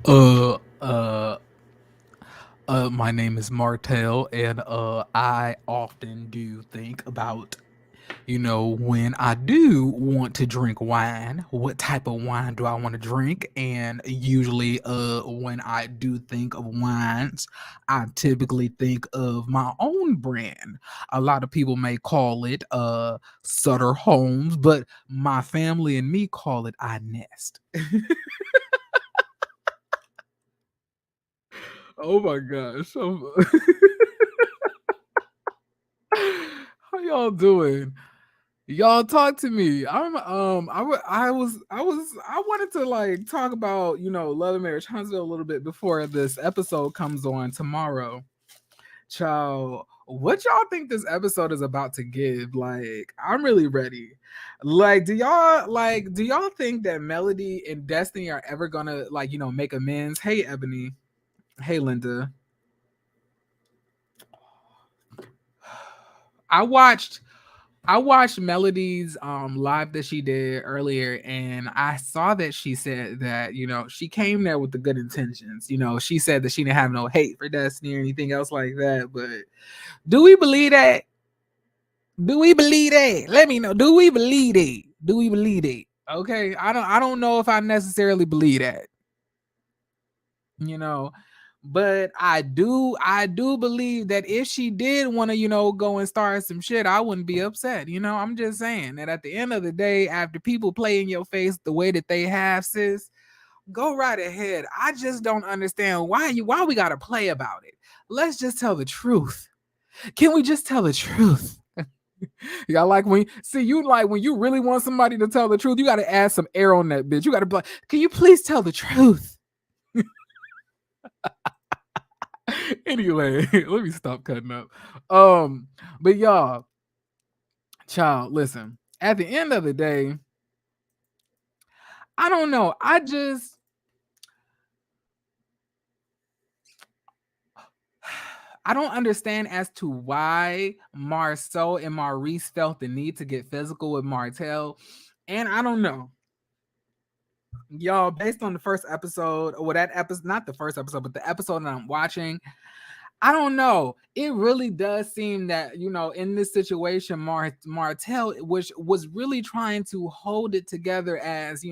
Uh, uh, my name is Martel, and I often do think about, when I do want to drink wine, what type of wine do I want to drink? And usually, when I do think of wines, I typically think of my own brand. A lot of people may call it Sutter Homes, but my family and me call it I Nest. Oh my gosh. How y'all doing? Y'all talk to me. I wanted to like talk about, Love and Marriage Huntsville a little bit before this episode comes on tomorrow. Child, what y'all think this episode is about to give? Like, I'm really ready. Like, do y'all think that Melody and Destiny are ever gonna like, make amends? Hey Ebony. Hey Linda. I watched I watched Melody's live that she did earlier, and I saw that she said that, she came there with the good intentions. She said that she didn't have no hate for Destiny or anything else like that. But do we believe that? Do we believe that? Let me know. Do we believe it? Do we believe it? Okay. I don't know if I necessarily believe that. you know but I do believe that if she did want to go and start some shit, I wouldn't be upset. I'm just saying that at the end of the day, after people play in your face the way that they have, sis, go right ahead. I just don't understand why we gotta play about it. Let's just tell the truth. Can we just tell the truth? Y'all like when see you like when you really want somebody to tell the truth, you gotta add some air on that bitch. You gotta be like, can you please tell the truth? Anyway, let me stop cutting up. Um, but y'all, child, listen. At the end of the day, I don't know. I don't understand as to why Marsau and Maurice felt the need to get physical with Martel. And I don't know. Y'all, based on the first episode, or that episode, not the first episode, but the episode that I'm watching, I don't know. It really does seem that in this situation, Martel was really trying to hold it together as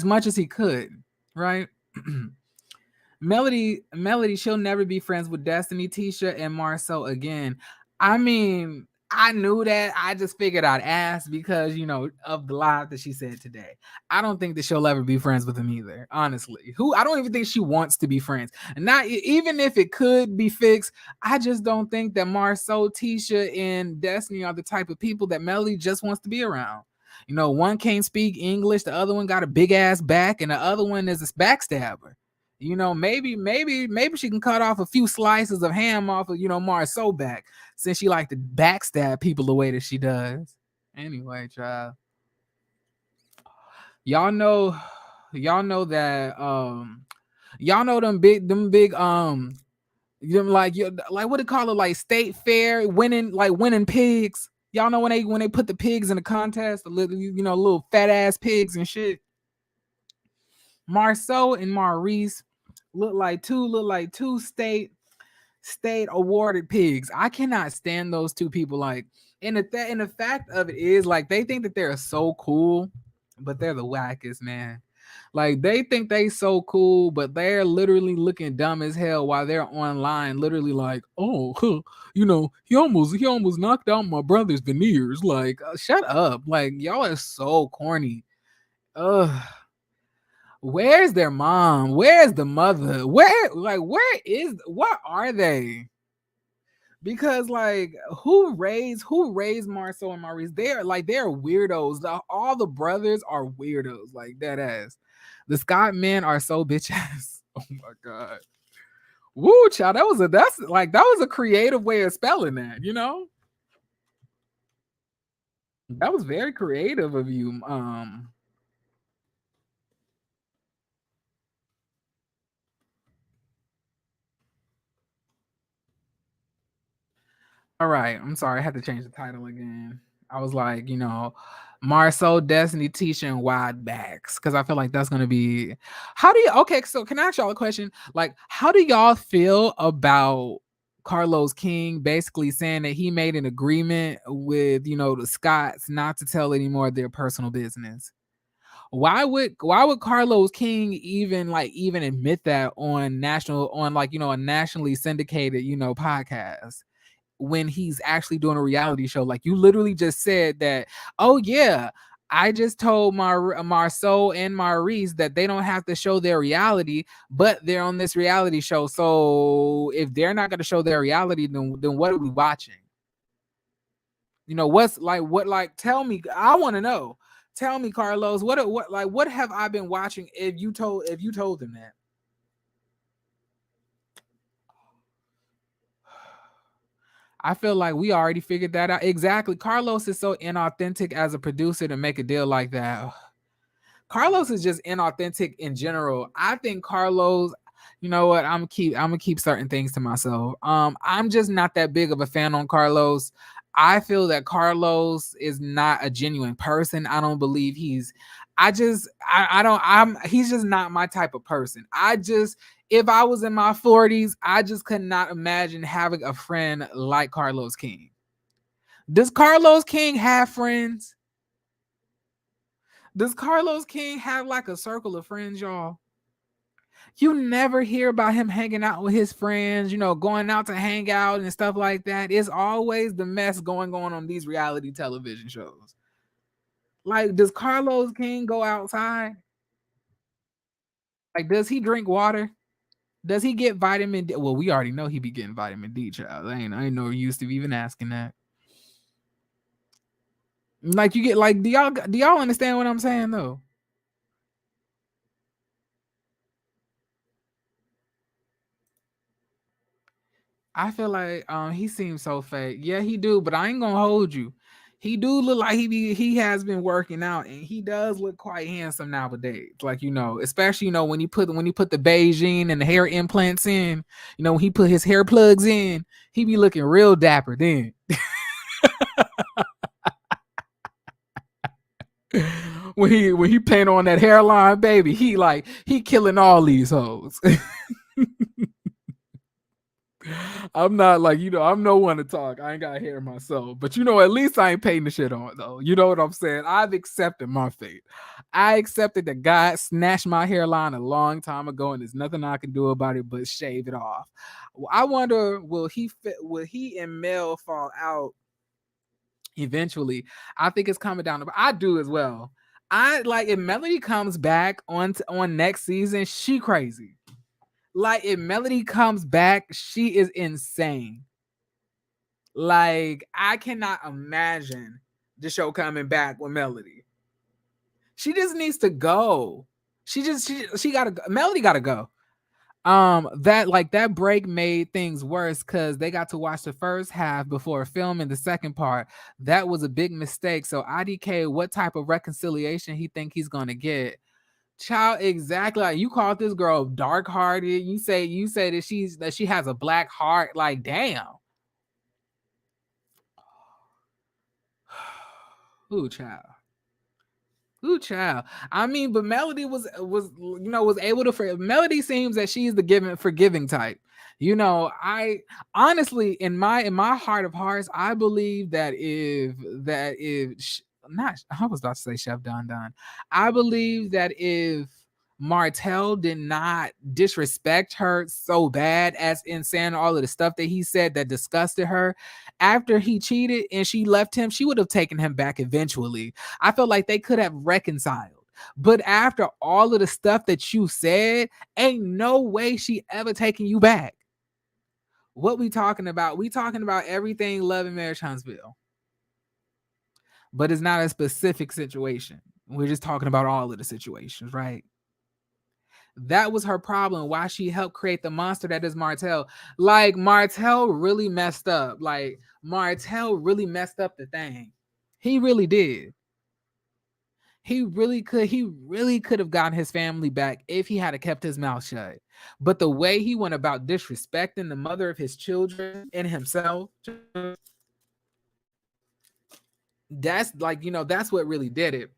much as he could, right? Melody, she'll never be friends with Destiny, Tisha, and Marsau again. I mean, I knew that. I just figured I'd ask because of the live that she said today. I don't think that she'll ever be friends with him either. Honestly, who I don't even think she wants to be friends. And not even if it could be fixed, I just don't think that Marsau, Tisha, and Destiny are the type of people that Melody just wants to be around. One can't speak English, the other one got a big ass back, and the other one is a backstabber. Maybe she can cut off a few slices of ham off of Marsau back, since she like to backstab people the way that she does. Anyway, child, y'all know, y'all know that y'all know them big them like what do you call it, like state fair winning pigs. Y'all know when they put the pigs in the contest, the little little fat ass pigs and shit. Marsau and Maurice look like two state awarded pigs. I cannot stand those two people. Like, and the fact of it is, like, they think that they're so cool, but they're the wackest, man. Like, they think they so cool, but they're literally looking dumb as hell while they're online, literally like, oh, he almost knocked out my brother's veneers. Like, shut up. Like, y'all are so corny. Ugh. Where's their mom? Where's the mother? What are they? Because like who raised Marcel and Maurice? They're weirdos. All the brothers are weirdos, like that ass. The Scott men are so bitch ass. Oh my god. Woo, child. That was a creative way of spelling that. That was very creative of you. All right. I'm sorry. I had to change the title again. I was like, Marsau, Destiny, Tisha, and Wide Backs. Because I feel like that's gonna be. How do you? Okay, so can I ask y'all a question? Like, how do y'all feel about Carlos King basically saying that he made an agreement with the Scotts not to tell any more of their personal business? Why would Carlos King even admit that on a nationally syndicated podcast when he's actually doing a reality show? Like, you literally just said that, oh yeah, I just told Marceau and Maurice that they don't have to show their reality, but they're on this reality show. So if they're not going to show their reality, then what are we watching? What's like what like tell me, I want to know. Tell me, Carlos, what have I been watching if you told them that? I feel like we already figured that out. Exactly. Carlos is so inauthentic as a producer to make a deal like that. Carlos is just inauthentic in general. I think Carlos, you know what? I'm gonna keep certain things to myself. I'm just not that big of a fan on Carlos. I feel that Carlos is not a genuine person. I don't believe I don't he's just not my type of person. If I was in my 40s, I just could not imagine having a friend like Carlos King. Does Carlos King have friends? Does Carlos King have like a circle of friends, y'all? You never hear about him hanging out with his friends, going out to hang out and stuff like that. It's always the mess going on these reality television shows. Like, does Carlos King go outside? Like, does he drink water? Does he get vitamin D? Well, we already know he be getting vitamin D, child. I ain't no use to even asking that. Like, you get like, do y'all understand what I'm saying though? I feel like he seems so fake. Yeah, he do, but I ain't gonna hold you. He do look like he has been working out, and he does look quite handsome nowadays. Like, especially when he put the Beijing and the hair implants in, when he put his hair plugs in, he be looking real dapper then. When he paint on that hairline, baby, he killing all these hoes. I'm not like, I'm no one to talk. I ain't got hair myself. But at least I ain't painting the shit on though. You know what I'm saying? I've accepted my fate. I accepted that God snatched my hairline a long time ago, and there's nothing I can do about it but shave it off. I wonder, will he and Mel fall out eventually? I think it's coming down to, I do as well. I like, if Melody comes back on next season, she crazy. Like, if Melody comes back, she is insane. Like, I cannot imagine the show coming back with Melody. She just needs to go. She gotta go. Melody gotta go. That break made things worse because they got to watch the first half before filming the second part. That was a big mistake. So IDK, what type of reconciliation he think he's gonna get? Child, exactly. Like, you called this girl dark hearted. You say that she has a black heart. Like, damn. Ooh, child. Ooh, child. I mean, but Melody was able to Melody seems that she's the forgiving type. I honestly, in my heart of hearts, I believe that not, I was about to say Chef Don Don. I believe that if Martel did not disrespect her so bad as in saying all of the stuff that he said that disgusted her after he cheated and she left him, she would have taken him back eventually. I feel like they could have reconciled. But after all of the stuff that you said, ain't no way she ever taking you back. What we talking about? We talking about everything Love and Marriage Huntsville. But it's not a specific situation. We're just talking about all of the situations, right? That was her problem. Why she helped create the monster that is Martel. Like, Martel really messed up. Like, Martel really messed up the thing. He really did. He really could have gotten his family back if he had kept his mouth shut. But the way he went about disrespecting the mother of his children and himself, That's like, that's what really did it.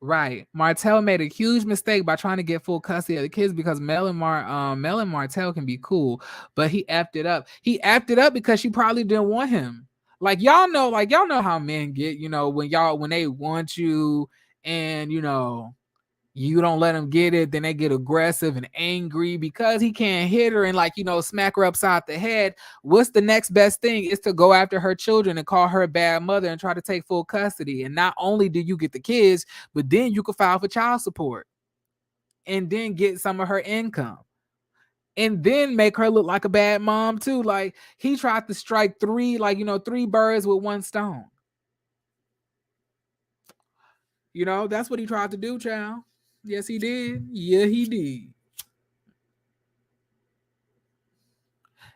Right. Martel made a huge mistake by trying to get full custody of the kids because Mel and Martel can be cool, but he effed it up. He effed it up because she probably didn't want him. Like y'all know how men get, when they want you and you don't let them get it, then they get aggressive and angry because he can't hit her and smack her upside the head. What's the next best thing is to go after her children and call her a bad mother and try to take full custody. And not only do you get the kids, but then you can file for child support and then get some of her income and then make her look like a bad mom too. Like he tried to strike three birds with one stone. That's what he tried to do, child. Yes, he did. Yeah, he did.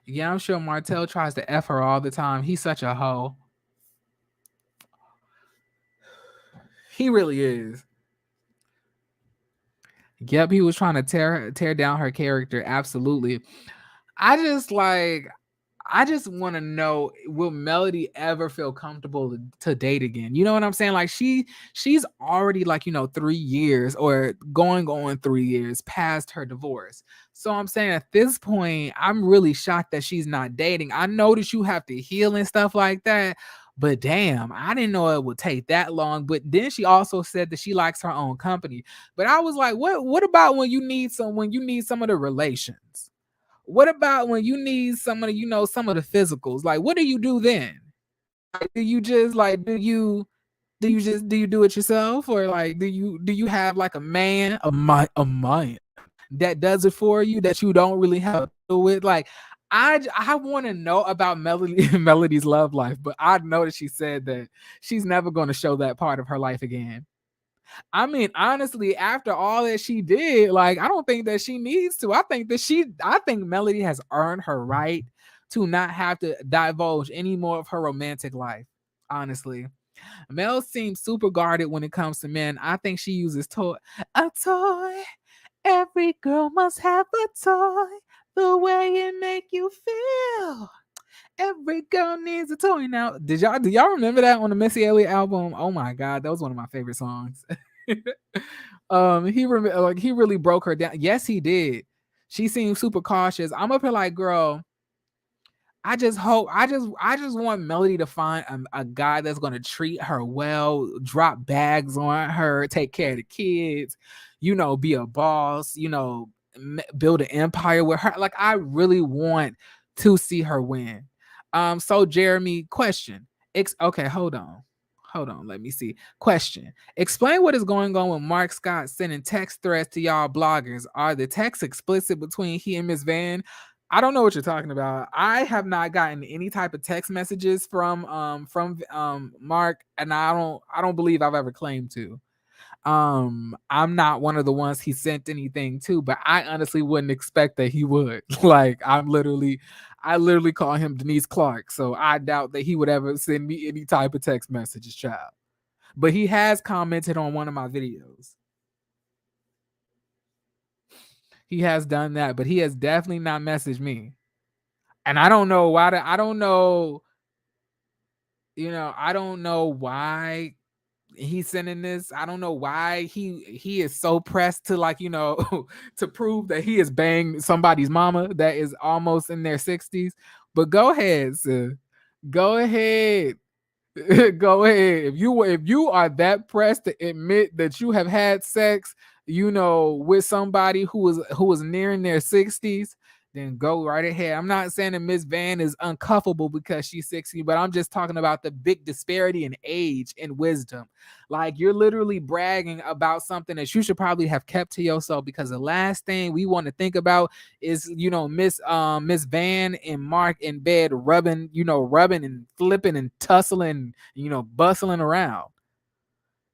Yeah, I'm sure Martel tries to F her all the time. He's such a hoe. He really is. Yep, he was trying to tear down her character. Absolutely. I just like I just want to know, will Melody ever feel comfortable to date again? You know what I'm saying? Like she's already 3 years or going on 3 years past her divorce. So I'm saying at this point, I'm really shocked that she's not dating. I know that you have to heal and stuff like that, but damn, I didn't know it would take that long. But then she also said that she likes her own company. But I was like, what about when you need some of the relations? What about when you need some of the physicals? Like, what do you do then? Like, do you just like do you do it yourself, or like do you have like a man that does it for you that you don't really have to deal with? Like, I want to know about Melody's love life, but I know that she said that she's never going to show that part of her life again. I mean, honestly, after all that she did, like, I don't think that she needs to. I think Melody has earned her right to not have to divulge any more of her romantic life. Honestly, Mel seems super guarded when it comes to men. I think she uses a toy. Every girl must have a toy. The way it make you feel. Every girl needs a toy. Now, do y'all remember that on the Missy Elliott album? Oh my god, that was one of my favorite songs. He really broke her down. Yes, he did. She seemed super cautious. I'm up here like, girl, I just want Melody to find a guy that's gonna treat her well, drop bags on her, take care of the kids, be a boss, build an empire with her. Like, I really want to see her win. So Jeremy, question. Okay, hold on. Hold on, let me see. Question. Explain what is going on with Mark Scott sending text threats to y'all bloggers. Are the texts explicit between he and Miss Van? I don't know what you're talking about. I have not gotten any type of text messages from Mark, and I don't believe I've ever claimed to. I'm not one of the ones he sent anything to, but I honestly wouldn't expect that he would. Like, I literally call him Denise Clark, so I doubt that he would ever send me any type of text messages, child. But he has commented on one of my videos. He has done that, but he has definitely not messaged me. And I don't know why. I don't know. I don't know why he's sending this. I don't know why he is so pressed to to prove that he is banging somebody's mama that is almost in their 60s. But go ahead, sir. Go ahead. Go ahead. If you are that pressed to admit that you have had sex, with somebody who was nearing their 60s, then go right ahead. I'm not saying that Miss Van is uncuffable because she's 60, but I'm just talking about the big disparity in age and wisdom. Like, you're literally bragging about something that you should probably have kept to yourself, because the last thing we want to think about is Miss Van and Mark in bed rubbing and flipping and tussling, bustling around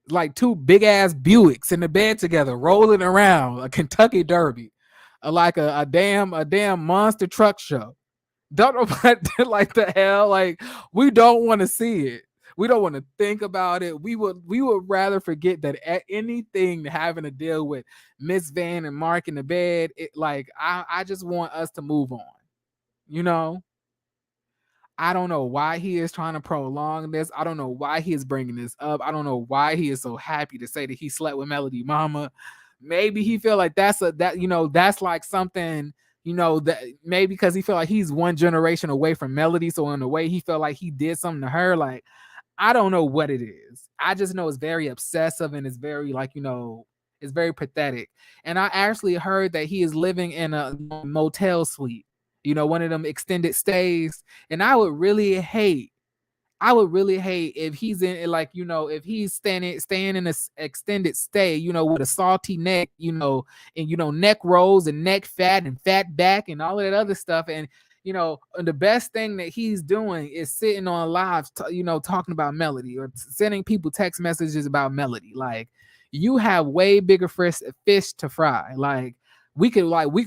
like two big ass Buicks in the bed together, rolling around a Kentucky Derby, like a damn monster truck show. Don't know what like the hell. Like, we don't want to see it. We don't want to think about it. We would rather forget that anything having to deal with Miss Van and Mark in the bed. I just want us to move on. You know, I don't know why he is trying to prolong this. I don't know why he is bringing this up. I don't know why he is so happy to say that he slept with Melody Mama. Maybe he feel like that's like something, that maybe because he feel like he's one generation away from Melody. So in a way, he felt like he did something to her. Like, I don't know what it is. I just know it's very obsessive and it's very like, it's very pathetic. And I actually heard that he is living in a motel suite, one of them extended stays. And I would really hate if he's in like, if he's staying in a extended stay, with a salty neck, and neck rolls and neck fat and fat back and all of that other stuff. And and the best thing that he's doing is sitting on live, talking about Melody or sending people text messages about Melody. Like, you have way bigger fish to fry. Like, we could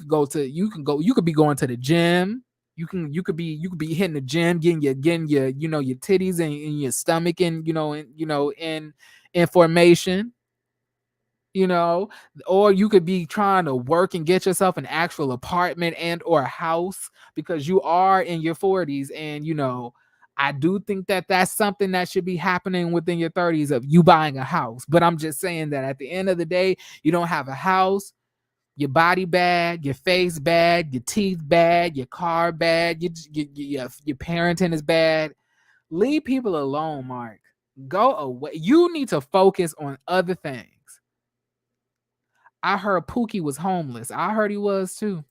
go to you could be going to the gym. You could be hitting the gym, getting your your titties and your stomach and in formation, or you could be trying to work and get yourself an actual apartment and or a house because you are in your 40s. And I do think that that's something that should be happening within your 30s of you buying a house. But I'm just saying that at the end of the day, you don't have a house, your body bad, your face bad, your teeth bad, your car bad, your parenting is bad. Leave people alone, Mark. Go away. You need to focus on other things. I heard Pookie was homeless. I heard he was too.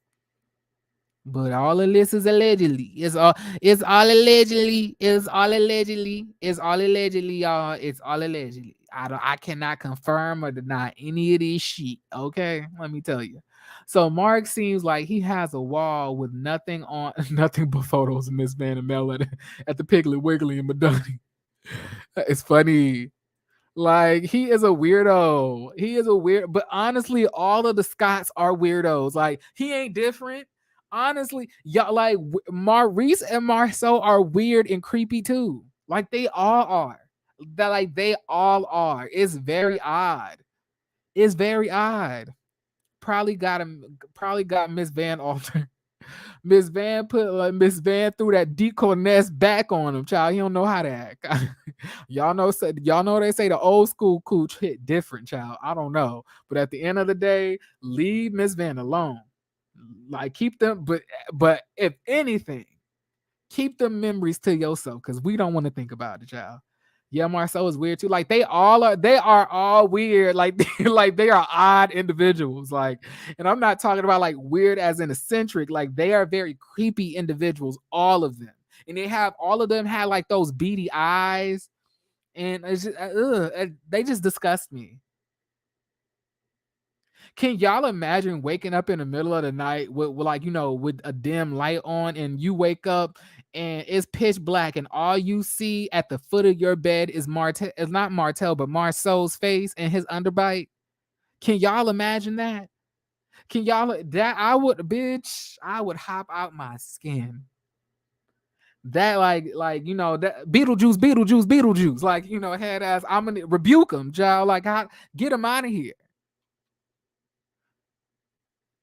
But all of this is allegedly. It's all allegedly. It's all allegedly, y'all. It's all allegedly. I cannot confirm or deny any of this shit. Okay, let me tell you. So Mark seems like he has a wall with nothing on, nothing but photos of Miss Van and Mel at the Piggly Wiggly in Madonna. It's funny. Like, he is a weirdo. He is a weird, but honestly, all of the Scots are weirdos. Like, he ain't different. Honestly, y'all, like, Maurice and Marsau are weird and creepy too. Like, they all are. They all are. It's very odd. It's very odd. Probably got Miss Van altered. Miss Van Miss Van threw that decoy nest back on him, child. He don't know how to act. y'all know they say the old school cooch hit different, child. I don't know. But at the end of the day, leave Miss Van alone. Like, keep them, but if anything, keep the memories to yourself because we don't want to think about it, child. Yeah, Marcel is weird too. Like, they are all weird. Like, like they are odd individuals. Like, and I'm not talking about like weird as in eccentric. Like, they are very creepy individuals, all of them. And all of them had like those beady eyes. And it's just, they just disgust me. Can y'all imagine waking up in the middle of the night with like, with a dim light on, and you wake up and it's pitch black and all you see at the foot of your bed is Martel, it's not Martel, but Marsau's face and his underbite? Can y'all imagine that? Can y'all that I would hop out my skin. That that Beetlejuice, like, head ass, I'm gonna rebuke him, child. Like, get him out of here.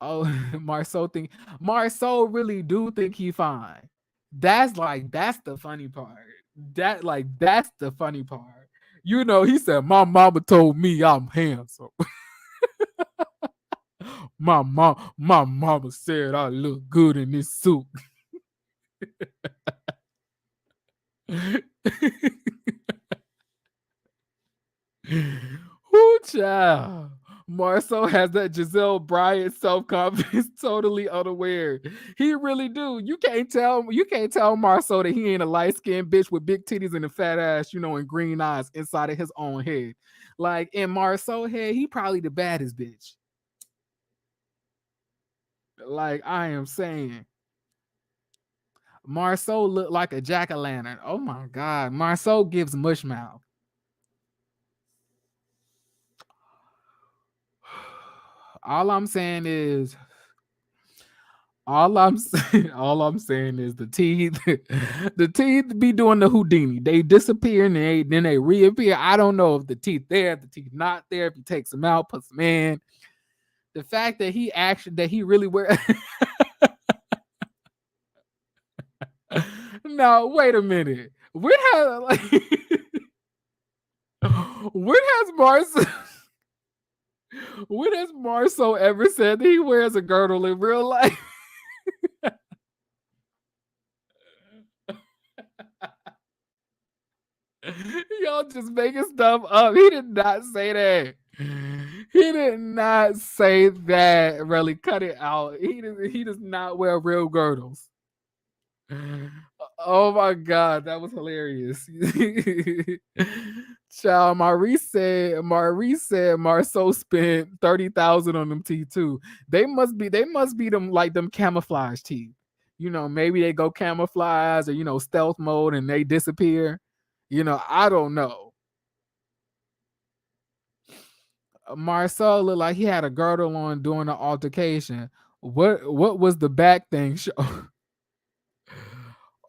Oh, Marceau really do think he fine. That's the funny part. That's the funny part. He said, my mama told me I'm handsome. My mama said I look good in this suit. Whoo, child. Marceau has that Giselle Bryant self-confidence totally unaware. He really do. You can't tell Marceau that he ain't a light-skinned bitch with big titties and a fat ass, and green eyes inside of his own head. Like, in Marceau head, he probably the baddest bitch. Like, I am saying. Marceau looked like a jack-o'-lantern. Oh my God. Marceau gives mush mouth. All I'm saying is all I'm saying is the teeth, the teeth be doing the Houdini. They disappear and then they reappear. I don't know if the teeth there, if the teeth not there, if he takes them out, puts them in. The fact that he really wear Now wait a minute. When has when has Marcel when has Marsau ever said that he wears a girdle in real life? Y'all just making stuff up. He did not say that. He did not say that. Really, cut it out. He does not wear real girdles. Oh my god, that was hilarious. Child, Maurice said Marceau spent 30,000 on them teeth too. They must be them like them camouflage teeth. You know, maybe they go camouflage or stealth mode and they disappear. I don't know. Marcel looked like he had a girdle on during the altercation. What was the back thing show?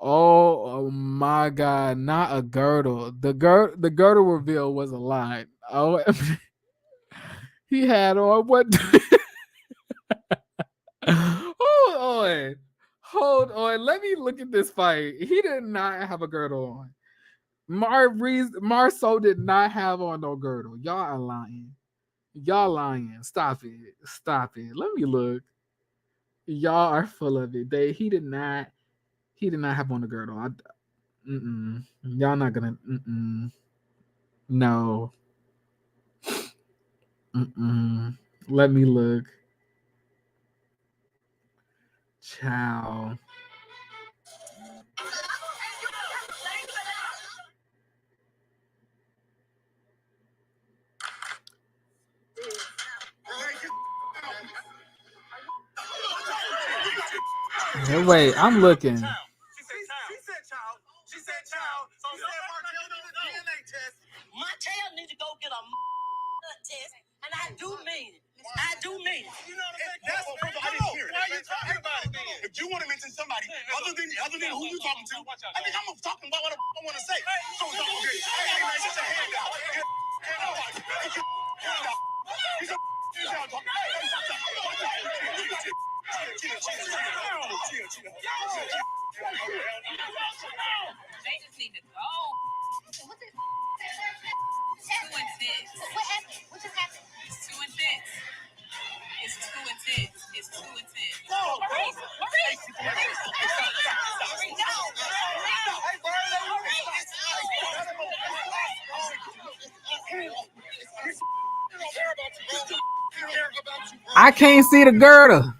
Oh my god, not a girdle. The girdle reveal was a lie. Oh, he had on what? Hold on. Hold on. Let me look at this fight. He did not have a girdle on. Marceau did not have on no girdle. Y'all are lying. Y'all lying. Stop it. Stop it. Let me look. Y'all are full of it. He did not have on the girdle. Y'all not gonna. No. Let me look. Ciao. Hey, wait, I'm looking. She said child. She said child. So you said Martel need a DNA test. Martel need to go get a blood test, and I do mean it. I do mean it. You know what I'm saying? That's what I didn't hear. Why are you talking about it then? If you want to mention somebody other than who you talking to, I think I'm talking about what I want to say. So okay. Hey, man, get your hand out. Hand out. Get your hand out. Get your hand out. Hey, watch out. Chill. They just need to go. What's it? Too intense. What happened? What just happened? It's too intense. It's too intense. It's too intense. Maurice. I can't see the girdle.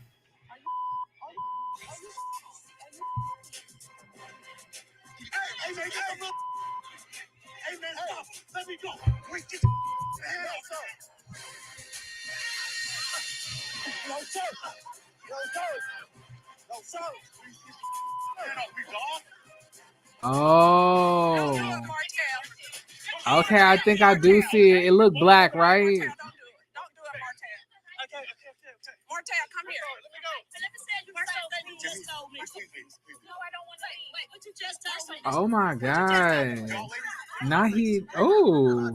Hey, man, stop. Let me go. Wait, get No, sir. Oh. Okay, I think I do see it. It looked black, right? Don't do it, Martel. Okay. Martel, come here. Let me go. Let me say you you just told me. No, I don't want to eat. Wait, what you just told me? Oh my god. Now he. Oh.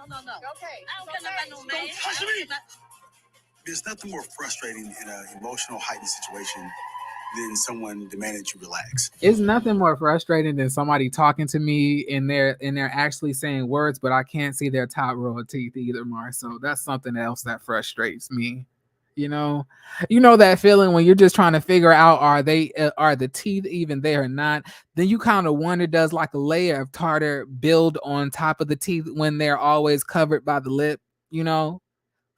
No. Okay. I don't care about no man. There's nothing more frustrating in an emotional, heightened situation than someone demanding you relax. It's nothing more frustrating than somebody talking to me and they're actually saying words, but I can't see their top row of teeth either, Mar. So that's something else that frustrates me. You know that feeling when you're just trying to figure out are the teeth even there or not. Then you kind of wonder, does like a layer of tartar build on top of the teeth when they're always covered by the lip?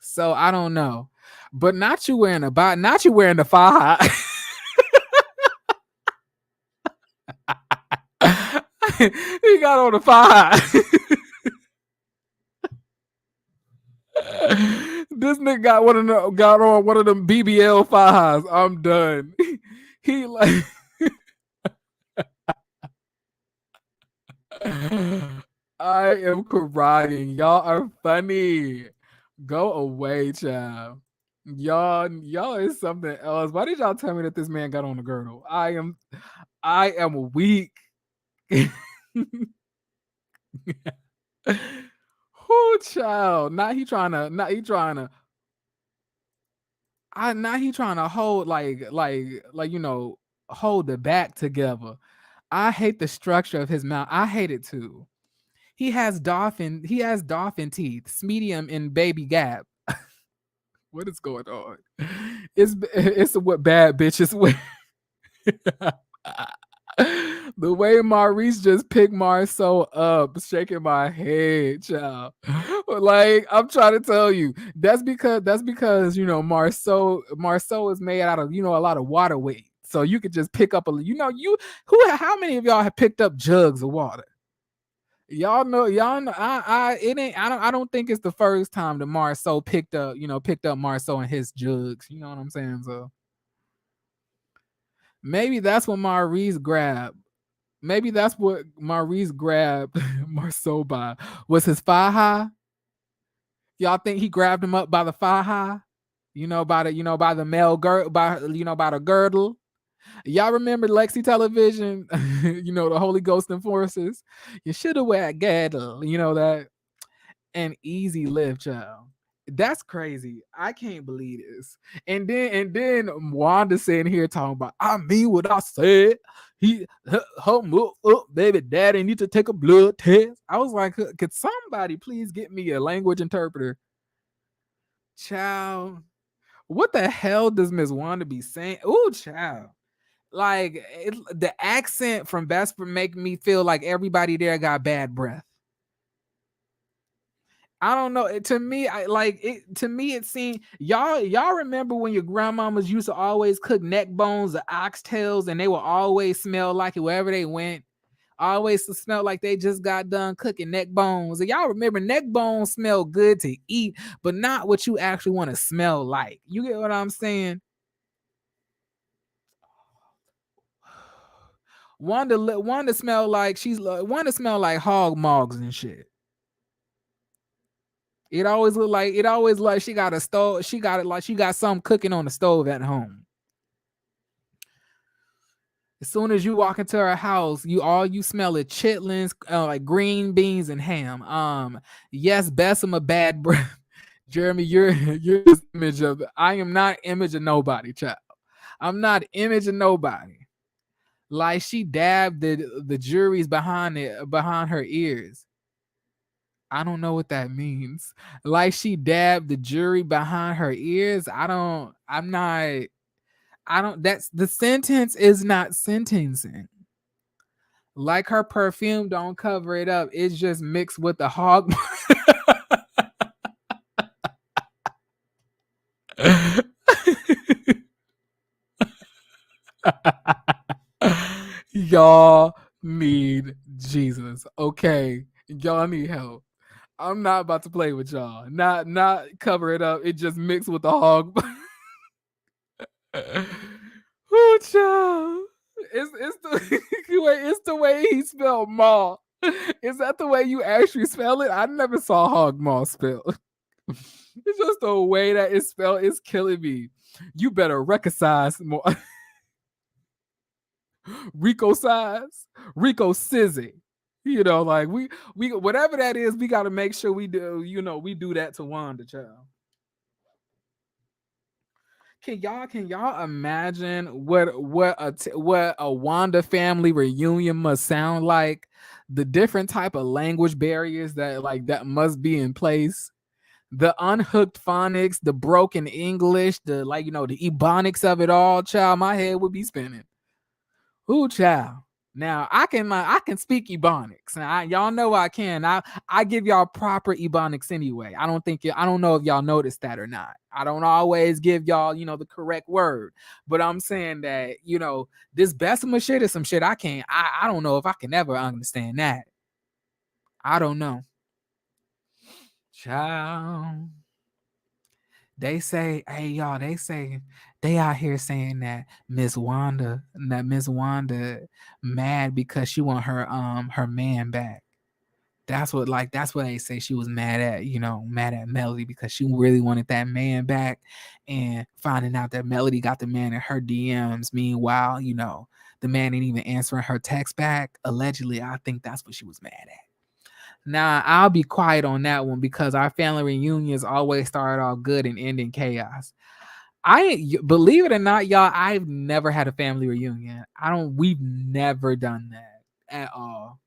So I don't know, but not you wearing the faja. He got on the faja. This nigga got on one of them BBL fajas. I'm done. He like. I am crying. Y'all are funny. Go away, child. Y'all is something else. Why did y'all tell me that this man got on the girdle? I am weak. Who child? Not he trying to I now he trying to hold hold the back together. I hate the structure of his mouth. I hate it too. He has dolphin teeth, medium and baby gap. What is going on? It's what bad bitches wear. The way Maurice just picked Marsau up, shaking my head, child. Like I'm trying to tell you, that's because Marsau is made out of a lot of water weight. So you could just pick up how many of y'all have picked up jugs of water? Y'all know I don't think it's the first time that Marsau picked up Marsau and his jugs. You know what I'm saying? So maybe that's what Maurice grabbed. Maybe that's what Maurice grabbed Marsau by. Was his faja? Y'all think he grabbed him up by the faja? By the male by the girdle. Y'all remember Lexi Television? The Holy Ghost and Forces. You should have wear a girdle. You know that. An easy lift, child. That's crazy. I can't believe this. And then Wanda sitting here talking about I mean what I said. Baby daddy need to take a blood test. I was like, could somebody please get me a language interpreter? Child. What the hell does Miss Wanda be saying? Ooh, child. The accent from Vesper make me feel like everybody there got bad breath. I don't know. To me, I like it. To me, it seemed y'all remember when your grandmamas used to always cook neck bones or oxtails, and they would always smell like it wherever they went. Always smell like they just got done cooking neck bones. And y'all remember neck bones smell good to eat, but not what you actually want to smell like. You get what I'm saying? Wanda smell like hog mogs and shit. It always like she got a stove. She got it like she got something cooking on the stove at home. As soon as you walk into her house, you smell it chitlins, like green beans and ham. Yes, Bessemer bad breath. Jeremy, you're this image of. I am not image of nobody, child. I'm not image of nobody. Like she dabbed the juries behind her ears. I don't know what that means. Like she dabbed the jury behind her ears. That's the sentence is not sentencing. Like her perfume don't cover it up. It's just mixed with the hog. Y'all need Jesus. Okay. Y'all need help. I'm not about to play with y'all. Not cover it up. It just mixed with the hog. Oh, child. It's the it's the way he spelled maw. Is that the way you actually spell it? I never saw hog maw spelled. It's just the way that it's spelled is killing me. You better recognize more. Rico size, Rico Sizzy. Like we whatever that is, we got to make sure we do. We do that to Wanda, child. Can y'all imagine what a Wanda family reunion must sound like? The different type of language barriers that must be in place. The unhooked phonics, the broken English, the ebonics of it all, child. My head would be spinning. Ooh, child. Now I can speak ebonics. Now, y'all know I can. I give y'all proper ebonics anyway. I don't know if y'all noticed that or not. I don't always give y'all the correct word, but I'm saying that this Bessemer shit is some shit I can't. I don't know if I can ever understand that. I don't know, child. They say, hey y'all, they out here saying that Miss Wanda mad because she want her man back. That's what they say she was mad at Melody because she really wanted that man back, and finding out that Melody got the man in her DMs. Meanwhile, the man ain't even answering her text back. Allegedly, I think that's what she was mad at. Now, I'll be quiet on that one because our family reunions always start off good and end in chaos. Believe it or not, y'all, I've never had a family reunion. We've never done that at all.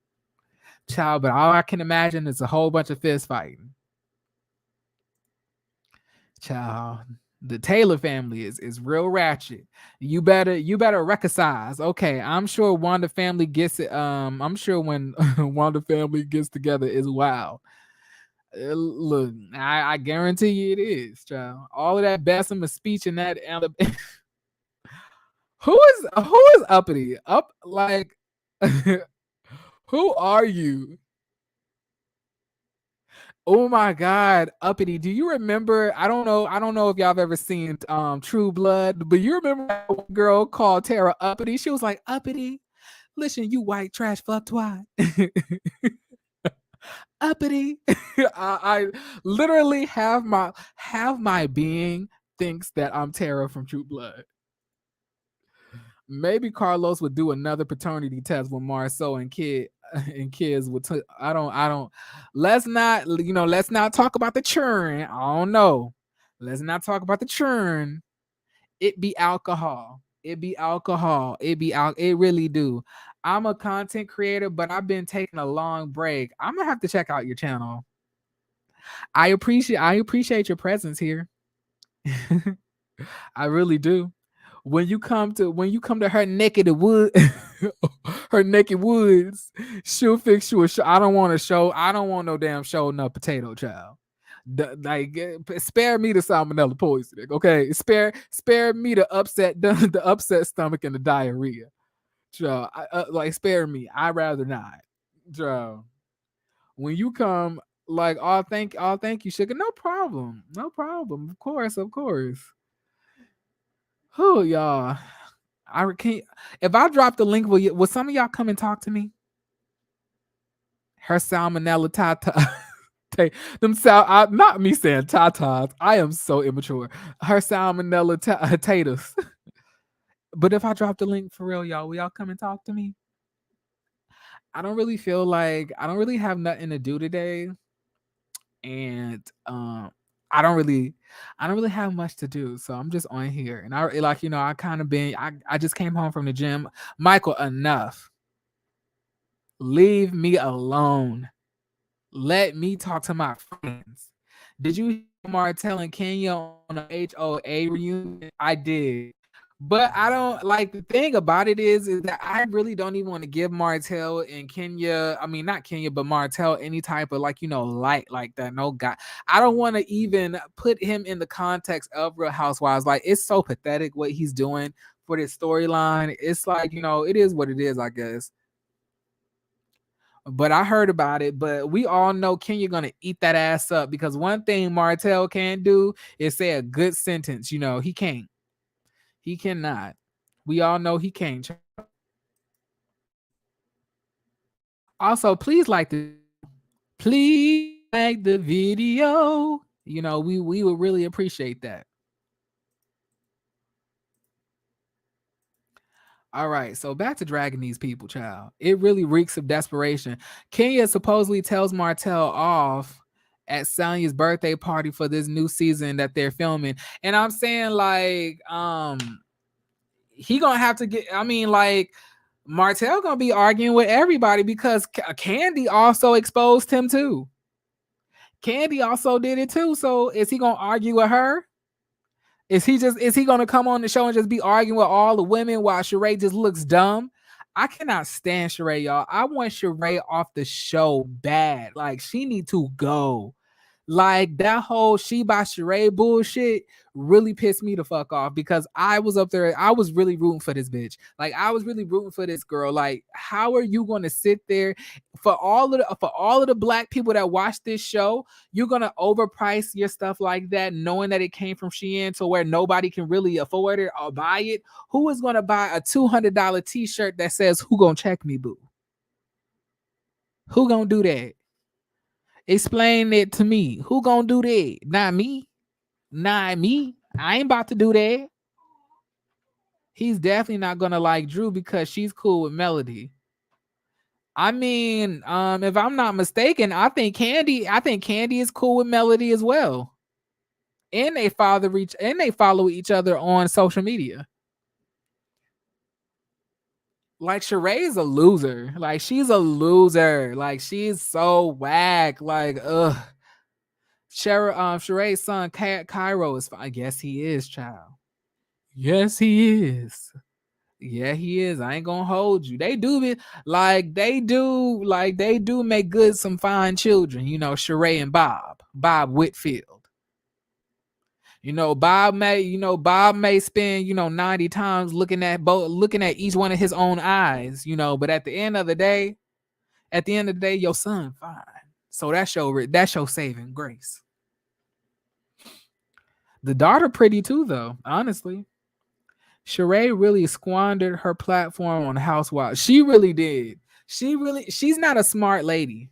Child, but all I can imagine is a whole bunch of fist fighting. Child, the Taylor family is real ratchet. You better reconcile. Okay, I'm sure Wanda family gets it. I'm sure when Wanda family gets together is wild. Look, I guarantee you it is, child. All of that Bessemer speech and that who is uppity? Up like who are you? Oh my God, uppity. Do you remember? I don't know if y'all have ever seen True Blood, but you remember that one girl called Tara Uppity? She was like, Uppity, listen, you white trash fuck twat. Uppity. I literally have my being thinks that I'm Tara from True Blood. Maybe Carlos would do another paternity test with Marsau and and kids would. I don't. Let's not talk about the churn. I don't know. Let's not talk about the churn. It be alcohol. It be alcohol. It be out. It really do. I'm a content creator, but I've been taking a long break. I'm gonna have to check out your channel. I appreciate your presence here. I really do. When you come to her neck of the wood, her naked woods, she'll fix you a show. I don't want a show. I don't want no damn show no potato child. Spare me the salmonella poisoning, okay? Spare me the upset the upset stomach and the diarrhea. Child, like spare me. I'd rather not. Child. When you come, like, thank you, sugar. No problem. No problem. Of course, of course. Who y'all? I can't. If I drop the link, will some of y'all come and talk to me? Her salmonella tata. Not me saying tatas. I am so immature. Her salmonella taters. But if I drop the link for real, y'all, will y'all come and talk to me? I don't really have nothing to do today, and I don't really I don't really have much to do. So I'm just on here. And I like, I kind of been I just came home from the gym. Michael, enough. Leave me alone. Let me talk to my friends. Did you hear Martel and Kenya on a HOA reunion? I did. But I don't like the thing about it is that I really don't even want to give Martel and Kenya, I mean not Kenya, but Martel any type of light like that. No God. I don't want to even put him in the context of Real Housewives. Like it's so pathetic what he's doing for this storyline. It's like, it is what it is, I guess. But I heard about it. But we all know Kenya gonna eat that ass up because one thing Martel can do is say a good sentence. He can't. He cannot. We all know he can't. Also, please like the video. We would really appreciate that. All right, so back to dragging these people, child. It really reeks of desperation. Kenya supposedly tells Martel off at Sonya's birthday party for this new season that they're filming. And I'm saying, like, he gonna have to get, I mean, like, Martel gonna be arguing with everybody because Candy also exposed him too. Candy also did it too. So is he gonna argue with her? Is he gonna come on the show and just be arguing with all the women while Sheree just looks dumb? I cannot stand Sheree, y'all. I want Sheree off the show bad. Like she need to go. Like that whole she by Sheree bullshit really pissed me the fuck off because I was up there. I was really rooting for this bitch. Like I was really rooting for this girl. Like, how are you gonna sit there for all of the black people that watch this show? You're gonna overprice your stuff like that, knowing that it came from Shein to where nobody can really afford it or buy it. Who is gonna buy a $200 t-shirt that says "Who gonna check me, boo"? Who gonna do that? Explain it to me. Who gonna do that? Not me. Not me. I ain't about to do that. He's definitely not gonna like Drew because she's cool with Melody. I mean, if I'm not mistaken, I think Candy is cool with Melody as well. and they follow each other on social media. Like Sheree's a loser. Like she's a loser. Like she's so whack. Like ugh. Sheree's son Cairo is fine. Yes, he is, child. Yes, he is. Yeah, he is. I ain't gonna hold you. They do be they do make good some fine children. You know, Sheree and Bob Whitfield. Bob may spend 90 times looking at each one of his own eyes. But at the end of the day, your son fine. So that's your saving grace. The daughter pretty too, though. Honestly, Sheree really squandered her platform on Housewives. She really did. She's not a smart lady.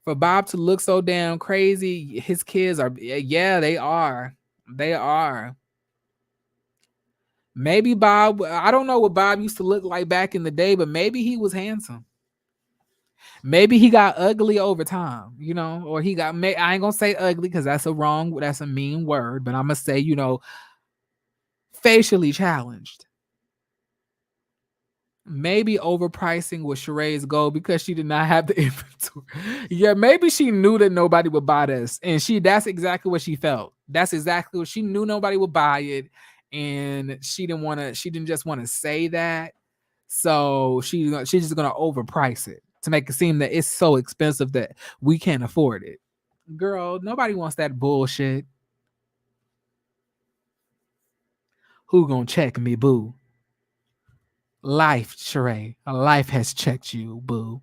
For Bob to look so damn crazy, his kids are, yeah, they are. They are. Maybe Bob, I don't know what Bob used to look like back in the day, but maybe he was handsome. Maybe he got ugly over time, or he got, I ain't gonna say ugly because that's a mean word, but I'm gonna say, facially challenged. Maybe overpricing was Sheree's goal because she did not have the inventory. Yeah, maybe she knew that nobody would buy this, and that's exactly what she felt. That's exactly what she knew. Nobody would buy it, and she didn't just want to say that. So she's just gonna overprice it to make it seem that it's so expensive that we can't afford it. Girl, nobody wants that bullshit. Who gonna check me, boo? Life, Sheree. Life has checked you, boo.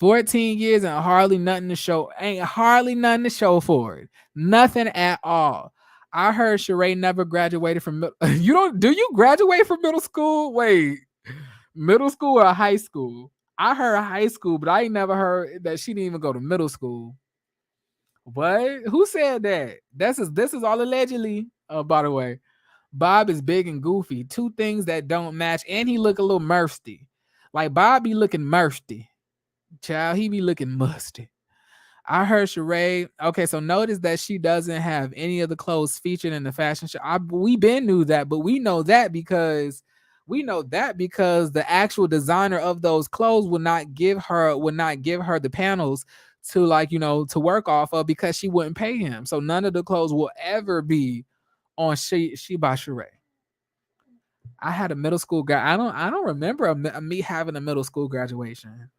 14 years and hardly nothing to show. Ain't hardly nothing to show for it. Nothing at all. I heard Sheree never graduated from do you graduate from middle school? Wait. Middle school or high school? I heard high school, but I ain't never heard that she didn't even go to middle school. What? Who said that? This is all allegedly. By the way. Bob is big and goofy. Two things that don't match. And he look a little musty. Like Bob be looking musty. Child, he be looking musty. I heard Sheree. Okay, so notice that she doesn't have any of the clothes featured in the fashion show. We been knew that, but we know that because the actual designer of those clothes would not give her the panels to work off of because she wouldn't pay him. So none of the clothes will ever be on She by Sheree. I had a middle school guy. I don't remember me having a middle school graduation.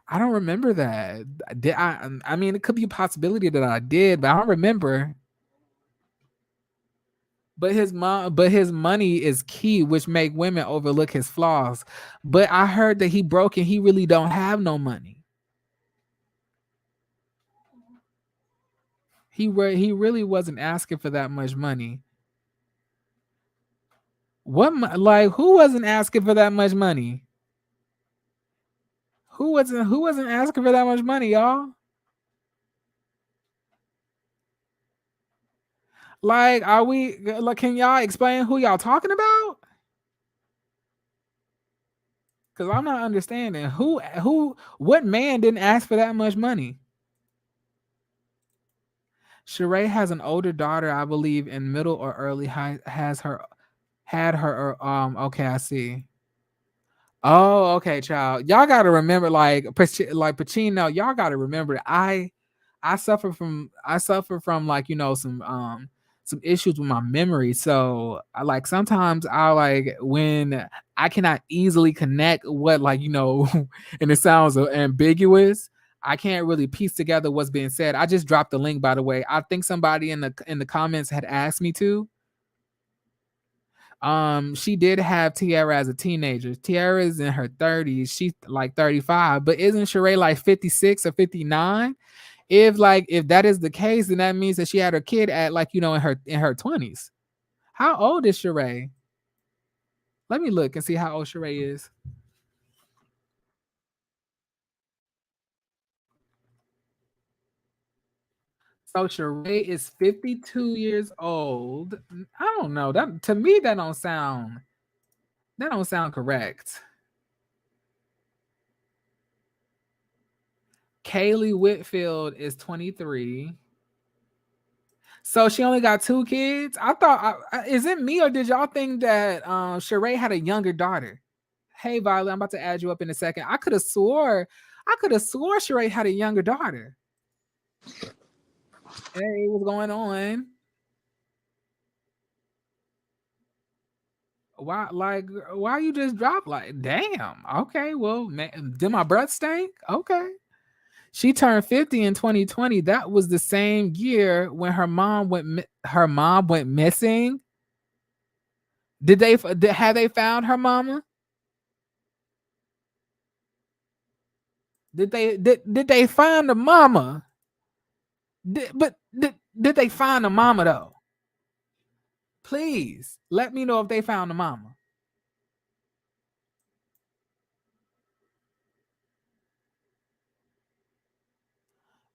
I don't remember that. Did I? I mean, it could be a possibility that I did, but I don't remember. But his money is key, which make women overlook his flaws. But I heard that he broke and he really don't have no money. He really wasn't asking for that much money. Who wasn't asking for that much money? Who wasn't asking for that much money, y'all? Can y'all explain who y'all talking about? Cause I'm not understanding what man didn't ask for that much money. Sheree has an older daughter, I believe, in middle or early high. Had her. Okay, I see. Oh, okay, child. Y'all gotta remember, like Pacino. Y'all gotta remember. I suffer from some issues with my memory. So I like sometimes I like when I cannot easily connect what and it sounds ambiguous. I can't really piece together what's being said. I just dropped the link, by the way. I think somebody in the comments had asked me to. She did have Tiara as a teenager. Tiara is in her 30s. She's like 35, but isn't Sheree like 56 or 59? If that is the case, then that means that she had her kid at in her 20s. How old is Sheree? Let me look and see how old Sheree is. So Sheree is 52 years old. I don't know. That to me that don't sound correct. Kaylee Whitfield is 23. So she only got 2 kids. I thought, is it me or did y'all think that Sheree had a younger daughter? Hey, Violet, I'm about to add you up in a second. I could have swore Sheree had a younger daughter. Hey, what's going on? Why you just dropped like damn? Okay, well, man, did my breath stink? Okay. She turned 50 in 2020. That was the same year when her mom went missing. Had they found her mama? Did they find the mama? Did they find the mama though? Please let me know if they found the mama.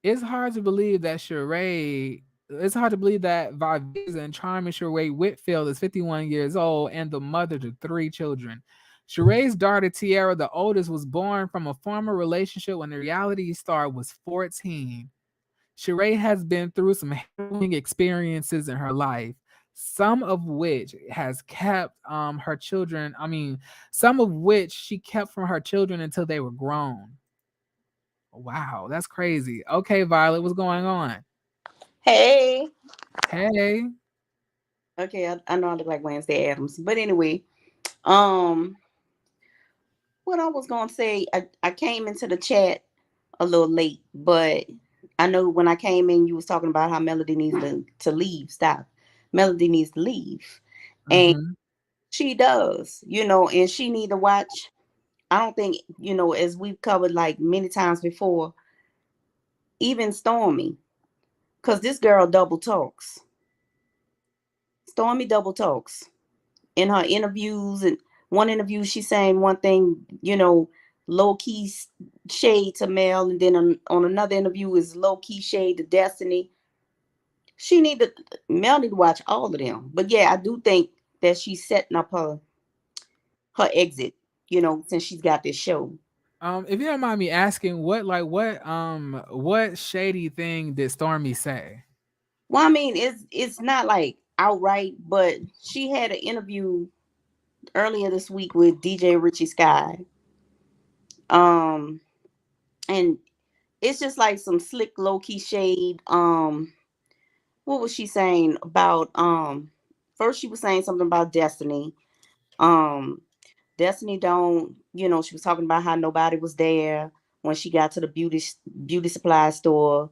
It's hard to believe that Sheree. It's hard to believe that Viviza and charming Sheree Whitfield is 51 years old and the mother to 3 children. Sheree's daughter Tiara, the oldest, was born from a former relationship when the reality star was 14. Sheree has been through some harrowing experiences in her life, some of which has kept her children. I mean, some of which she kept from her children until they were grown. Wow, that's crazy. Okay, Violet, what's going on? Hey. Hey. Okay, I know I look like Wednesday Adams, but anyway, um, what I was gonna say, I came into the chat a little late, but I know when I came in, you was talking about how Melody needs to leave. Stop, Melody needs to leave, and Mm-hmm. she does, and she need to watch. I don't think as we've covered like many times before, even Stormi, because this girl double talks. Stormi double talks in her interviews, and one interview she's saying one thing, low key shade to Mel, and then on another interview is low key shade to Destiny. Mel need to watch all of them. But yeah, I do think that she's setting up her exit, since she's got this show. If you don't mind me asking, what shady thing did Stormy say? Well, I mean, it's not like outright, but she had an interview earlier this week with DJ Richie Sky. Um, and it's just like some slick low key shade. What was she saying about first she was saying something about Destiny. Um Destiny don't, she was talking about how nobody was there when she got to the beauty supply store.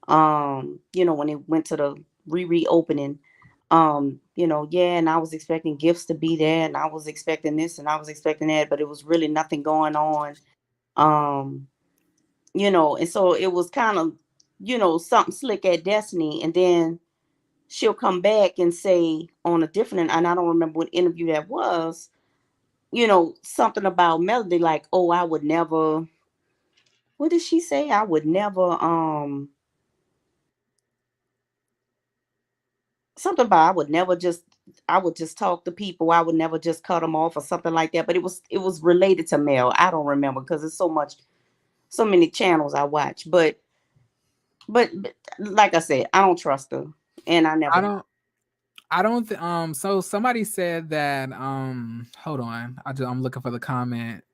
When it went to the reopening. Yeah, and I was expecting gifts to be there, and I was expecting this and I was expecting that, but it was really nothing going on. Um, and so it was kind of, something slick at Destiny, and then she'll come back and say on a different, and I don't remember what interview that was, something about Melody, like, oh, I would never, what did she say? I would never, something about I would just talk to people. I would never just cut them off or something like that. But it was related to Mel. I don't remember because it's so many channels I watch. But like I said, I don't trust her, and I I never. don't. I don't. So somebody said that. Hold on. I'm looking for the comment.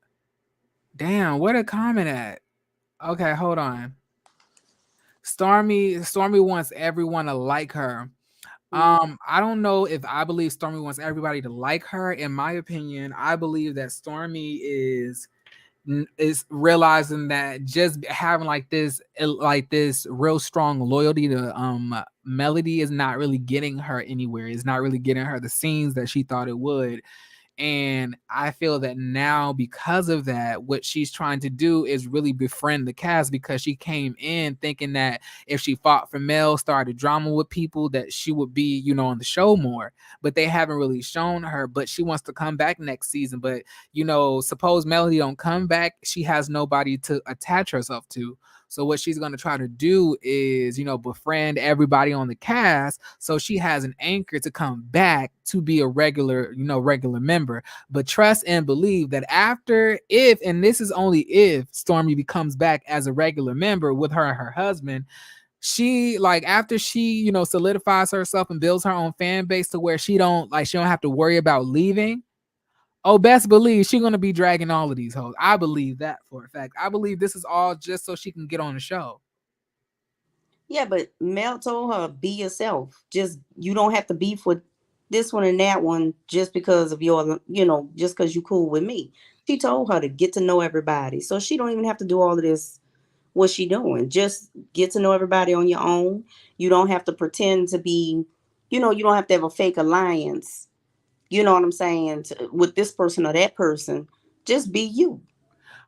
Damn, where the comment at? Okay, hold on. Stormy wants everyone to like her. I don't know if I believe Stormy wants everybody to like her. In my opinion, I believe that Stormy is realizing that just having like this real strong loyalty to Melody is not really getting her anywhere. It's not really getting her the scenes that she thought it would. And I feel that now, because of that, what she's trying to do is really befriend the cast, because she came in thinking that if she fought for Mel, started drama with people, that she would be, on the show more. But they haven't really shown her. But she wants to come back next season. But, suppose Melody don't come back, she has nobody to attach herself to. So what she's going to try to do is, befriend everybody on the cast so she has an anchor to come back to be a regular member. But trust and believe that after, if, and this is only if Stormi becomes back as a regular member with her and her husband, she like after she solidifies herself and builds her own fan base to where she don't have to worry about leaving. Oh, best believe she's gonna be dragging all of these hoes. I believe that for a fact. I believe this is all just so she can get on the show. Yeah, but Mel told her, be yourself. Just you don't have to beef with this one and that one just because of just because you cool with me. She told her to get to know everybody. So she don't even have to do all of this. What's she doing? Just get to know everybody on your own. You don't have to pretend to be, you don't have to have a fake alliance. You know what I'm saying? With this person or that person. Just be you.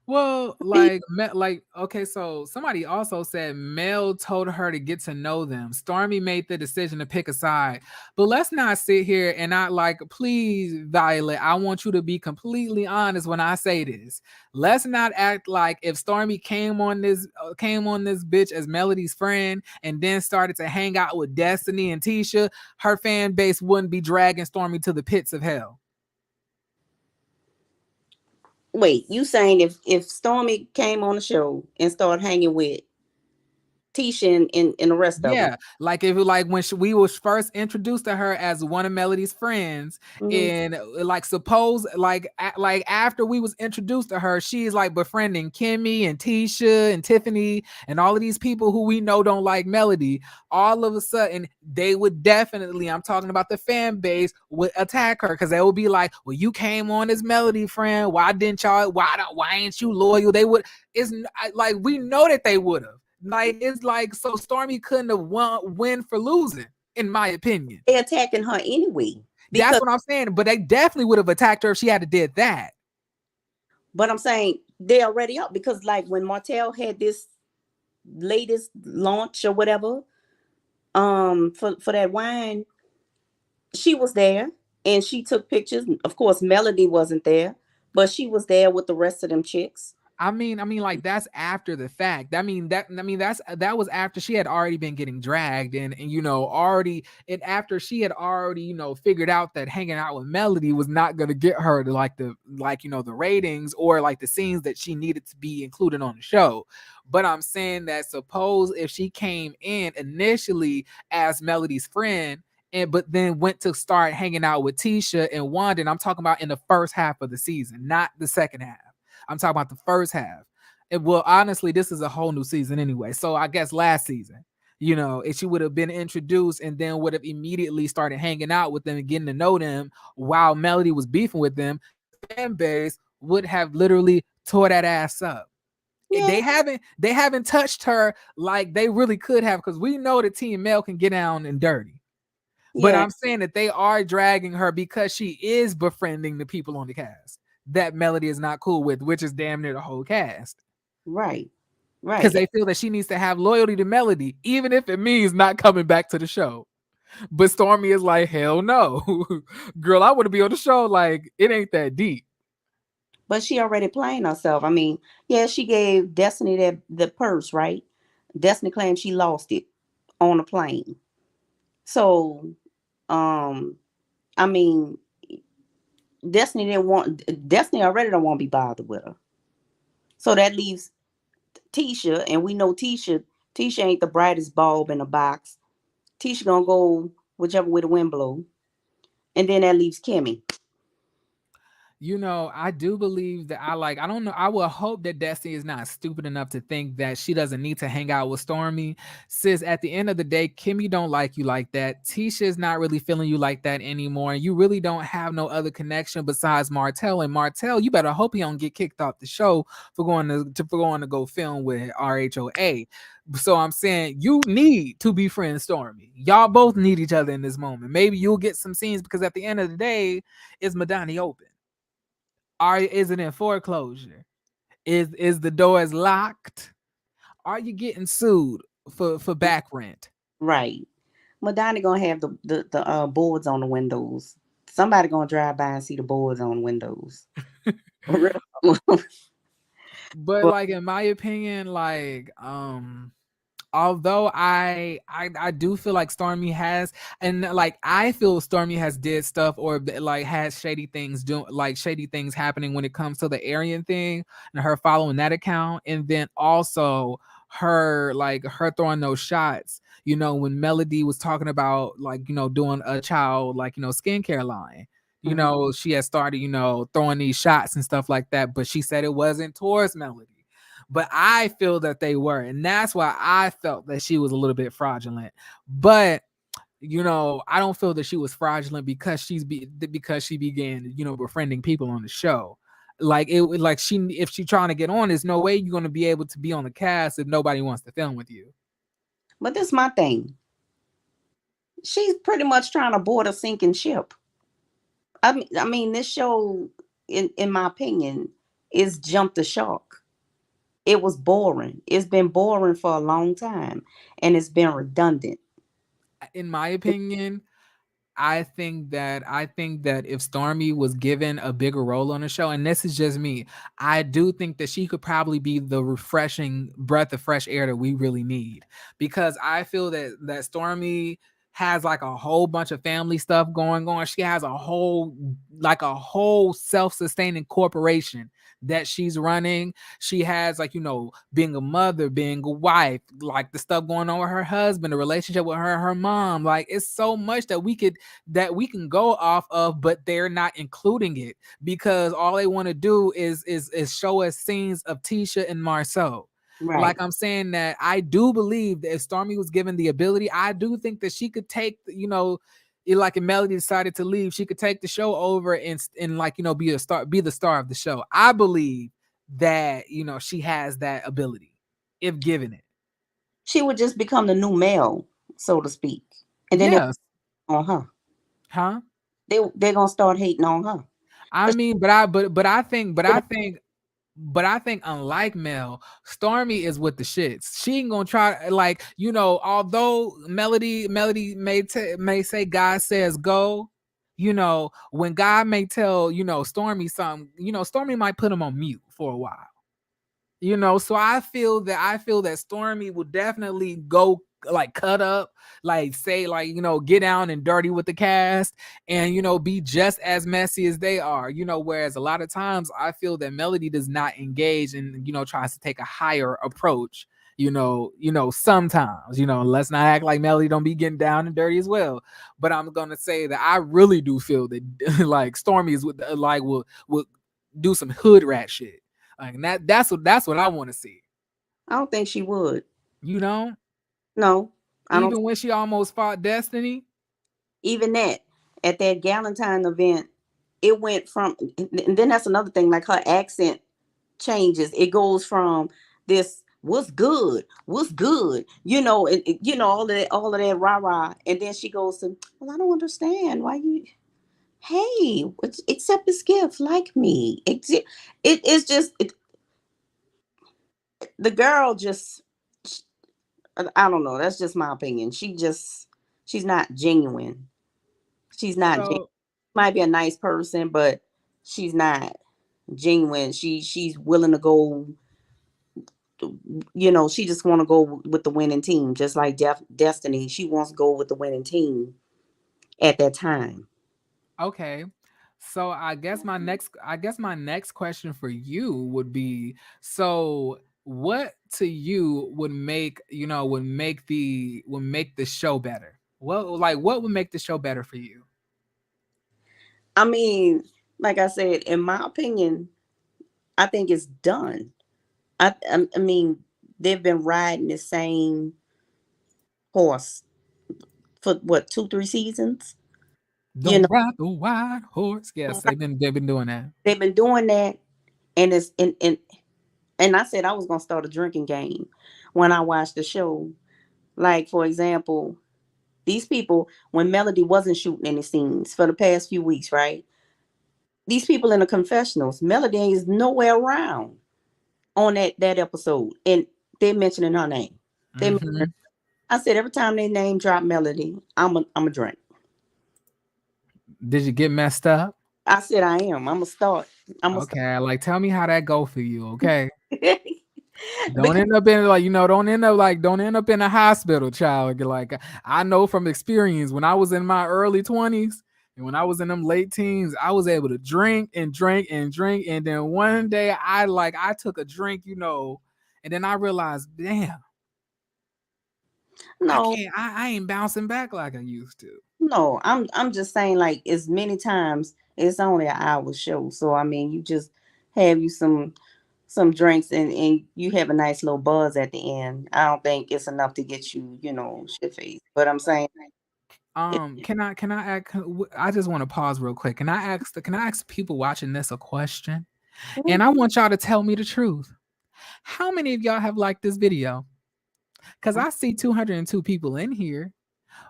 Well, Be, okay, so somebody also said Mel told her to get to know them. Stormi made the decision to pick a side. But let's not sit here and not please, Violet, I want you to be completely honest when I say this. Let's not act like if Stormi came on this bitch as Melody's friend and then started to hang out with Destiny and Tisha, her fan base wouldn't be dragging Stormi to the pits of hell. wait, you saying if Stormy came on the show and started hanging with Tisha and the rest of them? Yeah, like if when we was first introduced to her as one of Melody's friends, Hmm. and suppose after we was introduced to her, she's like befriending Kimmy and Tisha and Tiffany and all of these people who we know don't like Melody. All of a sudden, they would definitely, I'm talking about the fan base, would attack her because they would be like, "Well, you came on as Melody friend. Why didn't y'all? Why ain't you loyal?" They would. It's like we know that they would have. Like it's like so Stormi couldn't have win for losing, in my opinion. They attacking her anyway That's because, what I'm saying. But they definitely would have attacked her if she had to did that. but I'm saying they already up because like when Martel had this latest launch or whatever, for that wine, she was there and she took pictures. Of course, Melody wasn't there, but she was there with the rest of them chicks. I mean, like that's after the fact. That was after she had already been getting dragged and already and after she had already figured out that hanging out with Melody was not gonna get her to the ratings or like the scenes that she needed to be included on the show. But I'm saying that suppose if she came in initially as Melody's friend but then went to start hanging out with Tisha and Wanda, and I'm talking about in the first half of the season, not the second half. I'm talking about the first half. Well, honestly, this is a whole new season anyway. So I guess last season, if she would have been introduced and then would have immediately started hanging out with them and getting to know them while Melody was beefing with them, fan base would have literally tore that ass up. Yeah, They haven't touched her like they really could have because we know that Team Mel can get down and dirty. But yeah, I'm saying that they are dragging her because she is befriending the people on the cast that Melody is not cool with, which is damn near the whole cast. right, Because right. they feel that she needs to have loyalty to Melody, even if it means not coming back to the show. But Stormi is like, hell no. Girl, I want to be on the show. Like, it ain't that deep. But she already playing herself. I mean, yeah, she gave Destiny that the purse, right? Destiny claimed she lost it on a plane. So, um, I mean, Destiny already don't want to be bothered with her. So that leaves Tisha, and we know Tisha ain't the brightest bulb in the box. Tisha gonna go whichever way the wind blow, and then that leaves Kimmy. I do believe that I don't know. I will hope that Destiny is not stupid enough to think that she doesn't need to hang out with Stormi. Sis, at the end of the day, Kimmy don't like you like that. Tisha is not really feeling you like that anymore. And you really don't have no other connection besides Martel. And Martel, you better hope he don't get kicked off the show for going to go film with RHOA. So I'm saying you need to befriend Stormi. Y'all both need each other in this moment. Maybe you'll get some scenes because at the end of the day, it's Madani open. Is it in foreclosure? Is the doors locked? Are you getting sued for back rent? Right. Madonna gonna have the boards on the windows. Somebody gonna drive by and see the boards on windows. But But like in my opinion, like although I do feel like Stormy has, and like I feel Stormy has did stuff or like has shady things doing, like shady things happening when it comes to the Aryan thing and her following that account, and then also her like her throwing those shots, you know, when Melody was talking about like, you know, doing a child like, you know, skincare line, you mhm. know, she had started, you know, throwing these shots and stuff like that, but she said it wasn't towards Melody, but I feel that they were, and that's why I felt that she was a little bit fraudulent. But you know, I don't feel that she was fraudulent because because she began, you know, befriending people on the show. Like it, like she, if she trying to get on, there's no way you're gonna be able to be on the cast if nobody wants to film with you. But this is my thing. She's pretty much trying to board a sinking ship. I mean, this show, in my opinion, is jumped the shark. It was boring. It's been boring for a long time, and it's been redundant. In my opinion, I think that if Stormy was given a bigger role on the show, and this is just me, I do think that she could probably be the refreshing breath of fresh air that we really need. Because I feel that Stormy has like a whole bunch of family stuff going on. She has a whole self-sustaining corporation that she's running. She has like, you know, being a mother, being a wife, like the stuff going on with her husband, the relationship with her mom. Like it's so much that we can go off of, but they're not including it because all they want to do is show us scenes of Tisha and Marsau. Like Right. I'm saying that I do believe that if Stormy was given the ability, I do think that she could take, you know, like if Melody decided to leave, she could take the show over and like, you know, be the star of the show. I believe that, you know, she has that ability if given it. She would just become the new male, so to speak, and then they're Yes. on her. Huh? They're gonna start hating on her. I 'Cause mean, but I think unlike Mel, Stormy is with the shits. She ain't gonna try like, you know, although Melody may say God says go, you know, when God may tell, you know, Stormy something, you know, Stormy might put him on mute for a while. You know, so I feel that Stormy will definitely go like cut up, like say like, you know, get down and dirty with the cast and, you know, be just as messy as they are, you know, whereas a lot of times I feel that Melody does not engage and, you know, tries to take a higher approach. Sometimes, you know, let's not act like Melody don't be getting down and dirty as well. But I'm gonna say that I really do feel that like Stormy is with like will do some hood rat shit. Like that's what I want to see. I don't think she would. You know, No, I don't. even when she almost fought Destiny. Even that at that Galentine event, it went from. And then that's another thing. Like her accent changes. It goes from this what's good, you know all of that rah rah, and then she goes to, well, I don't understand why you. Hey, accept this gift like me. It's just the girl just. I don't know. That's just my opinion. She's not genuine. She's not genuine. So Might be a nice person, but she's not genuine. She's willing to go. She just want to go with the winning team, just like Destiny. She wants to go with the winning team at that time. okay. So I guess my next question for you would be, so what to you would make the show better? What would make the show better for you? I mean, like I said, in my opinion, I think it's done. I mean, they've been riding the same horse for what, 2 3 seasons. You Don't know, ride the white horse. Yes, they've been doing that. they've been doing that, and it's and I said I was gonna start a drinking game when I watched the show. Like, for example, these people, when Melody wasn't shooting any scenes for the past few weeks, right? These people in the confessionals, Melody is nowhere around on that episode, and they're mentioning her name. They, Hmm. I said every time they name drop Melody, I'm a drink. Did you get messed up? I said I am. I'm a start. I'm a start. Okay, like tell me how that go for you, okay? Don't end up in like don't end up in a hospital, child. Like I know from experience when I was in my early 20s and when I was in them late teens, I was able to drink and drink and drink. And then one day I took a drink, and then I realized, damn, I No, can't I ain't bouncing back like I used to. no, I'm just saying, like, as many times it's only an hour show. So I mean, you just have you some drinks and you have a nice little buzz at the end. I don't think it's enough to get you, shit faced. But I'm saying, it, I just want to pause real quick. Can I ask people watching this a question? And I want y'all to tell me the truth. How many of y'all have liked this video? Because I see 202 people in here,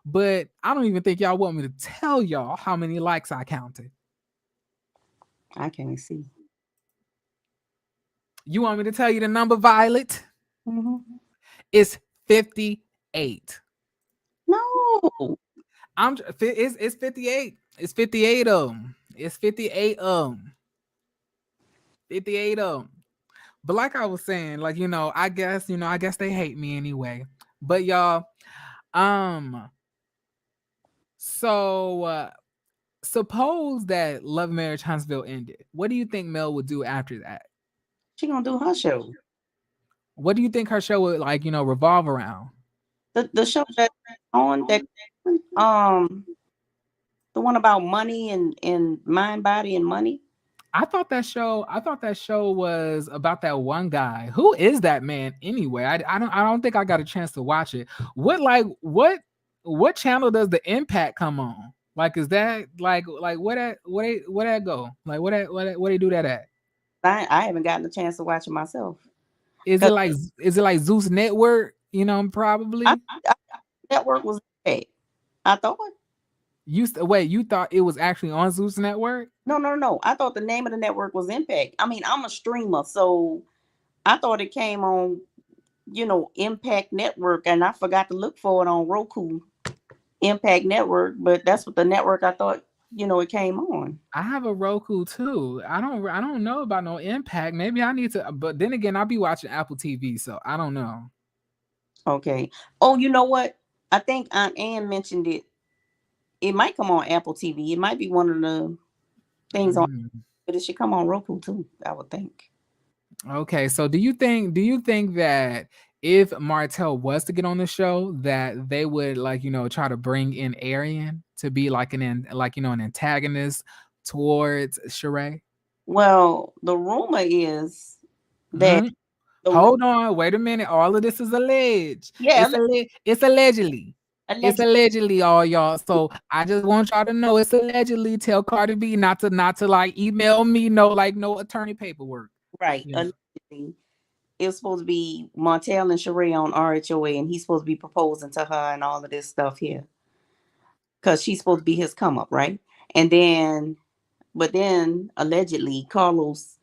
but I don't even think y'all want me to tell y'all how many likes I counted. I can't see. You want me to tell you the number, Violet? Hmm. It's 58. No, It's 58. It's 58 of them. It's 58 of them. 58 of them. But like I was saying, like, I guess they hate me anyway. But y'all, um, so suppose that Love Marriage Huntsville ended. What do you think Mel would do after that? she gonna do her show. What do you think her show would revolve around? The show that on that um the one about money and mind, body, and money. I thought that show was about that one guy. Who is that man anyway? I don't think I got a chance to watch it. What channel does the Impact come on? Like is that like what that go? Like what they do that at? I haven't gotten a chance to watch it myself. Is it 'Cause like Zeus Network? I, Probably. I network was bad. I thought Wait, you thought it was actually on Zeus Network? no. I thought the name of the network was Impact. I mean, I'm a streamer, so I thought it came on, Impact Network, and I forgot to look for it on Roku. Impact Network, but that's what the network I thought, it came on. I have a Roku too. I don't know about no Impact. Maybe I need to, but then again, I'll be watching Apple TV, so I don't know. Okay. Oh, you know what? I think Aunt Ann mentioned it. It might come on Apple TV. It might be one of the things on, Mm. but it should come on Roku too, I would think. Okay, so do you think that if Martel was to get on the show, that they would try to bring in Arian to be an antagonist towards Sheree? Well, the rumor is that Mhm. the ru- Hold on, wait a minute. All of this is alleged. yeah, It's allegedly. It's allegedly, allegedly, all y'all. So I just want y'all to know it's allegedly. Tell Cardi B not to like email me no attorney paperwork. right? You know. Allegedly, it was supposed to be Martel and Sheree on RHOA, and he's supposed to be proposing to her and all of this stuff here, because she's supposed to be his come up, right? And then, but then allegedly, Carlos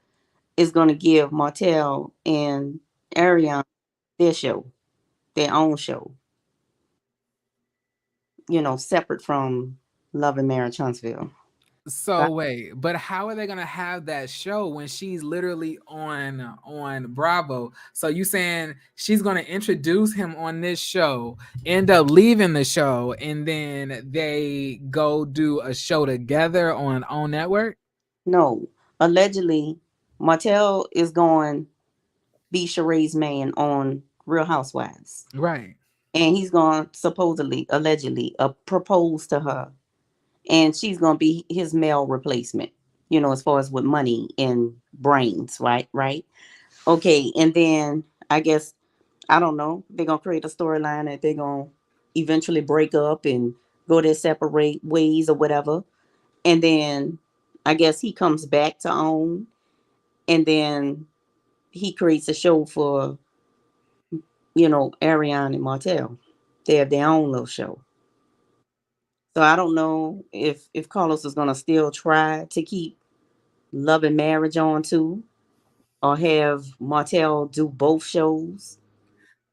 is going to give Martel and Ariane their show, their own show, separate from Love and Marriage Huntsville. So But wait, but how are they gonna have that show when she's literally on Bravo? So you saying she's gonna introduce him on this show, end up leaving the show, and then they go do a show together on network? no, allegedly, Martel is going to be Sheree's man on Real Housewives. Right. And he's going to supposedly, allegedly, propose to her. And she's going to be his male replacement, as far as with money and brains, right? Right. Okay. And then I guess, I don't know, they're going to create a storyline that they're going to eventually break up and go their separate ways or whatever. And then I guess he comes back to own, and then he creates a show for, Ariane and Martel. They have their own little show. So I don't know if Carlos is gonna still try to keep Love and Marriage on too, or have Martel do both shows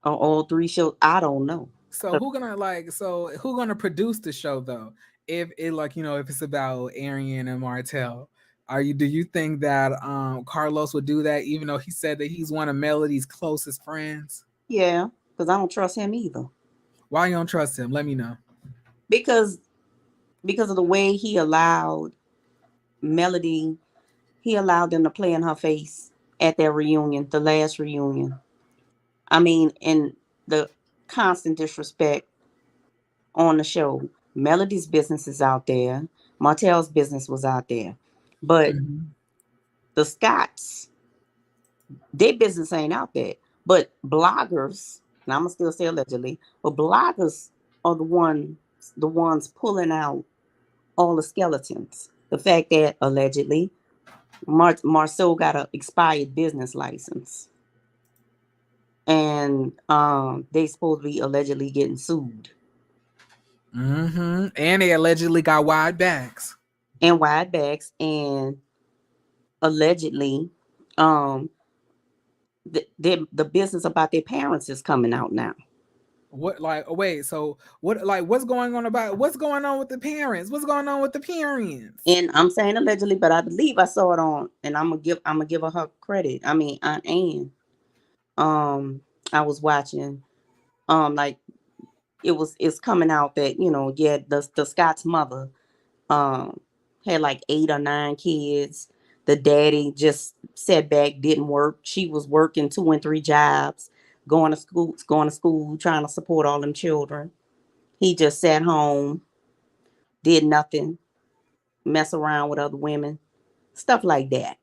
or all three shows. I don't know. Who gonna produce the show though? If it if it's about Arian and Martel. Are you? Do you think that Carlos would do that, even though he said that he's one of Melody's closest friends? Yeah, because I don't trust him either. Why you don't trust him? Let me know. Because of the way he allowed Melody, he allowed them to play in her face at their reunion, the last reunion. I mean, and the constant disrespect on the show. Melody's business is out there. Martel's business was out there. But Mhm. the Scots, their business ain't out there. But bloggers, and I'm gonna still say allegedly, but bloggers are the ones pulling out all the skeletons. The fact that allegedly Marsau got an expired business license, and they supposed to be allegedly getting sued And they allegedly got wide backs. and wide backs, and allegedly um the business about their parents is coming out now. What like? Oh, wait. So what? Like, what's going on about? What's going on with the parents? What's going on with the parents? And I'm saying allegedly, but I believe I saw it on, and I'm gonna give her credit. I mean, Aunt Ann. I was watching, like it's coming out that yeah, the Scott's mother um had like 8 or 9 kids. The daddy just sat back, didn't work. She was working 2 and 3 jobs, going to school, trying to support all them children. He just sat home, did nothing, mess around with other women, stuff like that.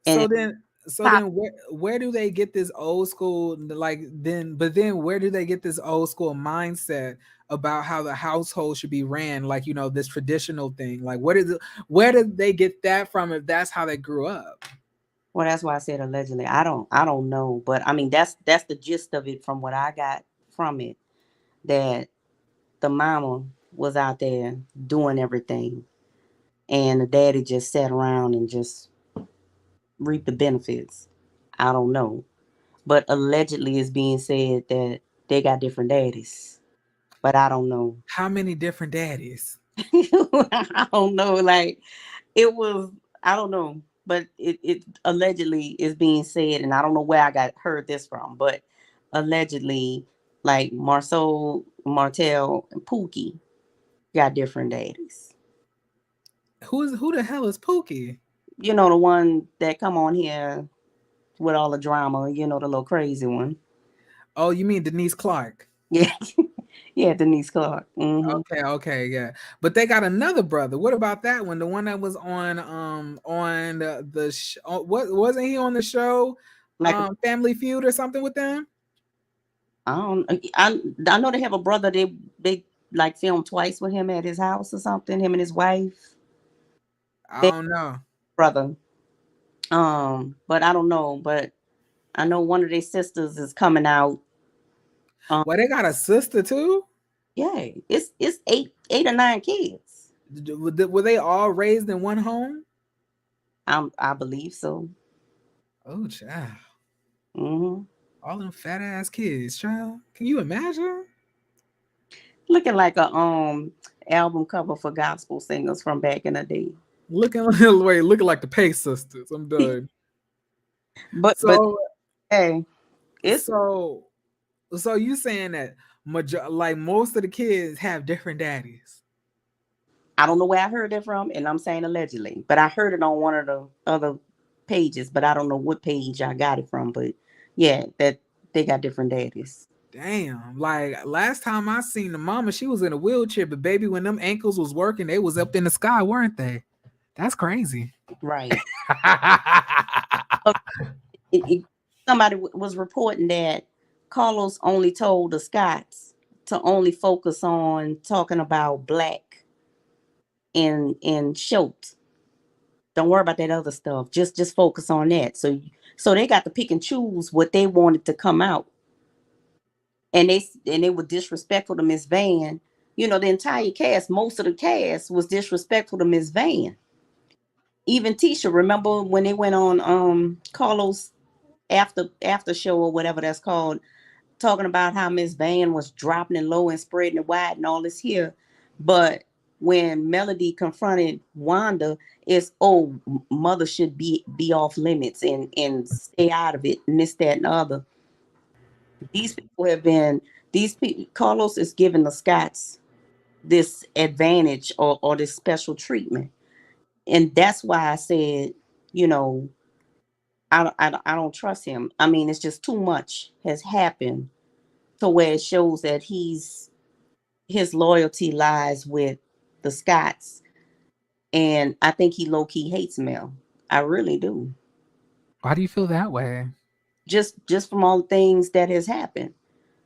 And So then, so pop, then, where do they get this old school like then? But then, where do they get this old school mindset about how the household should be ran? Like this traditional thing. Like, where did they get that from? If that's how they grew up. well, that's why I said allegedly. I don't know, but I mean that's the gist of it from what I got from it. That the mama was out there doing everything, and the daddy just sat around and just reaped the benefits. I don't know, but allegedly it's being said that they got different daddies, but I don't know. How many different daddies? I don't know. Like it was, I don't know, but it allegedly is being said, and I don't know where I got heard this from, but allegedly, like Marsau, Martel, and Pookie got different daddies. Who the hell is Pookie? You know, the one that come on here with all the drama. You know, the little crazy one. Oh, you mean Denise Clark? Yeah, yeah, Denise Clark. Hmm. Okay, okay, yeah. But they got another brother. What about that one? The one that was on what wasn't he on the show? Like Family Feud or something with them? I don't, I know they have a brother. They like filmed twice with him at his house or something. Him and his wife. I They don't know. brother. But I don't know. But I know one of their sisters is coming out. Um, Well, they got a sister too. yeah, it's eight or 9 kids. Were they all raised in one home? I believe so. Oh, child. Hmm. All them fat ass kids, child. Can you imagine? Looking like a album cover for gospel singers from back in the day. Looking wait, looking like the Pace sisters. I'm done. But So hey, it's so so you saying that like most of the kids have different daddies? I don't know where I heard it from, and I'm saying allegedly, but I heard it on one of the other pages, but I don't know what page I got it from. But yeah, that they got different daddies. Damn. Like last time I seen the mama, she was in a wheelchair, but baby, when them ankles was working, they was up in the sky, weren't they? That's crazy. Right. Uh, it- somebody was reporting that Carlos only told the Scots to only focus on talking about black and Schultz. Don't worry about that other stuff. Just focus on that. So they got to pick and choose what they wanted to come out, and they were disrespectful to Miss Van. You know, the entire cast, most of the cast was disrespectful to Miss Van. Even Tisha, remember when they went on Carlos after show or whatever that's called, talking about how Miss Van was dropping it low and spreading it wide and all this here. But when Melody confronted Wanda, is, oh, mother should be off limits and stay out of it, and this, that, and the other. These people have been, these people, Carlos is giving the Scots this advantage, or this special treatment. And that's why I said, you know, I don't trust him. I mean, it's just too much has happened to where it shows that his loyalty lies with the Scots. And I think he low key hates Mel. I really do. Why do you feel that way? Just from all the things that has happened.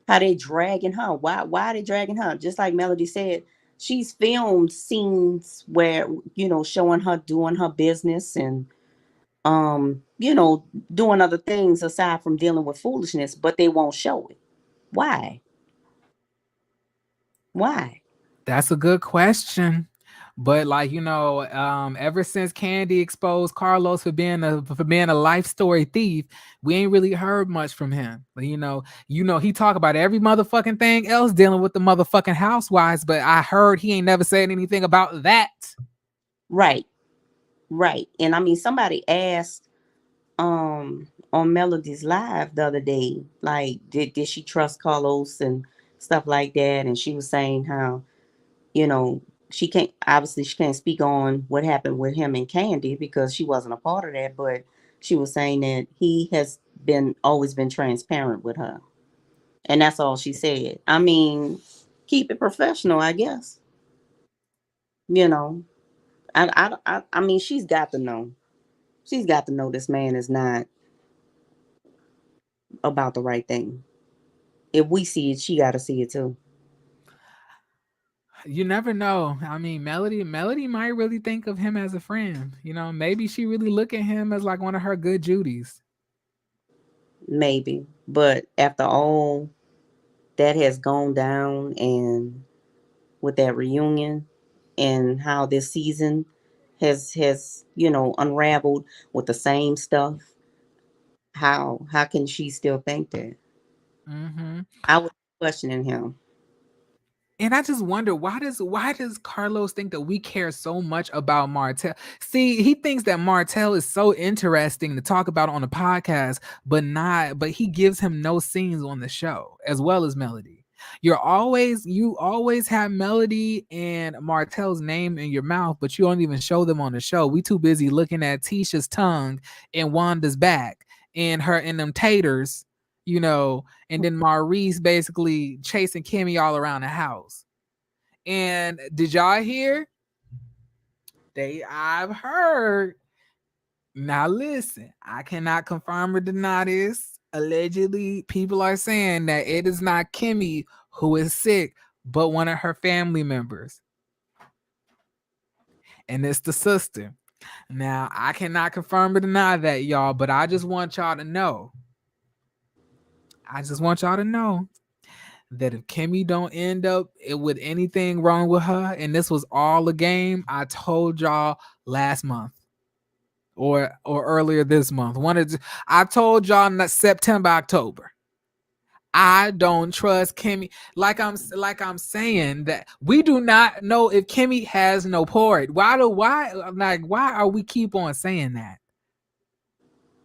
How they dragging her. Why are they dragging her? Just like Melody said, she's filmed scenes where, showing her doing her business and doing other things aside from dealing with foolishness, but they won't show it. Why? Why? That's a good question. But like, ever since Candy exposed Carlos for being a life story thief, we ain't really heard much from him. But he talk about every motherfucking thing else dealing with the motherfucking housewives, but I heard he ain't never said anything about that. Right. Right. And I mean, somebody asked on Melody's live the other day, like, did she trust Carlos and stuff like that? And she was saying how, you know, she can't speak on what happened with him and Candy because she wasn't a part of that, but she was saying that he has been always been transparent with her. And that's all she said. I mean, keep it professional, I guess. You know, I mean, she's got to know. She's got to know this man is not about the right thing. If we see it, she got to see it too. You never know. I mean, Melody might really think of him as a friend. Maybe she really look at him as like one of her good Judies. Maybe. But after all that has gone down, and with that reunion, and how this season has unraveled with the same stuff, how can she still think that? Hmm. I was questioning him. And I just wonder, why does Carlos think that we care so much about Martel? See, he thinks that Martel is so interesting to talk about on the podcast, but he gives him no scenes on the show, as well as Melody. You always have Melody and Martel's name in your mouth, but you don't even show them on the show. We too busy looking at Tisha's tongue and Wanda's back and her and them taters, and then Maurice basically chasing Kimmy all around the house. And did y'all hear? I've heard. Now listen, I cannot confirm or deny this. Allegedly, people are saying that it is not Kimmy who is sick, but one of her family members. And it's the sister. Now, I cannot confirm or deny that, y'all, but I just want y'all to know. I just want y'all to know that if Kimmy don't end up with anything wrong with her, and this was all a game, I told y'all last month or earlier this month. I told y'all in September, October. I don't trust Kimmy. Like I'm saying that we do not know if Kimmy has no port. Why are we keep on saying that?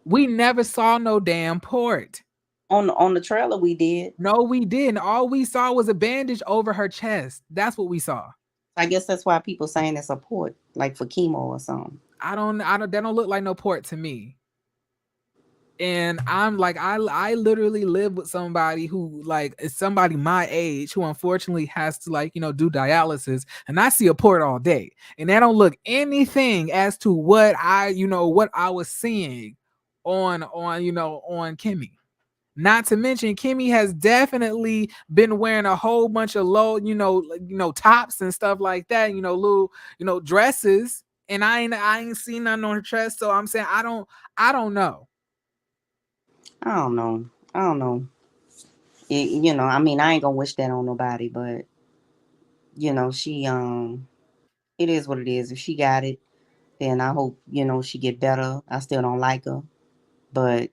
We never saw no damn port. On the trailer we did. No, we didn't. All we saw was a bandage over her chest. That's what we saw. I guess that's why people saying it's a port, like for chemo or something. I don't that don't look like no port to me. And I'm like, I literally live with somebody who like is somebody my age who unfortunately has to like, do dialysis, and I see a port all day. And that don't look anything as to what I was seeing on Kimmy. Not to mention, Kimmy has definitely been wearing a whole bunch of low, tops and stuff like that. Little, dresses, and I ain't seen nothing on her chest. So I'm saying I don't know. I don't know. I don't know. I mean, I ain't gonna wish that on nobody, but she it is what it is. If she got it, then I hope she get better. I still don't like her, but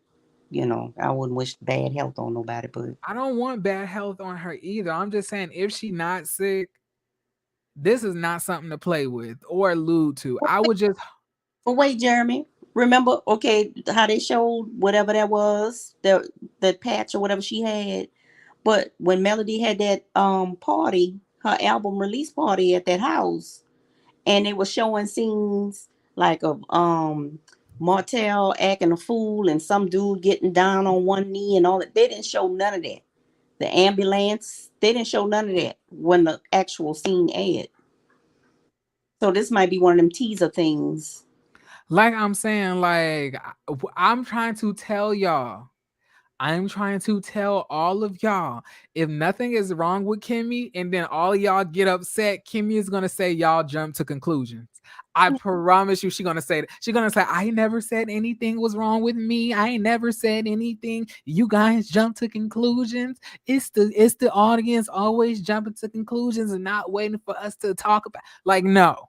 I wouldn't wish bad health on nobody. But I don't want bad health on her either. I'm just saying if she not sick, This is not something to play with or allude to. I would just But wait, Jeremy, remember, okay, how they showed whatever that was, the patch or whatever she had. But when Melody had that party, her album release party at that house, and they were showing scenes like of Martel acting a fool and some dude getting down on one knee and all that. They didn't show none of that. The ambulance, they didn't show none of that when the actual scene aired. So this might be one of them teaser things. like I'm saying, like I'm trying to tell y'all. I'm trying to tell all of y'all if nothing is wrong with Kimmy and then all of y'all get upset, Kimmy is gonna say y'all jump to conclusions. I promise you, she's gonna say that. She's gonna say, I never said anything was wrong with me. I ain't never said anything. You guys jump to conclusions. It's the audience always jumping to conclusions and not waiting for us to talk about like no.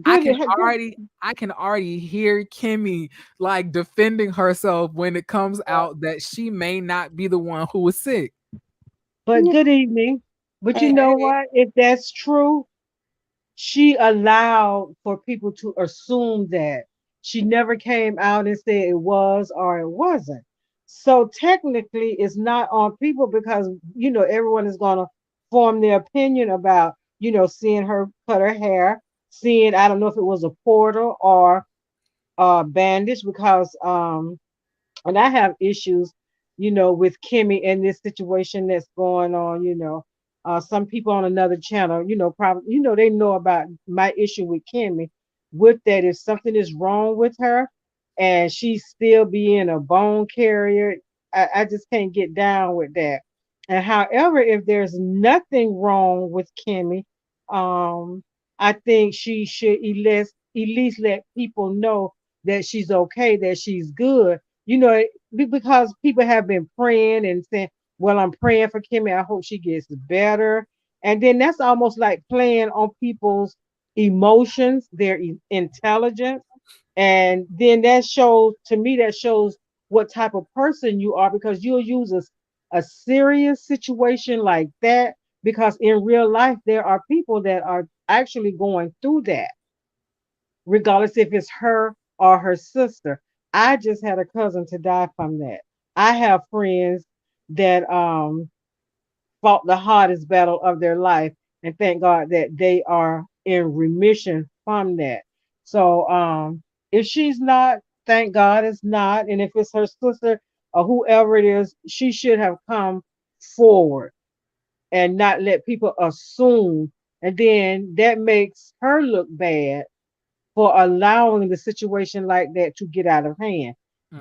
I can Good. already hear Kimmy like defending herself when it comes out that she may not be the one who was sick. But Yeah. good evening. But you Hey, know what? If that's true, she allowed for people to assume that she never came out and said it was or it wasn't. So technically, it's not on people because everyone is gonna form their opinion about seeing her cut her hair, seeing I don't know if it was a portal or bandage because and I have issues, with Kimmy and this situation that's going on. Some people on another channel, probably, they know about my issue with Kimmy. With that, if something is wrong with her, and she's still being a bone carrier, I just can't get down with that. And however, if there's nothing wrong with Kimmy, um, I think she should at least let people know that she's okay, that she's good because people have been praying and saying, well, I'm praying for Kimmy. I hope she gets better. And then that's almost like playing on people's emotions, their intelligence. And then that shows what type of person you are because you'll use a serious situation like that because in real life, there are people that are actually going through that regardless if it's her or her sister. I just had a cousin to die from that. I have friends that fought the hardest battle of their life, and thank God that they are in remission from that. So if she's not, thank God it's not, and if it's her sister or whoever it is, she should have come forward and not let people assume, and then that makes her look bad for allowing the situation like that to get out of hand.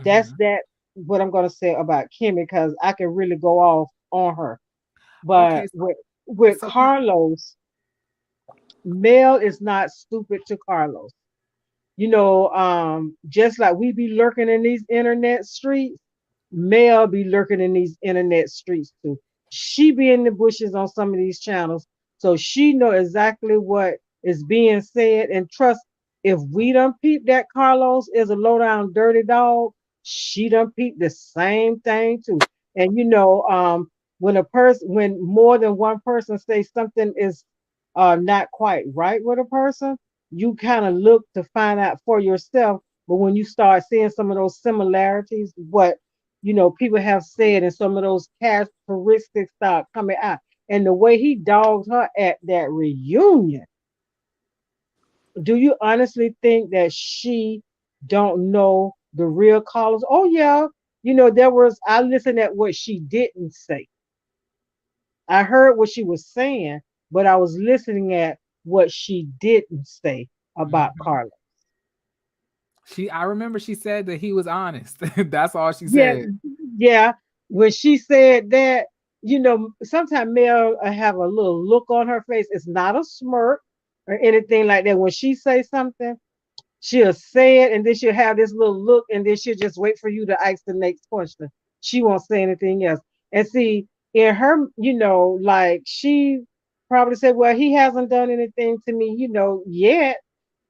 That's Mhm. that what I'm gonna say about Kimmy because I can really go off on her. Okay, But with so Carlos, Mel is not stupid to Carlos. Just like we be lurking in these internet streets, Mel be lurking in these internet streets too. She be in the bushes on some of these channels, so she know exactly what is being said. And trust, if we done peep that Carlos is a low down dirty dog, she done peep the same thing too. And when more than one person say something is not quite right with a person, you kind of look to find out for yourself. But when you start seeing some of those similarities, what people have said, and some of those characteristics start coming out, and the way he dogged her at that reunion, do you honestly think that she don't know the real callers? Oh yeah, there was. I listened at what she didn't say. I heard what she was saying, but I was listening at what she didn't say about mhm. Carla. I remember she said that he was honest. That's all she Yeah, said. yeah. When she said that, sometimes Mel have a little look on her face. It's not a smirk or anything like that. When she say something, she'll say it and then she'll have this little look and then she'll just wait for you to ask the next question. She won't say anything else. And see, in her, like she probably said, well, he hasn't done anything to me, yet.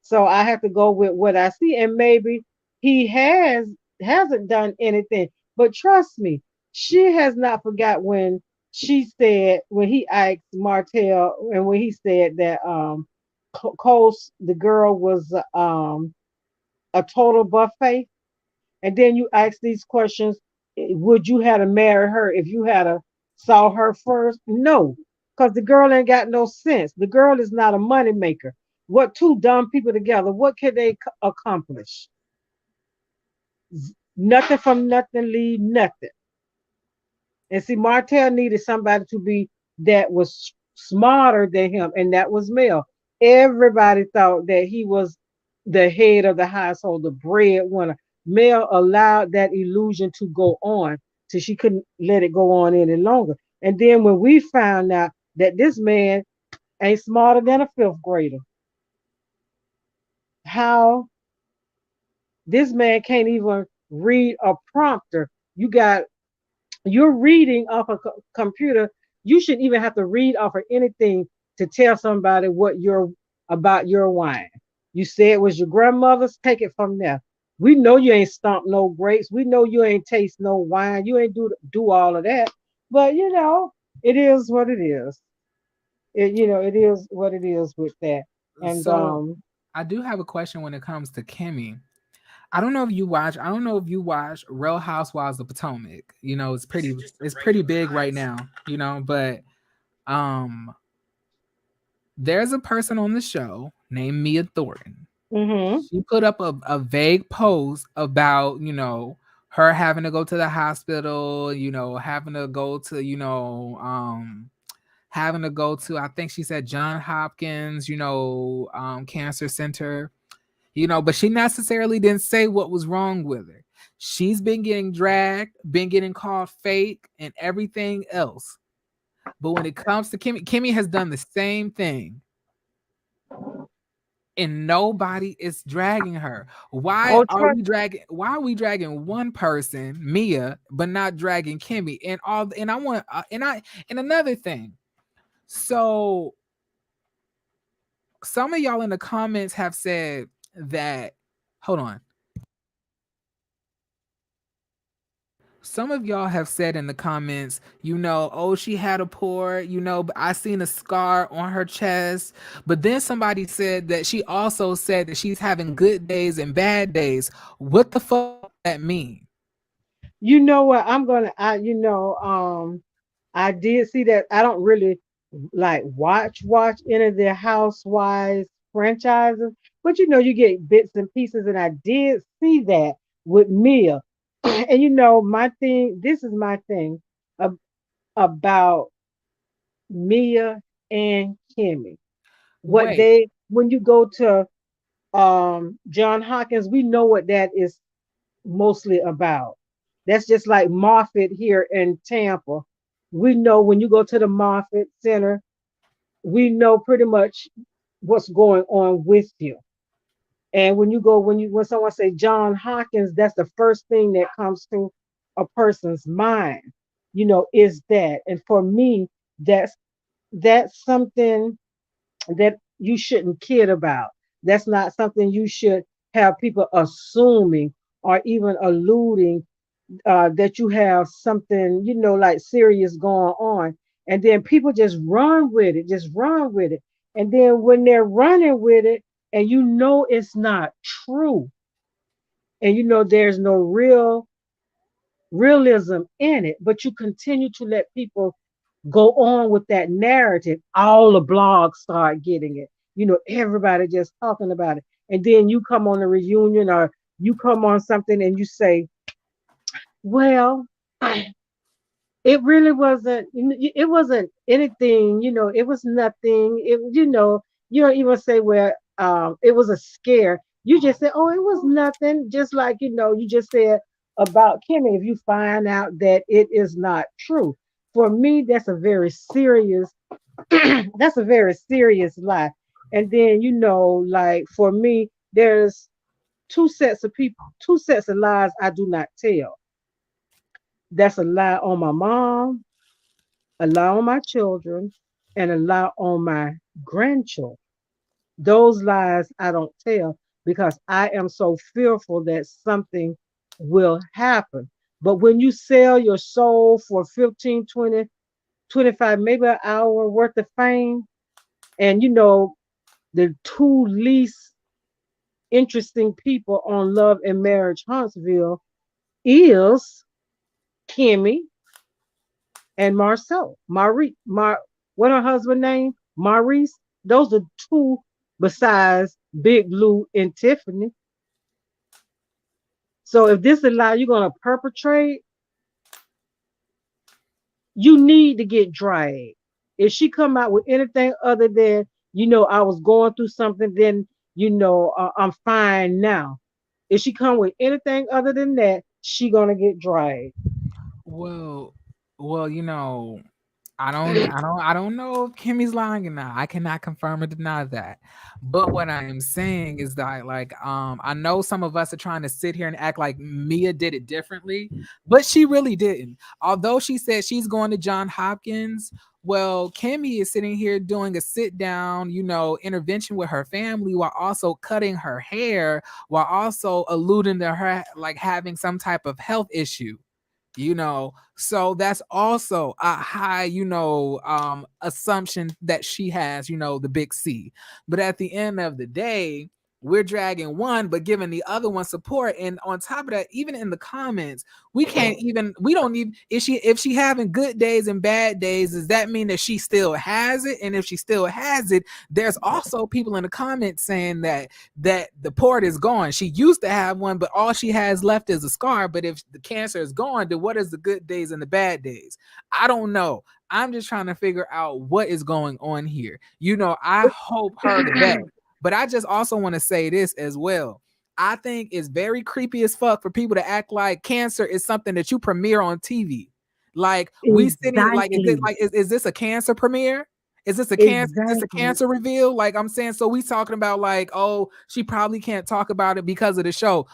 So I have to go with what I see. And maybe he hasn't done anything. But trust me, she has not forgot when she said when he asked Martel and when he said that Coast the girl was a total buffet, and then you ask these questions, would you have to marry her if you had a saw her first? No, because the girl ain't got no sense. The girl is not a money maker. What two dumb people together? What can they accomplish? Nothing from nothing leave nothing. And see, Martell needed somebody to be that was smarter than him, and that was Mel. Everybody thought that he was the head of the household, the breadwinner. Mel allowed that illusion to go on till she couldn't let it go on any longer. And then when we found out that this man ain't smarter than a fifth grader, how this man can't even read a prompter. You're reading off a computer. You shouldn't even have to read off of anything to tell somebody what you're about your wine. You say it was your grandmother's, take it from there. We know you ain't stomped no grapes. We know you ain't taste no wine. You ain't do all of that. But it is what it is. It is what it is with that. And So I do have a question when it comes to Kimmy. I don't know if you watch Real Housewives of Potomac. It's pretty big right now, but um there's a person on the show named Mia Thornton. hmm She put up a vague post about, her having to go to the hospital, having to go to, having to go to, I think she said John Hopkins, cancer center, but she necessarily didn't say what was wrong with her. She's been getting dragged, been getting called fake and everything else. But when it comes to Kimmy has done the same thing and nobody is dragging her. oh trust Why are we dragging one person, Mia, but not dragging Kimmy? And I want and another thing. So some of y'all in the comments have said that, hold on. Some of y'all have said in the comments, oh, she had a pour, but I seen a scar on her chest. But then somebody said that she also said that she's having good days and bad days. What the fuck does that mean? you know what I'm gonna I did see that. I don't really like watch any of the Housewives franchises, but you get bits and pieces, and I did see that with Mia. And my thing. This is my thing about Mia and Kimmy. What Wait, they when you go to John Hawkins, we know what that is mostly about. That's just like Moffitt here in Tampa. We know when you go to the Moffitt Center, we know pretty much what's going on with you. And when someone say John Hawkins, that's the first thing that comes to a person's mind. Is that? And for me, that's something that you shouldn't kid about. That's not something you should have people assuming or even alluding that you have something, like serious going on. And then people just run with it, just run with it. And then when they're running with it, and it's not true, and there's no realism in it, but you continue to let people go on with that narrative, all the blogs start getting it. Everybody just talking about it. And then you come on a reunion or you come on something and you say, well, it wasn't anything, it was nothing. You don't even say where it was a scare. You just say, oh, it was nothing. Just like, you just said about Kimmy, if you find out that it is not true. For me, that's a very serious that's a very serious lie. And then, like for me, there's two sets of lies I do not tell. That's a lie on my mom, a lie on my children, and a lie on my grandchildren. Those lies I don't tell because I am so fearful that something will happen. But when you sell your soul for 15, 20, 25, maybe an hour worth of fame. And the two least interesting people on Love and Marriage Huntsville is Kimmy and Marcel. What her husband name? Maurice. Those are two besides Big Lou and Tiffany. So if this is lie you're gonna perpetrate, you need to get dragged. If she come out with anything other than, I was going through something, then I'm fine now. If she come with anything other than that, she gonna get dragged. Well, well, I don't know if Kimmy's lying or not. I cannot confirm or deny that. But what I am saying is that, like, I know some of us are trying to sit here and act like Mia did it differently, but she really didn't. Although she said she's going to John Hopkins, well, Kimmy is sitting here doing a sit down, intervention with her family while also cutting her hair, while also alluding to her like having some type of health issue. So that's also a high assumption that she has, the big C. But at the end of the day, we're dragging one but giving the other one support. And on top of that, even in the comments, we don't need, if she having good days and bad days, does that mean that she still has it? And if she still has it, there's also people in the comments saying that the port is gone. She used to have one, but all she has left is a scar. But if the cancer is gone, then what is the good days and the bad days? I don't know. I'm just trying to figure out what is going on here. I hope her the best. But I just also want to say this as well. I think it's very creepy as fuck for people to act like cancer is something that you premiere on TV. Like we sitting, like, is it Exactly. like is this a cancer premiere? Is this a Exactly. cancer reveal? Like I'm saying, so we talking about like, oh, she probably can't talk about it because of the show.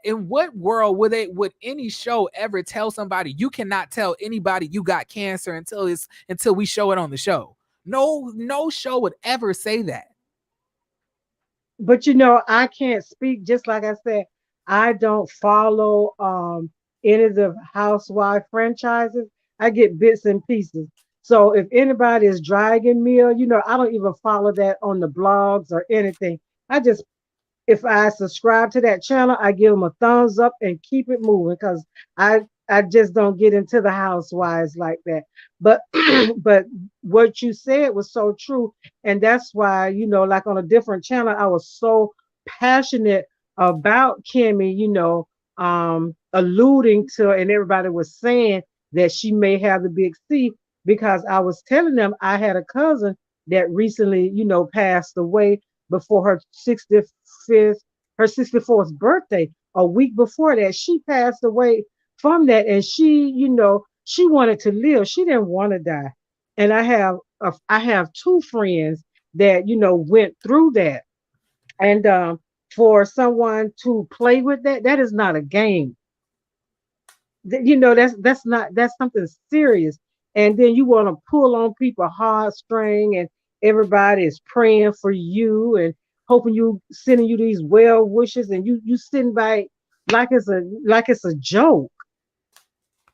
In what world would any show ever tell somebody you cannot tell anybody you got cancer until we show it on the show? No show would ever say that. But I can't speak. Just like I said, I don't follow any of the housewife franchises. I get bits and pieces. So if anybody is dragging me, I don't even follow that on the blogs or anything. I just, if I subscribe to that channel, I give them a thumbs up and keep it moving because I just don't get into the housewives like that. But but what you said was so true, and that's why like on a different channel, I was so passionate about Kimmy, alluding to, and everybody was saying that she may have the big C because I was telling them I had a cousin that recently, passed away before her 65th, her 64th birthday. A week before that, she passed away from that, and she wanted to live. She didn't want to die. And I have two friends that went through that, and for someone to play with that is not a game. That's something serious. And then you want to pull on people heartstring, and everybody is praying for you and hoping you sending you these well wishes, and you sitting by like it's a joke.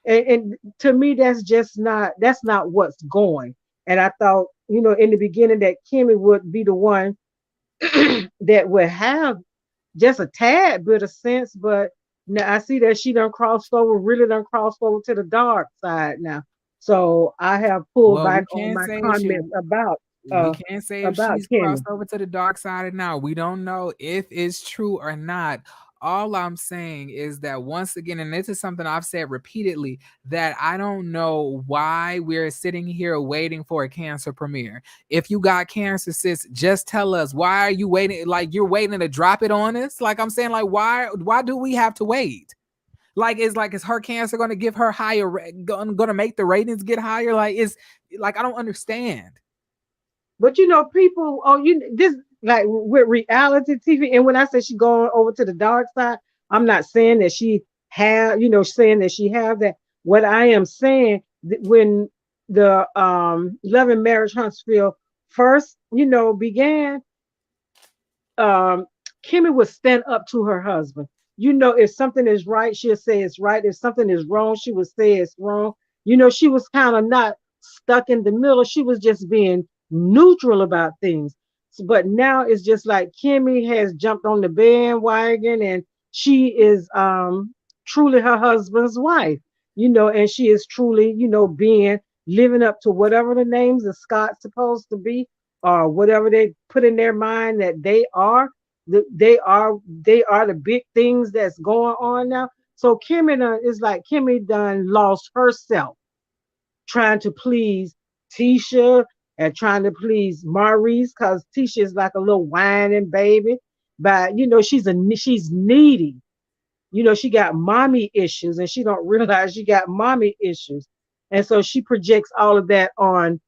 And to me, that's not what's going. And I thought, in the beginning that Kimmy would be the one that would have just a tad bit of sense, but now I see that she done crossed over, really done crossed over to the dark side now. So I have pulled Well, back on my comments we uh can't say if about she's crossed Kimmy. over to the dark side or not. We don't know if it's true or not. All I'm saying is that once again, and this is something I've said repeatedly, that I don't know why we're sitting here waiting for a cancer premiere. If you got cancer, sis, just tell us. Why are you waiting? Like you're waiting to drop it on us? Like I'm saying, like why do we have to wait? Is her cancer going to give her higher, going to make the ratings get higher? I don't understand. But people, this like with reality TV, and when I say she going over to the dark side, I'm not saying that she have, saying that she have that. What I am saying, when the Love and Marriage Huntsville first, began, um, Kimmy would stand up to her husband. If something is right, she'll say it's right. If something is wrong, she would say it's wrong. She was kind of not stuck in the middle. She was just being neutral about things. But now it's just like Kimmy has jumped on the bandwagon, and she is truly her husband's wife, and she is truly, being living up to whatever the names of Scott's supposed to be, or whatever they put in their mind that they are. They are the big things that's going on now. So Kimmy done, it's like Kimmy done lost herself trying to please Tisha and trying to please Maurice, because Tisha is like a little whining baby. But she's needy. She got mommy issues, and she don't realize she got mommy issues. And so she projects all of that on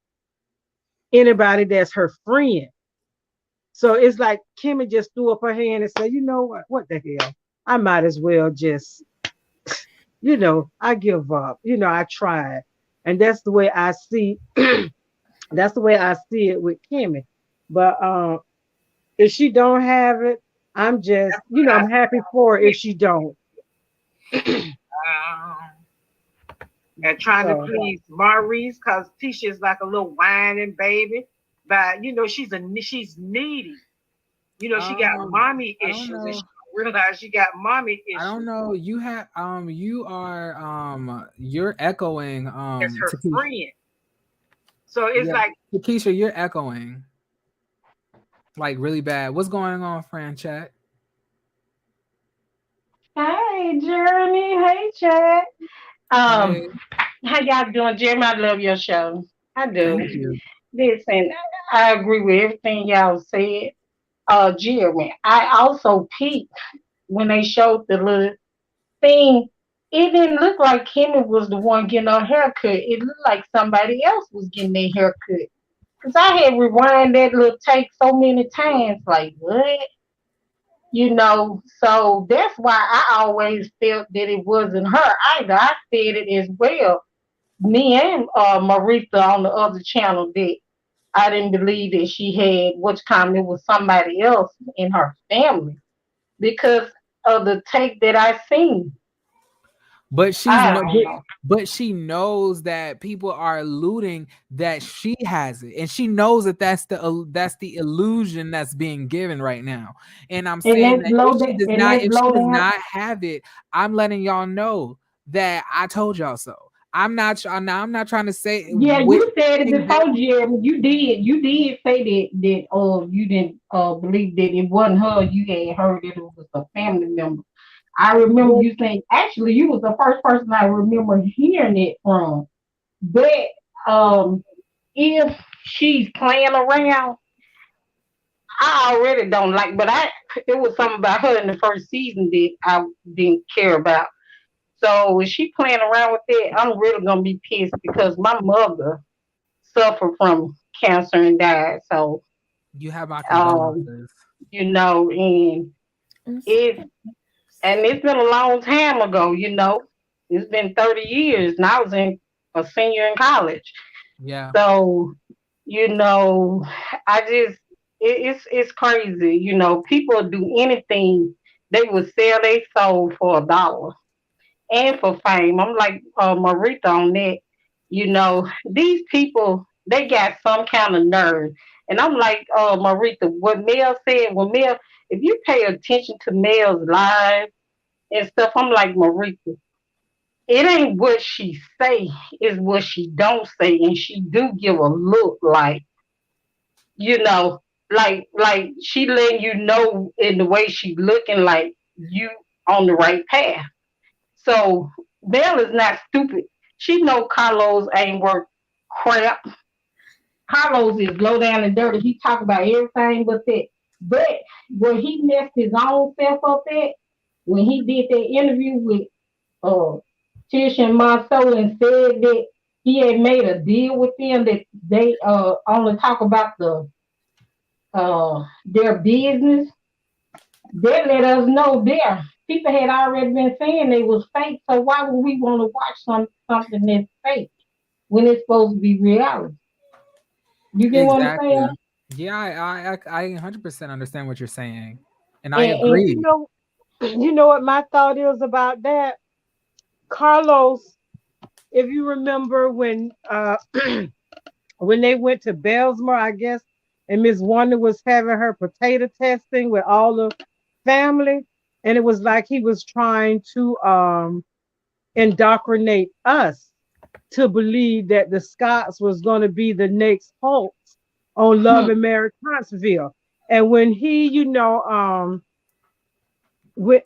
anybody that's her friend. So it's like Kimmy just threw up her hand and said, you know what? What the hell? I might as well just, I give up. I tried. And that's the way I see that's the way I see it with Kimmy. But if she don't have it, I'm just, I'm happy for her if she don't. And trying to please Maurice, because Tisha is like a little whining baby. But she's needy. She got mommy issues, and she don't realize she got mommy issues. I don't know. You you're echoing. As her friend. So it's like Keisha, you're echoing like really bad. What's going on, Fran Chat? Hey, Jeremy. Hey, Chat. Hey, How y'all doing, Jeremy? I love your show. I do. thank you. Listen, I agree with everything y'all said. Jeremy, I also peeped when they showed the little thing. It didn't look like Kimmy was the one getting her haircut. It looked like somebody else was getting their haircut. Cause I had rewind that little take so many times. Like what? So that's why I always felt that it wasn't her either. I said it as well. Me and Maritha on the other channel did. I didn't believe that she had which time it was somebody else in her family because of the take that I seen. But I don't know. but she knows that people are alluding that she has it, and she knows that that's the illusion that's being given right now. And I'm And saying let's that blow if she that. does And not, let's if she blow does down. not have it, I'm letting y'all know that I told y'all so. I'm not trying to say Yeah, which you said it things that. before, Jeremy. You did. You did say that you didn't believe that it wasn't her. You had heard that it was a family member. I remember you saying actually you was the first person I remember hearing it from. But um if she's playing around, I already don't like but it was something about her in the first season that I didn't care about. So if she playing around with that, I'm really gonna be pissed because my mother suffered from cancer and died. So You have my um, condolences. and it's and it's been a long time ago, It's been 30 years and I was a senior in college. Yeah. So, you know, I just it's crazy, people do anything. They would sell their soul for $1 and for fame. I'm like Marita on that. These people they got some kind of nerve. And I'm like Marita, what Mel said, if you pay attention to Mel's live and stuff, I'm like Marita, it ain't what she say, it's what she don't say. And she do give a look like, you know, like she letting you know in the way she looking like you on the right path. So Belle is not stupid. She know Carlos ain't worth crap. Carlos is low down and dirty. He talk about everything but that. But when he messed his own self up at, when he did that interview with uh Tisha and Marsau and said that he had made a deal with them that they only talk about their business, they let us know there. People had already been saying they was fake, so why would we want to watch something that's fake when it's supposed to be reality? You get what I'm saying? Exactly. Yeah, I 100% understand what you're saying, and I And you agree. know, you know what my thought is about that? Carlos if you remember when they went to Bellsmore, I guess, and Miss Wanda was having her potato testing with all the family, and it was like he was trying to indoctrinate us to believe that the Scots was going to be the next Hulk on Love Hmm. and Marriage Huntsville. And when he,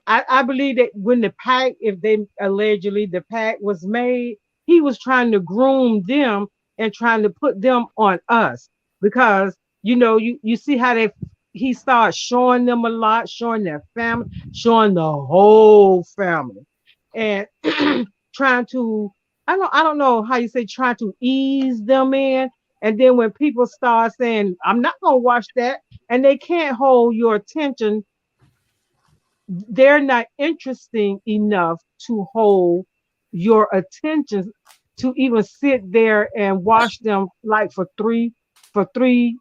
I believe that when the pact, if they allegedly the pact was made, he was trying to groom them and trying to put them on us because you see how he starts showing them a lot, showing their family, showing the whole family, and trying to I don't know how you say trying to ease them in. And then when people start saying, I'm not gonna watch that, and they can't hold your attention, they're not interesting enough to hold your attention to even sit there and watch them like for three from 3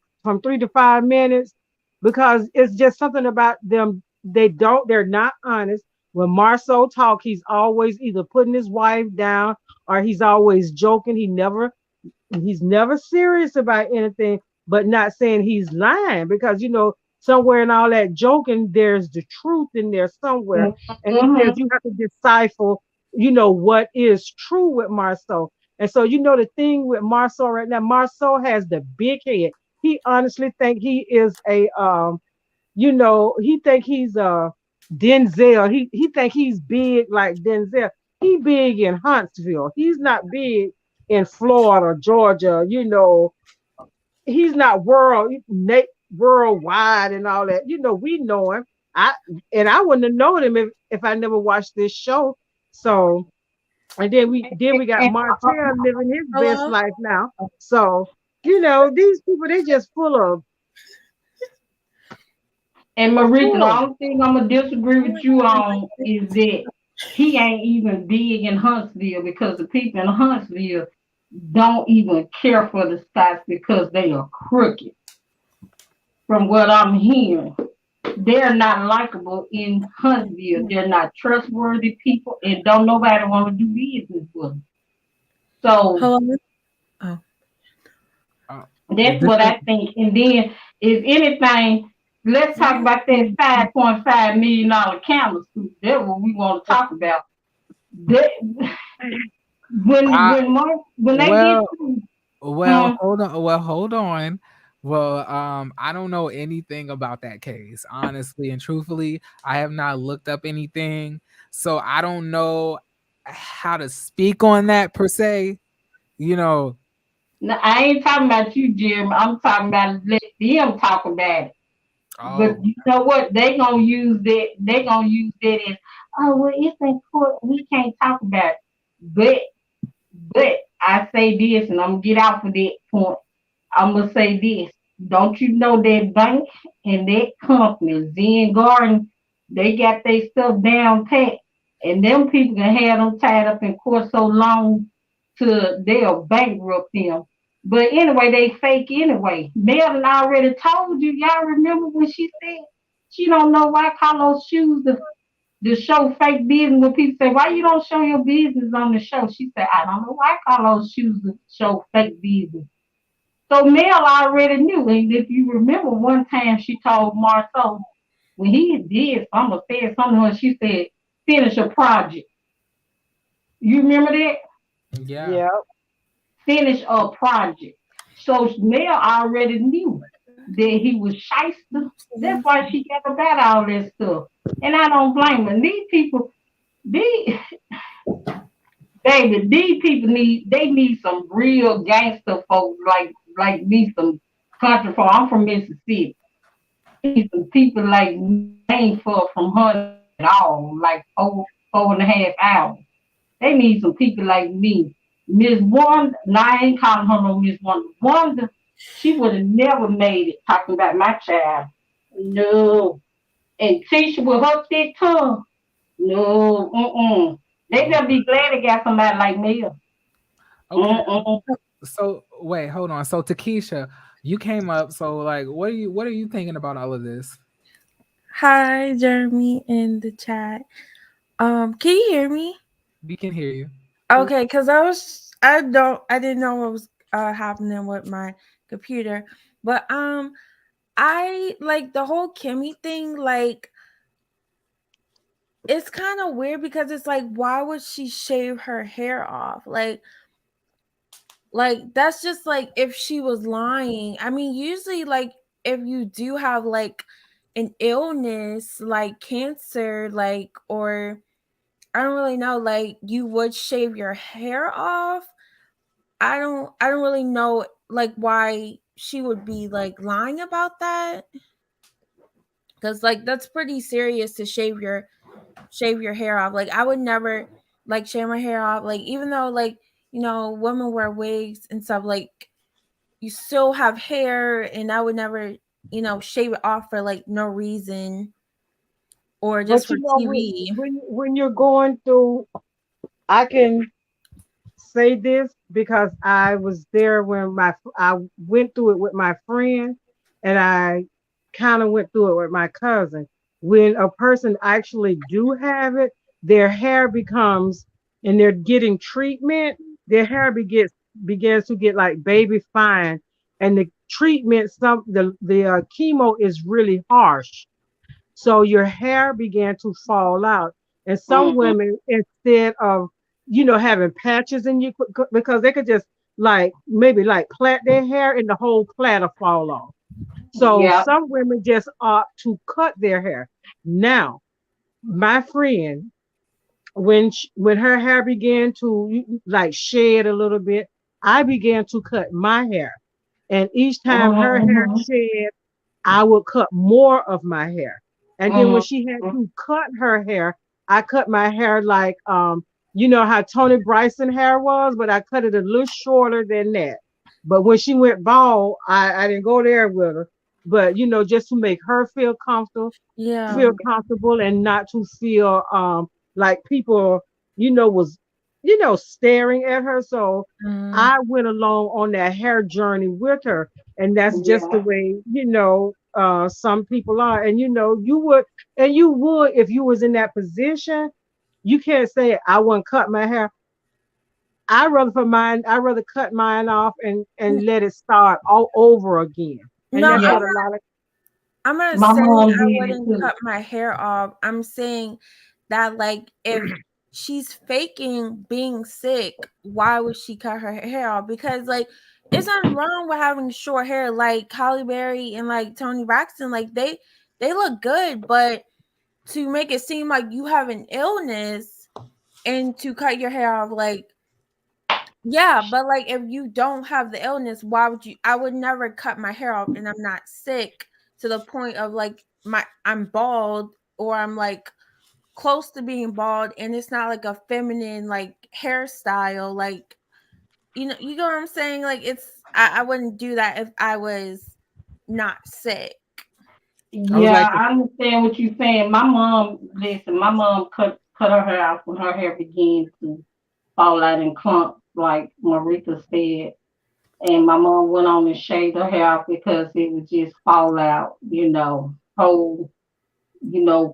to 5 minutes because it's just something about them. They're not honest. When Marceau talk, he's always either putting his wife down or he's always joking. He's never serious about anything, but not saying he's lying because somewhere in all that joking, there's the truth in there somewhere, and it says Mhm. you have to decipher, what is true with Marceau. And so the thing with Marceau right now, Marceau has the big head. He honestly think he is he think he's Denzel. He think he's big like Denzel. He big in Huntsville. He's not big in Florida, Georgia. He's not worldwide and all that. We know him. I I wouldn't have known him if I never watched this show. So and then we got And, Martel living his best Hello? life now. So these people they just and Marita, full the of only thing I'm gonna disagree with you on is that he ain't even big in Huntsville because the people in Huntsville don't even care for the Scots because they are crooked. From what I'm hearing, they're not likable in Huntsville. They're not trustworthy people, and don't nobody want to do business with them. So Hello? Oh. Is that's this what a, I think. And then, if anything, let's talk about that $5.5 million camera suit. That's what we want to talk about. That I when they get well to, well huh? hold on. Well, I don't know anything about that case. Honestly and truthfully, I have not looked up anything. So I don't know how to speak on that per se. You know, Now, I ain't talking about you, Jim. I'm talking about let them talk about it. But oh, you know what? They gonna use that. They gonna use that as, oh well, it's in court. We can't talk about it. But I say this, and I'm gonna get out for that point. I'm gonna say this. Don't you know that bank and that company, Zen Garden, they got their stuff down pat, and them people can have them tied up in court so long to they'll bankrupt them. But anyway, they fake anyway. Melvin already told you. Y'all remember when she said she don't know why Carlos shoes to show fake business when people say, why you don't show your business on the show? She said, I don't know why Carlos choose to show fake business. So Mel already knew. And if you remember one time she told Marsau when he did something or said something to her, she said, finish a project. You remember that? yeah. yeah. Finish a project. So Mel already knew that he was shyster. That's why she got about all that stuff. And I don't blame her. These people, these baby, these people need some real gangster folks like me, some country folk. I'm from Mississippi. They need some people like me. I ain't far from her at all, like 4.5 hours. They need some people like me. Miss Wanda, no, I ain't calling her no Miss Wanda. Wanda, she would have never made it talking about my child. No. And Tisha with her thick tongue. No, They Oh, just be glad they got somebody like me. okay. Mm-mm. So wait, hold on. So Takesha, you came up. So like, what are you thinking about all of this? Hi, Jeremy in the chat. Can you hear me? We can hear you. Okay, because I didn't know what was happening with my computer, but I like the whole Kimmy thing. Like, it's kind of weird because it's like, why would she shave her hair off? Like that's just like if she was lying. I mean, usually like if you do have like an illness like cancer, like, or I don't really know, like you would shave your hair off. I don't really know like why she would be like lying about that, cuz like that's pretty serious to shave your hair off. Like I would never like shave my hair off, like even though like women wear wigs and stuff, like you still have hair, and I would never shave it off for like no reason or just But for you know, TV. when you're going through, I can say this because I was there when I went through it with my friend, and I kind of went through it with my cousin. When a person actually do have it, their hair becomes, and they're getting treatment, their hair begins to get like baby fine, and the treatment, the chemo is really harsh, so your hair began to fall out. And some Mm-hmm. women, instead of, having patches in you, because they could just like maybe like plait their hair and the whole plait will fall off. So Yeah. some women just opt to cut their hair. Now, my friend, when her hair began to like shed a little bit, I began to cut my hair. And each time her hair Mm-hmm. shed, I would cut more of my hair. And then when Mm-hmm. she had to cut her hair, I cut my hair like you know how Tony Bryson hair was, but I cut it a little shorter than that. But when she went bald, I didn't go there with her. But just to make her Yeah. feel comfortable and not to feel like people, was staring at her. So Mm. I went along on that hair journey with her, and that's just the Yeah. way some people are. And you would if you was in that position. You can't say I wouldn't cut my hair. I rather cut mine off and let it start all over again. And No, that's Yeah. what a lot of. I'm not My saying mom I did it wouldn't too. cut my hair off. I'm saying that like if she's faking being sick, why would she cut her hair off? Because like it's nothing wrong with having short hair, like Halle Berry and like Tony Braxton. Like they look good, but to make it seem like you have an illness and to cut your hair off, like yeah, but like if you don't have the illness, why would you? I would never cut my hair off, and I'm not sick to the point of like I'm bald, or I'm like close to being bald, and it's not like a feminine like hairstyle. Like you know what I'm saying? Like I wouldn't do that if I was not sick. I was Yeah, like, I understand what you're saying. My mom, listen, my mom cut her hair off when her hair began to fall out in clumps, like Marita said. And my mom went on and shaved her hair off because it would just fall out, whole,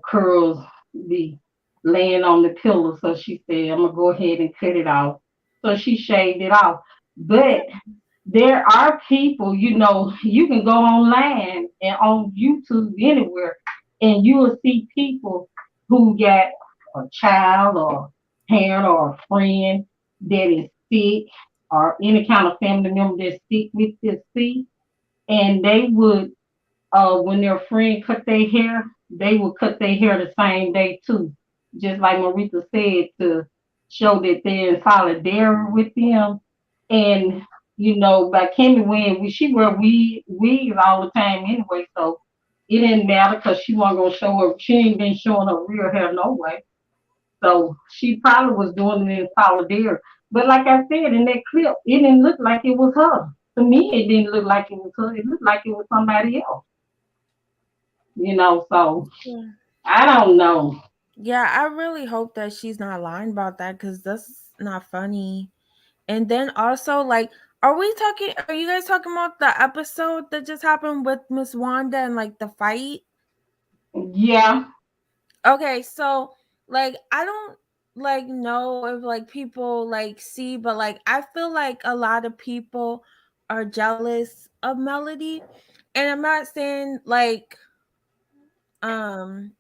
curls be laying on the pillow. So she said, I'm gonna go ahead and cut it off. So she shaved it off. Yeah. But there are people, you can go online and on YouTube anywhere, and you will see people who got a child or parent or a friend that is sick, or any kind of family member that's sick with this sick, and they would, when their friend cut their hair, they would cut their hair the same day too, just like Marita said, to show that they're in solidarity with them. And by Kimmy, when she wear wigs all the time anyway, so it didn't matter because she wasn't gonna show her. She ain't been showing her real hair no way. So she probably was doing it in solidarity. But like I said in that clip, it didn't look like it was her. To me, it didn't look like it was her. It looked like it was somebody else. So I don't know. Yeah, I really hope that she's not lying about that because that's not funny. And then also, like, are you guys talking about the episode that just happened with Miss Wanda and like the fight? Yeah. Okay, so like, I don't like know if like people like see, but like I feel like a lot of people are jealous of Melody. And I'm not saying um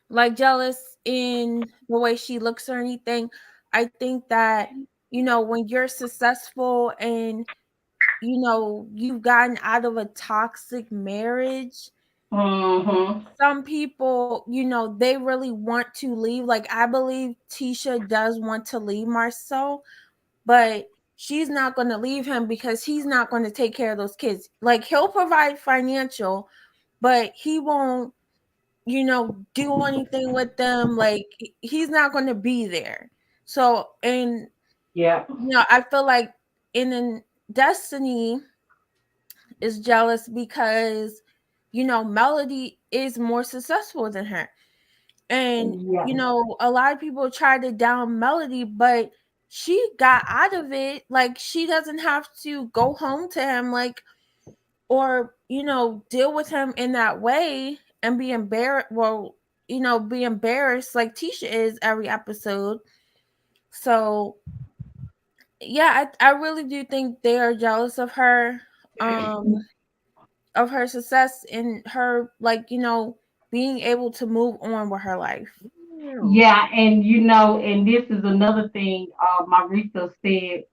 like jealous in the way she looks or anything. I think that, when you're successful and you've gotten out of a toxic marriage, Mm-hmm. some people, they really want to leave. Like I believe Tisha does want to leave Marsau, but she's not going to leave him because he's not going to take care of those kids. Like he'll provide financial, but he won't, do anything with them. Like he's not going to be there. So, and Yeah. I feel like in Destiny is jealous because Melody is more successful than her. And Yeah. a lot of people try to down Melody, but she got out of it. Like she doesn't have to go home to him, like, or deal with him in that way and be embarrassed. Well, be embarrassed like Tisha is every episode. So yeah, I really do think they are jealous um of her success and her, like, being able to move on with her life. Yeah. Yeah, and and this is another thing Marita said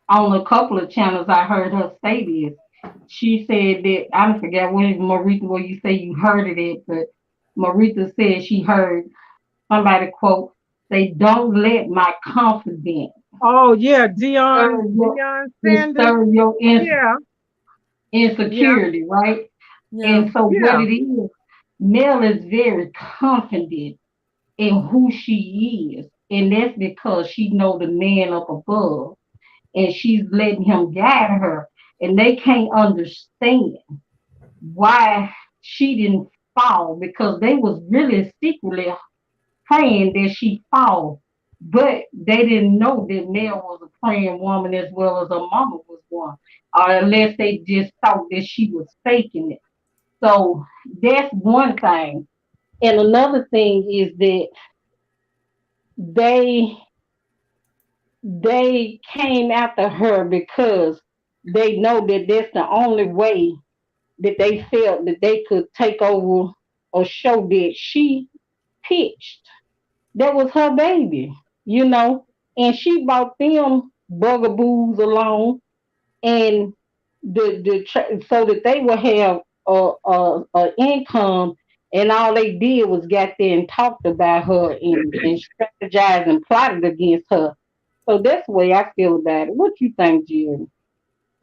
on a couple of channels. I heard her say this. She said that I don't forget when Marita, where you say you heard it, but Marita said she heard somebody quote, "They don't let my confidence Oh yeah, disturb your, Dion Sanders. disturb your Yeah, yeah, insecurity," right? Yeah. And so what yeah. it is, Mel is very confident in who she is. And that's because she know the man up above and she's letting him guide her. And they can't understand why she didn't fall because they was really secretly praying that she fall. But they didn't know that Mel was a praying woman as well as her mama was one. Or unless they just thought that she was faking it. So that's one thing. And another thing is that they they came after her because they know that that's the only way that they felt that they could take over or show that she pitched. That was her baby, and she brought them bugaboos along, and so that they would have a income, and all they did was got there and talked about her and strategized and plotted against her. So that's the way I feel about it. What you think, Jerry?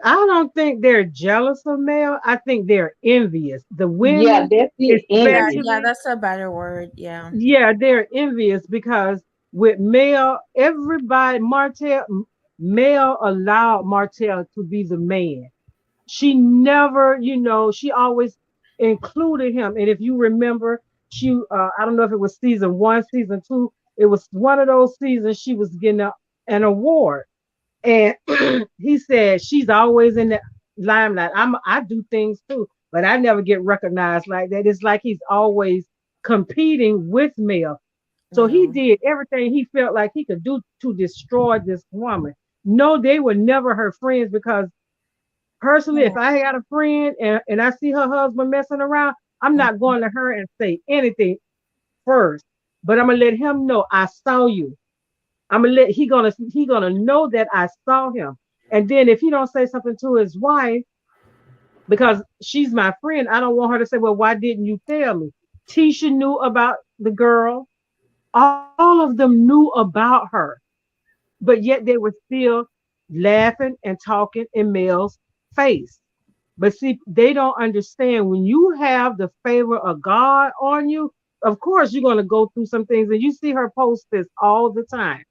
I don't think they're jealous of Mel. I think they're envious. The Yeah, women, that's it. Envy. Yeah, especially, that's a better word. Yeah. yeah, they're envious because with Mel, everybody, Mel allowed Martel to be the man. She never, she always included him. And if you remember, I don't know if it was season one, season two, it was one of those seasons she was getting an award. And he said she's always in the limelight. I do things too, but I never get recognized like that. It's like he's always competing with Mel. So he Yeah. did everything he felt like he could do to destroy this woman. No, they were never her friends because personally, if Mm, I got a friend and I see her husband messing around, I'm mm, not going to her and say anything first. But I'm gonna let him know I saw you. I'm gonna let he gonna know that I saw him. And then if he don't say something to his wife, because she's my friend, I don't want her to say, well, why didn't you tell me? Tisha knew about the girl. All of them knew about her, but yet they were still laughing and talking in Mel's face. But see, they don't understand when you have the favor of God on you, of course you're going to go through some things. And you see her post this all the time.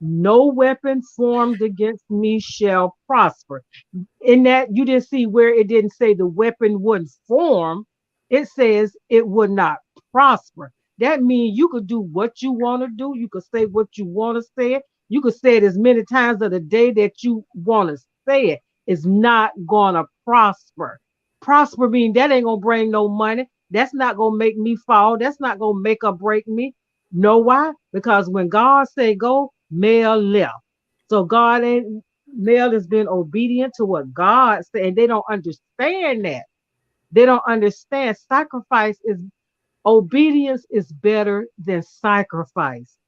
No weapon formed against me shall prosper. In that, you didn't see where it didn't say the weapon wouldn't form, it says it would not prosper. That means you could do what you want to do, you could say what you want to say, you could say it as many times of the day that you want to say it. It's not gonna prosper. Prosper means that ain't gonna bring no money. That's not gonna make me fall. That's not gonna make or break me. Know why? Because when God said go, male left. So God ain't male has been obedient to what God said. And they don't understand that. They don't understand sacrifice is obedience is better than sacrifice.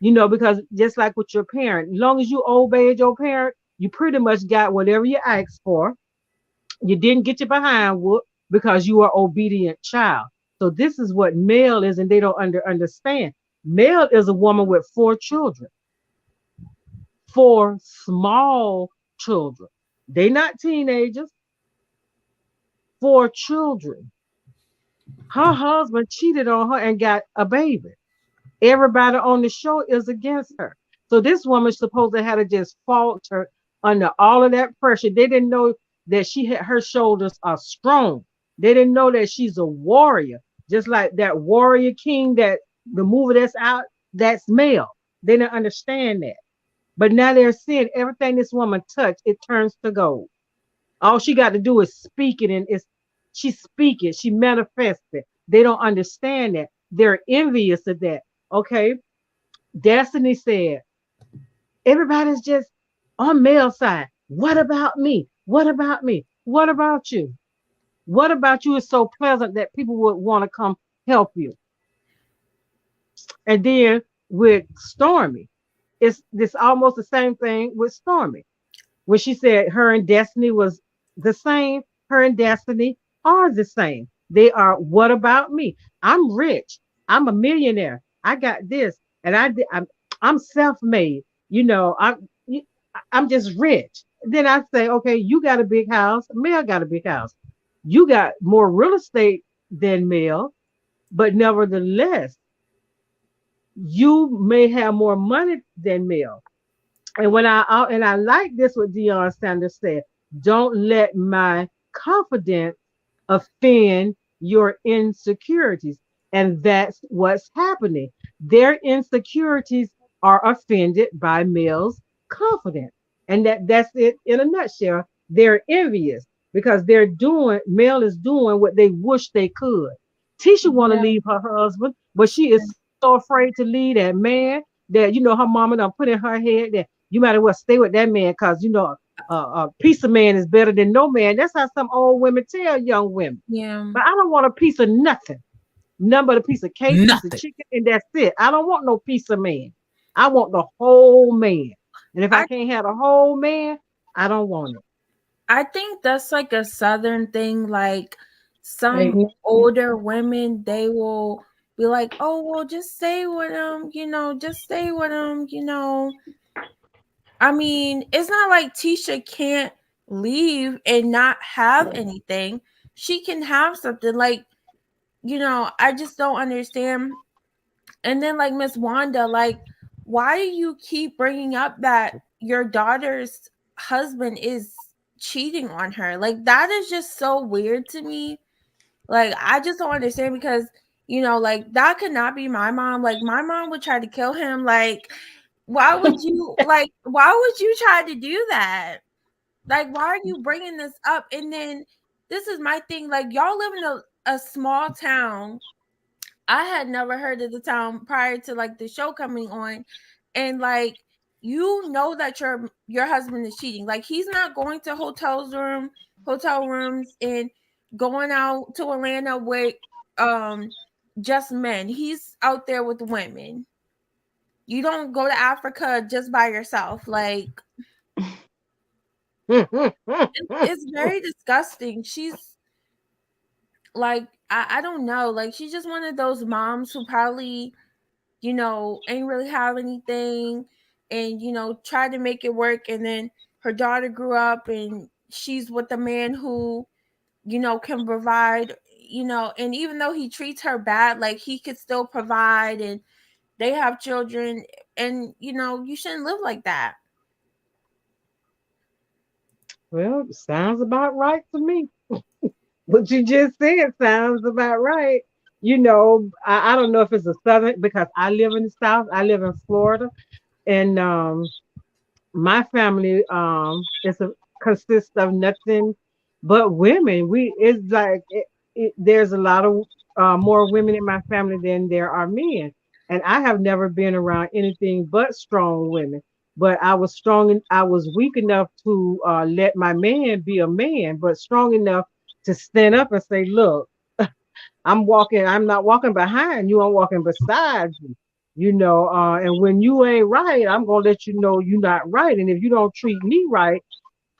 Because just like with your parent, as long as you obeyed your parent, you pretty much got whatever you asked for. You didn't get your behind whooped because you are obedient child. So this is what male is, and they don't understand. Male is a woman with 4 children, 4 small children. They not teenagers, 4 children. Her husband cheated on her and got a baby. Everybody on the show is against her. So this woman's supposed to have to just falter under all of that pressure. They didn't know that she had her shoulders are strong. They didn't know that she's a warrior, just like that Warrior King that the movie that's out, that's male. They didn't understand that. But now they're seeing everything this woman touched, it turns to gold. All she got to do is speak it, and it's she speak it, she manifests it. They don't understand that. They're envious of that. Okay. Destiny said, everybody's just on male side. What about me? What about me? What about you? What about you is so pleasant that people would want to come help you? And then with Stormy, it's this almost the same thing with Stormy. When she said her and Destiny was the same, her and Destiny are the same. They are, what about me? I'm rich. I'm a millionaire. I got this, and I'm self-made. I'm just rich. Then I say, okay, you got a big house. Mel got a big house. You got more real estate than Mel, but nevertheless, you may have more money than Mel. And I like this what Deion Sanders said. Don't let my confidence offend your insecurities. And that's what's happening. Their insecurities are offended by males' confidence. And that's it in a nutshell. They're envious because male is doing what they wish they could. Tisha want to Yeah. leave her husband, but she is so afraid to leave that man that her mama done put in her head that you might as well stay with that man because a piece of man is better than no man. That's how some old women tell young women. Yeah. But I don't want a piece of nothing. Nothing but a piece of cake, piece of Nothing. chicken, and that's it. I don't want no piece of man. I want the whole man. And if I I can't have the whole man, I don't want it. I think that's like a southern thing. Like some Amen. older women, they will be like, "Oh, well, just stay with him, just stay with him." I mean, it's not like Tisha can't leave and not have anything. She can have something. Like, I just don't understand. And then like Miss Wanda, like, why do you keep bringing up that your daughter's husband is cheating on her? Like, that is just so weird to me. Like, I just don't understand because like, that could not be my mom. Like, my mom would try to kill him. Like, why would you try to do that? Like, why are you bringing this up? And then this is my thing. Like, y'all live in a small town. I had never heard of the town prior to like the show coming on, and like, that your husband is cheating. Like, he's not going to hotel rooms and going out to Atlanta with just men. He's out there with women. You don't go to Africa just by yourself. Like, it's very disgusting. She's like, I don't know. Like, she's just one of those moms who probably ain't really have anything and, tried to make it work. And then her daughter grew up and she's with a man who, can provide, and even though he treats her bad, like, he could still provide and they have children. And, you shouldn't live like that. Well, sounds about right to me. What you just said sounds about right. I don't know if it's a southern because I live in the South. I live in Florida, and my family consists of nothing but women. There's a lot of more women in my family than there are men. And I have never been around anything but strong women. But I was strong and I was weak enough to let my man be a man, but strong enough to stand up and say, look, I'm not walking behind you, I'm walking beside you. And when you ain't right, I'm gonna let you know you're not right. And if you don't treat me right,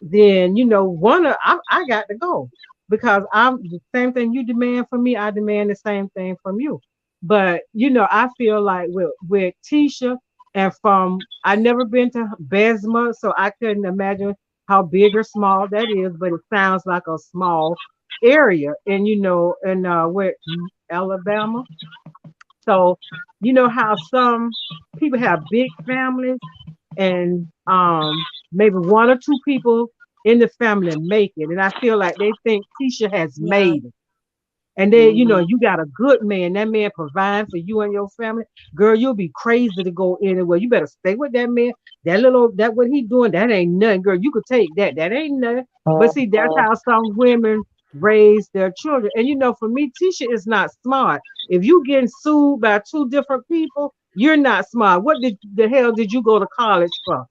then I got to go because I'm the same thing you demand from me. I demand the same thing from you. But I feel like with Tisha and from I never been to Besma, so I couldn't imagine how big or small that is. But it sounds like a small area, and where Alabama. So how some people have big families and maybe one or two people in the family make it. And I feel like they think Tisha has Yeah. made it. And then, Mhm. you got a good man. That man providing for you and your family. Girl, you'll be crazy to go anywhere. You better stay with that man. That what he doing, that ain't nothing. Girl, you could take that. That ain't nothing. But see, that's how some women raise their children. And for me, Tisha is not smart. If you getting sued by two different people, you're not smart. What the hell did you go to college for?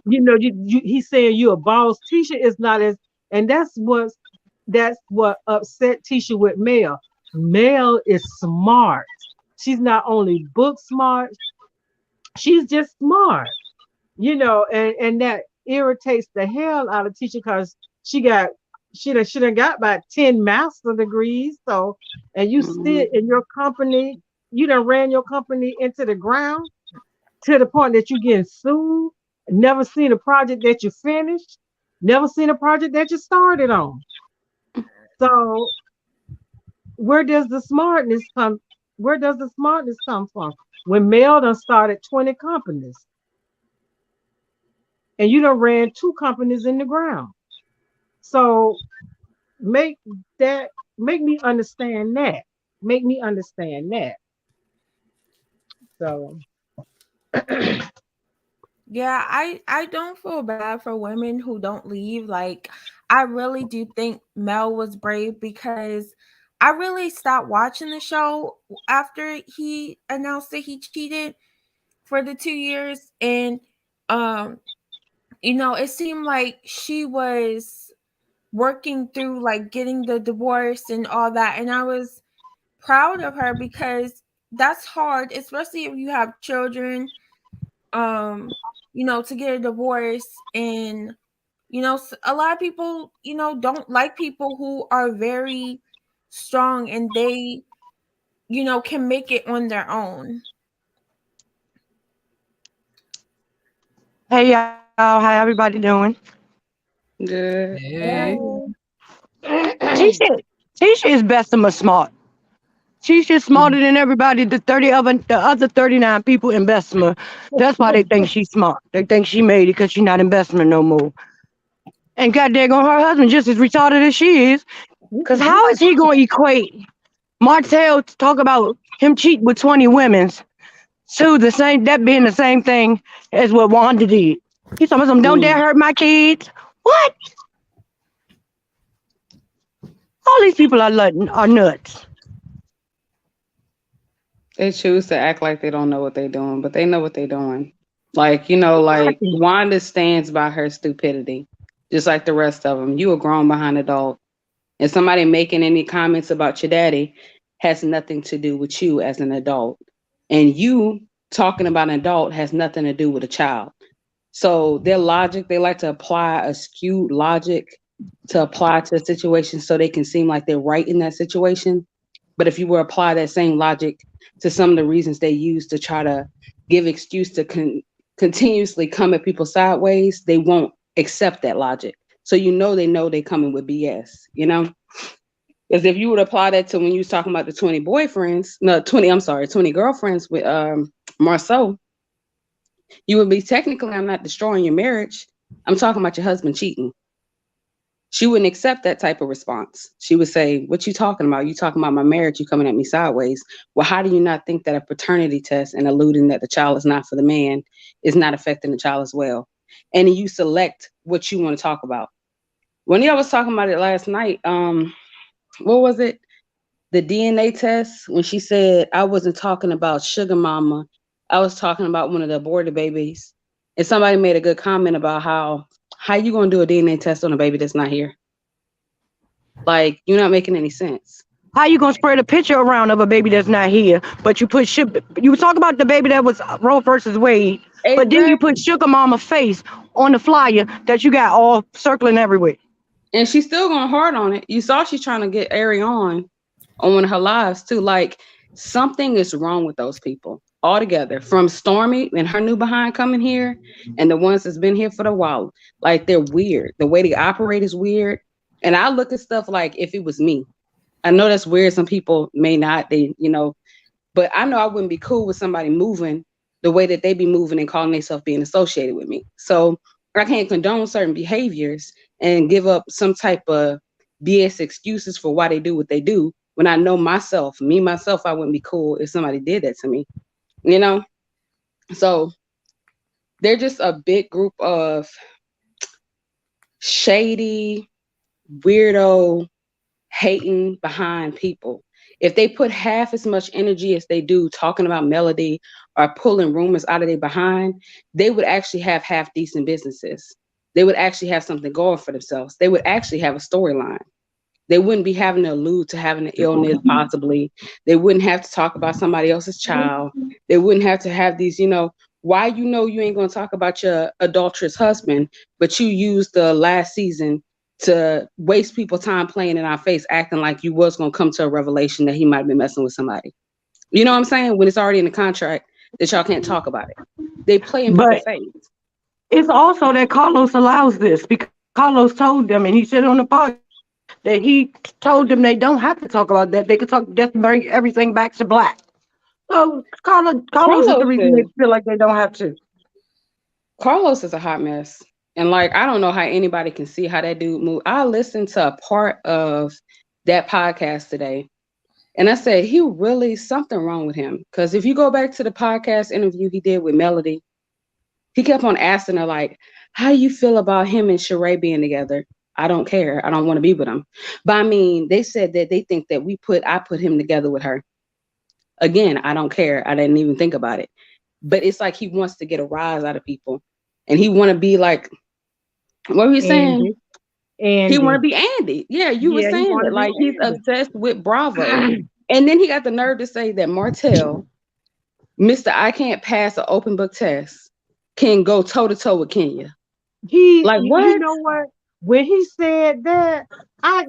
He's saying you a boss. Tisha is not as, and that's what upset Tisha with Mel. Mel is smart. She's not only book smart, she's just smart. And that irritates the hell out of Tisha because she done got about 10 master degrees. So, and you sit Mhm. in your company, you done ran your company into the ground to the point that you getting sued, never seen a project that you finished, never seen a project that you started on. So where does the smartness come? Where does the smartness come from? When Mel done started 20 companies and you done ran two companies in the ground. So make make me understand that. Make me understand that. So Yeah, I don't feel bad for women who don't leave. Like, I really do think Mel was brave because I really stopped watching the show after he announced that he cheated for the 2 years. And um it seemed like she was working through like getting the divorce and all that, and I was proud of her because that's hard, especially if you have children, to get a divorce. And a lot of people don't like people who are very strong and they can make it on their own. Hey y'all, how everybody doing? Good. Hey. Hey. Tisha, Tisha is Bessemer smart. Tisha's smarter than everybody. The other 39 people in Bessemer. That's why they think she's smart. They think she made it because she's not in Bessemer no more. And goddamn, her husband just as retarded as she is. Cause how is he gonna equate Martel to talk about him cheating with 20 women to that being the same thing as what Wanda did? He's talking about some, don't dare Mm. hurt my kids. What? All these people are nuts. They choose to act like they don't know what they're doing, but they know what they're doing. Like, like Exactly. Wanda stands by her stupidity, just like the rest of them. You a grown behind adult. And somebody making any comments about your daddy has nothing to do with you as an adult. And you talking about an adult has nothing to do with a child. So their logic, they like to apply a skewed logic to apply to a situation so they can seem like they're right in that situation. But if you were apply that same logic to some of the reasons they use to try to give excuse to continuously come at people sideways, they won't accept that logic. So they know they coming with BS. Because if you would apply that to when you was talking about the 20 boyfriends, no, 20, I'm sorry, 20 girlfriends with Marsau, you would be technically, I'm not destroying your marriage. I'm talking about your husband cheating. She wouldn't accept that type of response. She would say, what you talking about? You talking about my marriage, you coming at me sideways. Well, how do you not think that a paternity test and alluding that the child is not for the man is not affecting the child as well? And you select what you want to talk about. When y'all was talking about it last night, what was it? the DNA test, when she said I wasn't talking about sugar mama, I was talking about one of the aborted babies. And somebody made a good comment about how you gonna do a DNA test on a baby that's not here? Like, you're not making any sense. How you gonna spread a picture around of a baby that's not here, but you put sugar? You talk about the baby that was Roe versus Wade, but then you put Exactly. Sugar Mama face on the flyer that you got all circling everywhere. And she's still going hard on it. You saw she's trying to get Ari on one of her lives too. Like, something is wrong with those people altogether. From Stormi and her new behind coming here, and the ones that's been here for a while. Like, they're weird. The way they operate is weird. And I look at stuff like if it was me. I know that's weird. Some people may not. But I know I wouldn't be cool with somebody moving the way that they be moving and calling themselves being associated with me. So I can't condone certain behaviors and give up some type of BS excuses for why they do what they do when I know myself, I wouldn't be cool if somebody did that to me, you know? So they're just a big group of shady, weirdo, hating behind people. If they put half as much energy as they do talking about Melody or pulling rumors out of their behind, they would actually have half decent businesses. They would actually have something going for themselves. They would actually have a storyline. They wouldn't be having to allude to having an illness, possibly. They wouldn't have to talk about somebody else's child. They wouldn't have to have these, why you ain't going to talk about your adulterous husband, but you used the last season to waste people time playing in our face, acting like you was going to come to a revelation that he might have been messing with somebody. You know what I'm saying? When it's already in the contract that y'all can't talk about it. They play in people's But face. it's also that Carlos allows this because Carlos told them, and he said on the podcast that he told them they don't have to talk about that. They could talk, just bring everything back to black. So Carlos is the Carlos reason they is feel like they don't have to. Carlos is a hot mess. And like, I don't know how anybody can see how that dude move. I listened to a part of that podcast today, and I said, he really something wrong with him. Because if you go back to the podcast interview he did with Melody, he kept on asking her, like, how you feel about him and Sheree being together? I don't care. I don't want to be with him. But I mean, they said that they think that I put him together with her. Again, I don't care. I didn't even think about it. But it's like he wants to get a rise out of people. And he want to be like, what were you saying? Andy, He want to Andy. be Andy. Yeah, you were Yeah, he saying want it. to be Like, he's obsessed with Bravo. Andy. And then he got the nerve to say that Martel, Mr. I can't pass an open book test, can go toe to toe with Kenya. Like, You what? know what? When he said that, I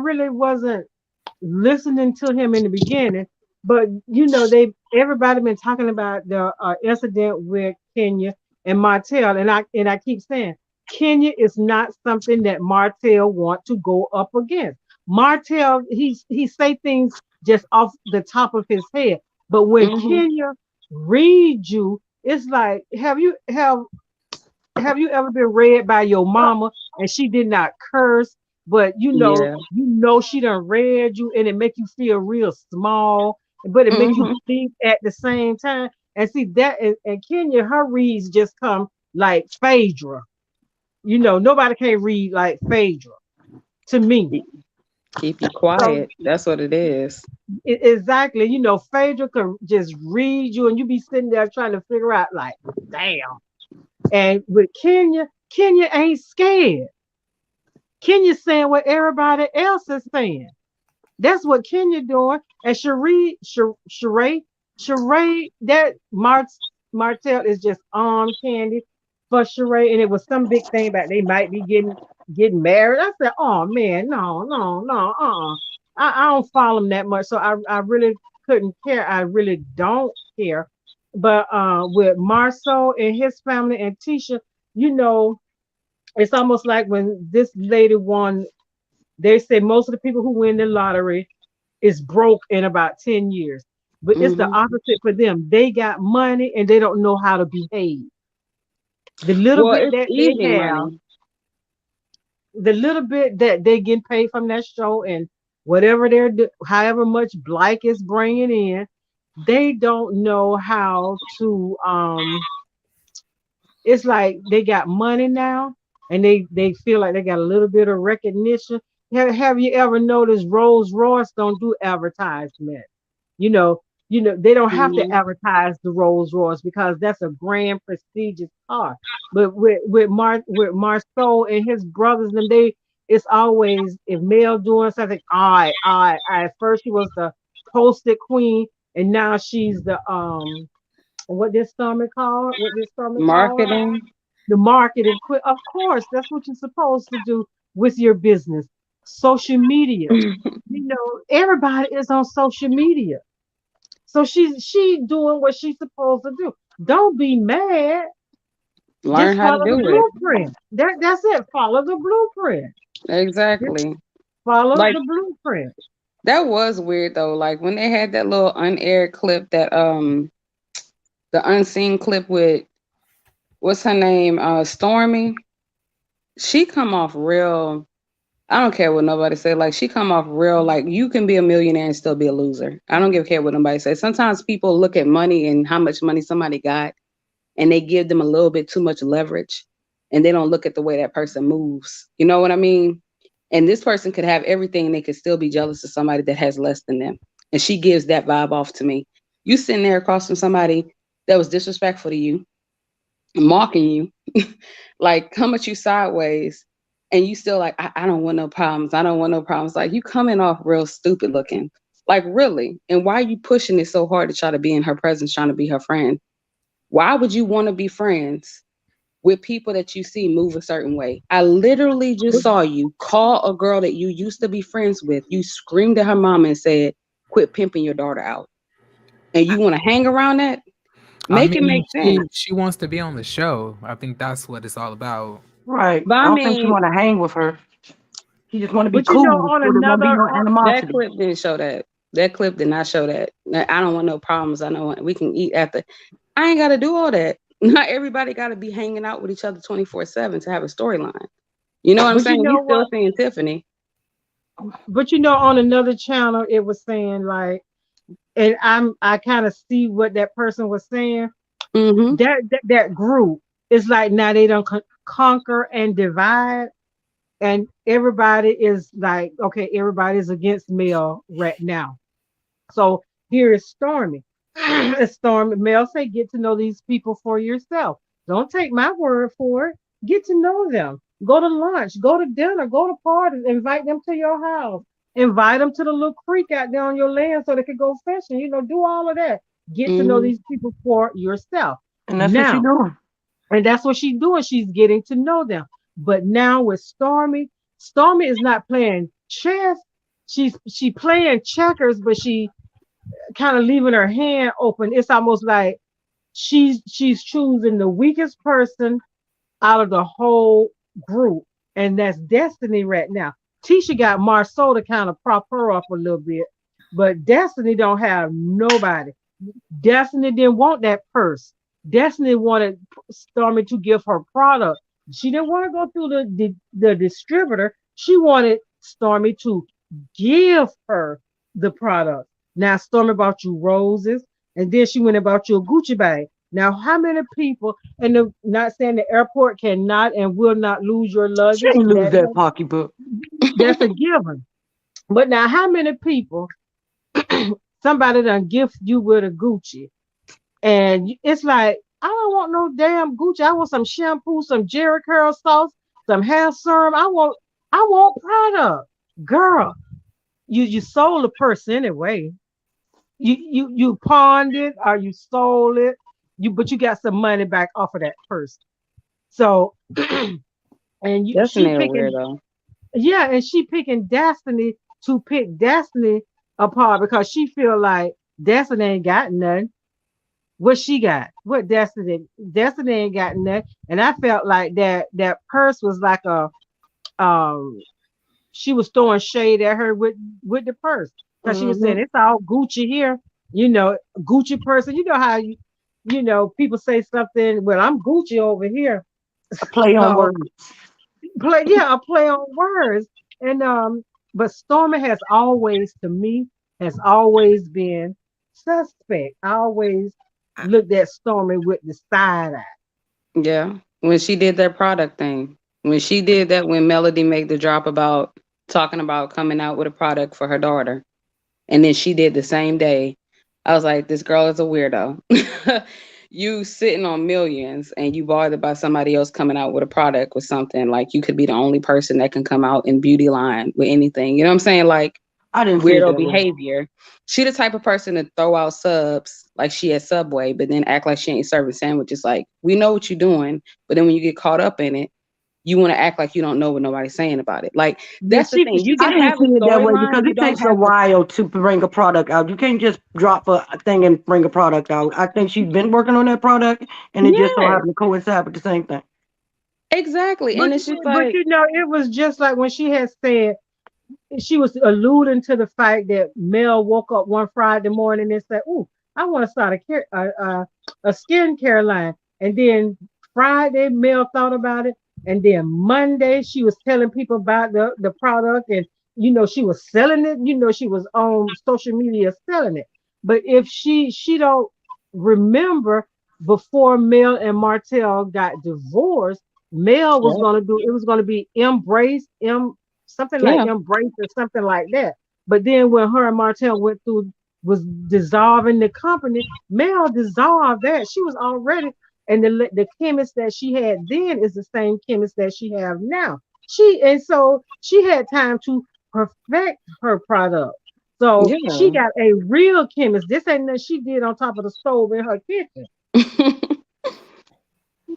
really wasn't listening to him in the beginning, but everybody been talking about the incident with Kenya and Martel, and I keep saying Kenya is not something that Martel want to go up against. Martel, he say things just off the top of his head, but when Mm-hmm. Kenya read you, it's like, have you ever been read by your mama and she did not curse, but Yeah. she done read you and it make you feel real small, but it make you Mm-hmm. think at the same time. And see that, and Kenya, her reads just come like Phaedra. Nobody can read like Phaedra to me. Keep you So quiet. That's what it is. exactly, Phaedra can just read you and you be sitting there trying to figure out like, damn. And with Kenya ain't scared. Kenya's saying what everybody else is saying. That's what Kenya doing. And Sheree, that Martel is just arm candy for Sheree. And it was some big thing about they might be getting married. I said, oh man, no, no, no, I don't follow them that much. So I really couldn't care. I really don't care. But with Marsau and his family and Tisha, you know, it's almost like when this lady won, they say most of the people who win the lottery is broke in about 10 years. But it's the Mm-hmm. opposite for them. They got money and they don't know how to behave. The little Well, bit it's that they easy have, money. the little bit that they get paid from that show and whatever however much Blake is bringing in, they don't know how to it's like they got money now and they feel like they got a little bit of recognition, have you ever noticed Rolls Royce don't do advertisement? You know, they don't have to Mhm. advertise the Rolls Royce because that's a grand, prestigious car. But with Marceau and his brothers, and they, it's always if Mel doing something. I. At first she was the post-it queen, and now she's the what this Stormy called? What this Stormy called? Marketing. The marketing quit. Of course, that's what you're supposed to do with your business. Social media. Everybody is on social media. So she doing what she's supposed to do. Don't be mad. Learn Just how to follow the do it. blueprint. That's it. Follow the blueprint. Just Exactly. follow Like the blueprint. that was weird though. Like when they had that little unaired clip that the unseen clip with what's her name? Stormy. She come off real. I don't care what nobody say. Like she come off real. Like you can be a millionaire and still be a loser. I don't give a care what nobody say. Sometimes people look at money and how much money somebody got, and they give them a little bit too much leverage, and they don't look at the way that person moves. You know what I mean? And this person could have everything, and they could still be jealous of somebody that has less than them. And she gives that vibe off to me. You sitting there across from somebody that was disrespectful to you, mocking you, like come at you sideways, and you still like, I don't want no problems. I don't want no problems. Like you coming off real stupid looking. Like really. And why are you pushing it so hard to try to be in her presence, trying to be her friend? Why would you want to be friends with people that you see move a certain way? I literally just But saw you call a girl that you used to be friends with. You screamed at her mom and said, quit pimping your daughter out. And you want to hang around that? I Make it mean, make sense. she wants to be on the show. I think that's what it's all about. Right. But I I don't think she mean, want to hang with her. She just want to be but cool, on so there won't be another no that animosity. clip didn't show that. That clip did not show that. I don't want no problems. I know we can eat after. I ain't got to do all that. Not everybody got to be hanging out with each other 24/7 to have a storyline. You know what I'm but saying? We still seeing Tiffany. on another channel it was saying like, and I kind of see what that person was saying. Mm-hmm. That group is like now they don't conquer and divide, and everybody is like, okay, everybody's against Mel right now. So here is Stormy. Stormy, Mel say, get to know these people for yourself. Don't take my word for it. Get to know them. Go to lunch, go to dinner, go to parties, invite them to your house. Invite them to the little creek out there on your land so they could go fishing. Do all of that. Get to know Mm-hmm. these people for yourself. And that's what she Now, doing. and that's what she's doing. She's getting to know them. But now with Stormy, Stormy is not playing chess. She playing checkers, but she kind of leaving her hand open. It's almost like she's choosing the weakest person out of the whole group, and that's Destiny right now. Tisha got Marsau to kind of prop her up a little bit, but Destiny don't have nobody. Destiny didn't want that purse. Destiny wanted Stormy to give her product. She didn't want to go through the distributor. She wanted Stormy to give her the product. Now Stormy bought you roses, and then she went and bought you a Gucci bag. Now, how many people, and not saying the airport cannot and will not lose your She luggage, ain't lose that pocketbook. that's a given. But now, how many people, somebody done gift you with a Gucci, and it's like, I don't want no damn Gucci. I want some shampoo, some Jerry curl sauce, some hair serum. I want product. Girl, you sold the purse anyway. You pawned it or you sold it. But you got some money back off of that purse. So and she Definitely a picking, weirdo. yeah, and she picking Destiny to pick Destiny apart because she feel like Destiny ain't got nothing. What she got? What Destiny? Destiny ain't got nothing. And I felt like that purse was like a she was throwing shade at her with the purse because she was saying Mm-hmm. it's all Gucci here, Gucci person. You know how people say something. Well, I'm Gucci over here. A play on Uh, words. a play on words. And but Stormy has always, to me, has always been suspect. I always looked at Stormy with the side eye. Yeah. When she did that product thing. When she did that, when Melody made the drop about talking about coming out with a product for her daughter. And then she did the same day. I was like, this girl is a weirdo. You sitting on millions and you bothered by somebody else coming out with a product with something. Like you could be the only person that can come out in beauty line with anything. You know what I'm saying? Like I didn't see it weirdo that way. behavior. She the type of person to throw out subs like she at Subway, but then act like she ain't serving sandwiches. Like we know what you're doing, but then when you get caught up in it, you want to act like you don't know what nobody's saying about it. Like Yeah, that's the thing. You I can didn't have a see it that way because storyline. You it don't takes a have to. while to bring a product out. You can't just drop a thing and bring a product out. I think she's been working on that product, and it just so Yes, happened to coincide with the same thing. exactly. but And it's just but like, it was just like when she had said she was alluding to the fact that Mel woke up one Friday morning and said, "Ooh, I want to start a skincare line." And then Friday, Mel thought about it, and then Monday she was telling people about the product, and she was selling it. She was on social media selling it. But if she don't remember, before Mel and Martel got divorced, Mel was yep, gonna do it was gonna be embrace something like yeah, embrace or something like that. But then when her and Martel went through was dissolving the company, Mel dissolved that. She was already, and the chemist that she had then is the same chemist that she have now. So she had time to perfect her product. So she yeah. got a real chemist. This ain't nothing she did on top of the stove in her kitchen.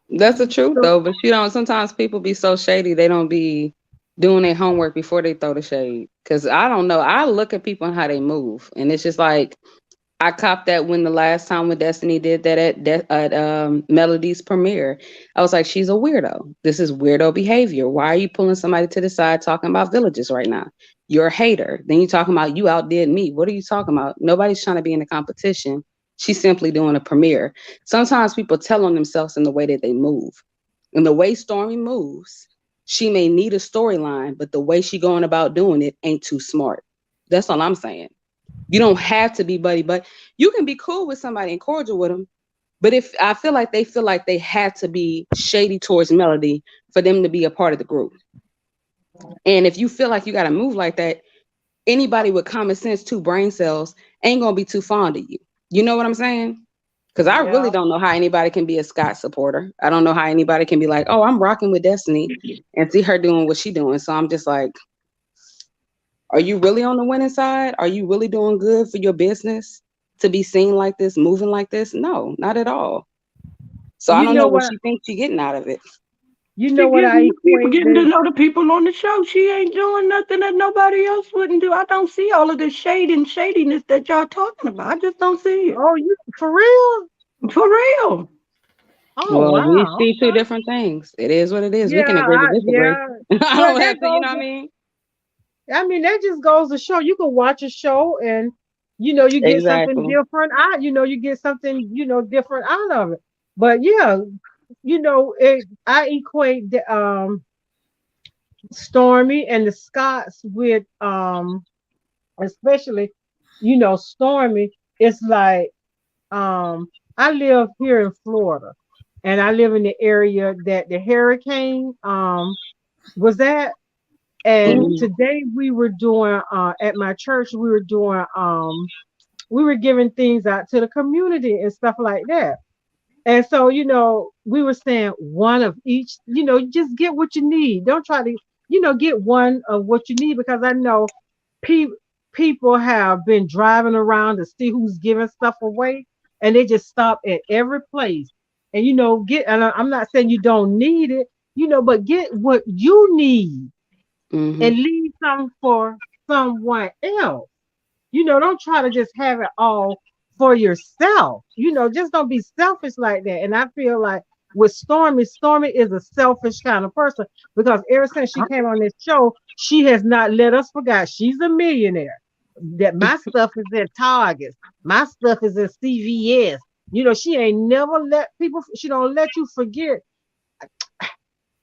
That's the truth So though. But you know, sometimes people be so shady they don't be doing their homework before they throw the shade. Cause I don't know. I look at people and how they move, and it's just like I copped that when the last time when Destiny did that at Melody's premiere. I was like, she's a weirdo. This is weirdo behavior. Why are you pulling somebody to the side talking about villages right now? You're a hater. Then you talking about you outdid me. What are you talking about? Nobody's trying to be in a competition. She's simply doing a premiere. Sometimes people tell on themselves in the way that they move. And the way Stormy moves, she may need a storyline, but the way she going about doing it ain't too smart. That's all I'm saying. You don't have to be buddy, but you can be cool with somebody and cordial with them. But if I feel like they had to be shady towards Melody for them to be a part of the group. And if you feel like you got to move like that, anybody with common sense, two brain cells, ain't gonna be too fond of you. You know what I'm saying? Because I really yeah, don't know how anybody can be a Scott supporter. I don't know how anybody can be like, oh, I'm rocking with Destiny and see her doing what she doing. So I'm just like, are you really on the winning side? Are you really doing good for your business to be seen like this, moving like this? No, not at all. So I you don't know know what what she thinks she getting out of it. She I getting people equate getting to this. know the people on the show. She ain't doing nothing that nobody else wouldn't do. I don't see all of this shade and shadiness that y'all talking about. I just don't see it. Oh, you for real? For real. Oh Well, we wow. see two different things. It is what it is. We Yeah, can agree to disagree. yeah. I Well, don't that have to, you goes. know what I mean? I mean, that just goes to show you can watch a show and you get something Exactly. different out. You get something different out of it. But yeah, I equate the Stormy and the Scots with especially Stormy. It's like I live here in Florida, and I live in the area that the hurricane was at. And Mhm. today we were doing at my church, we were giving things out to the community and stuff like that. And so, we were saying one of each, just get what you need. Don't try to, get one of what you need, because I know pe- people have been driving around to see who's giving stuff away, and they just stop at every place. And, I'm not saying you don't need it, but get what you need Mhm. and leave some for someone else. Don't try to just have it all for yourself. Just don't be selfish like that. And I feel like with Stormy is a selfish kind of person, because ever since she came on this show, she has not let us forget she's a millionaire. That my stuff is in Targets, my stuff is in CVS. She ain't never let people. She don't let you forget.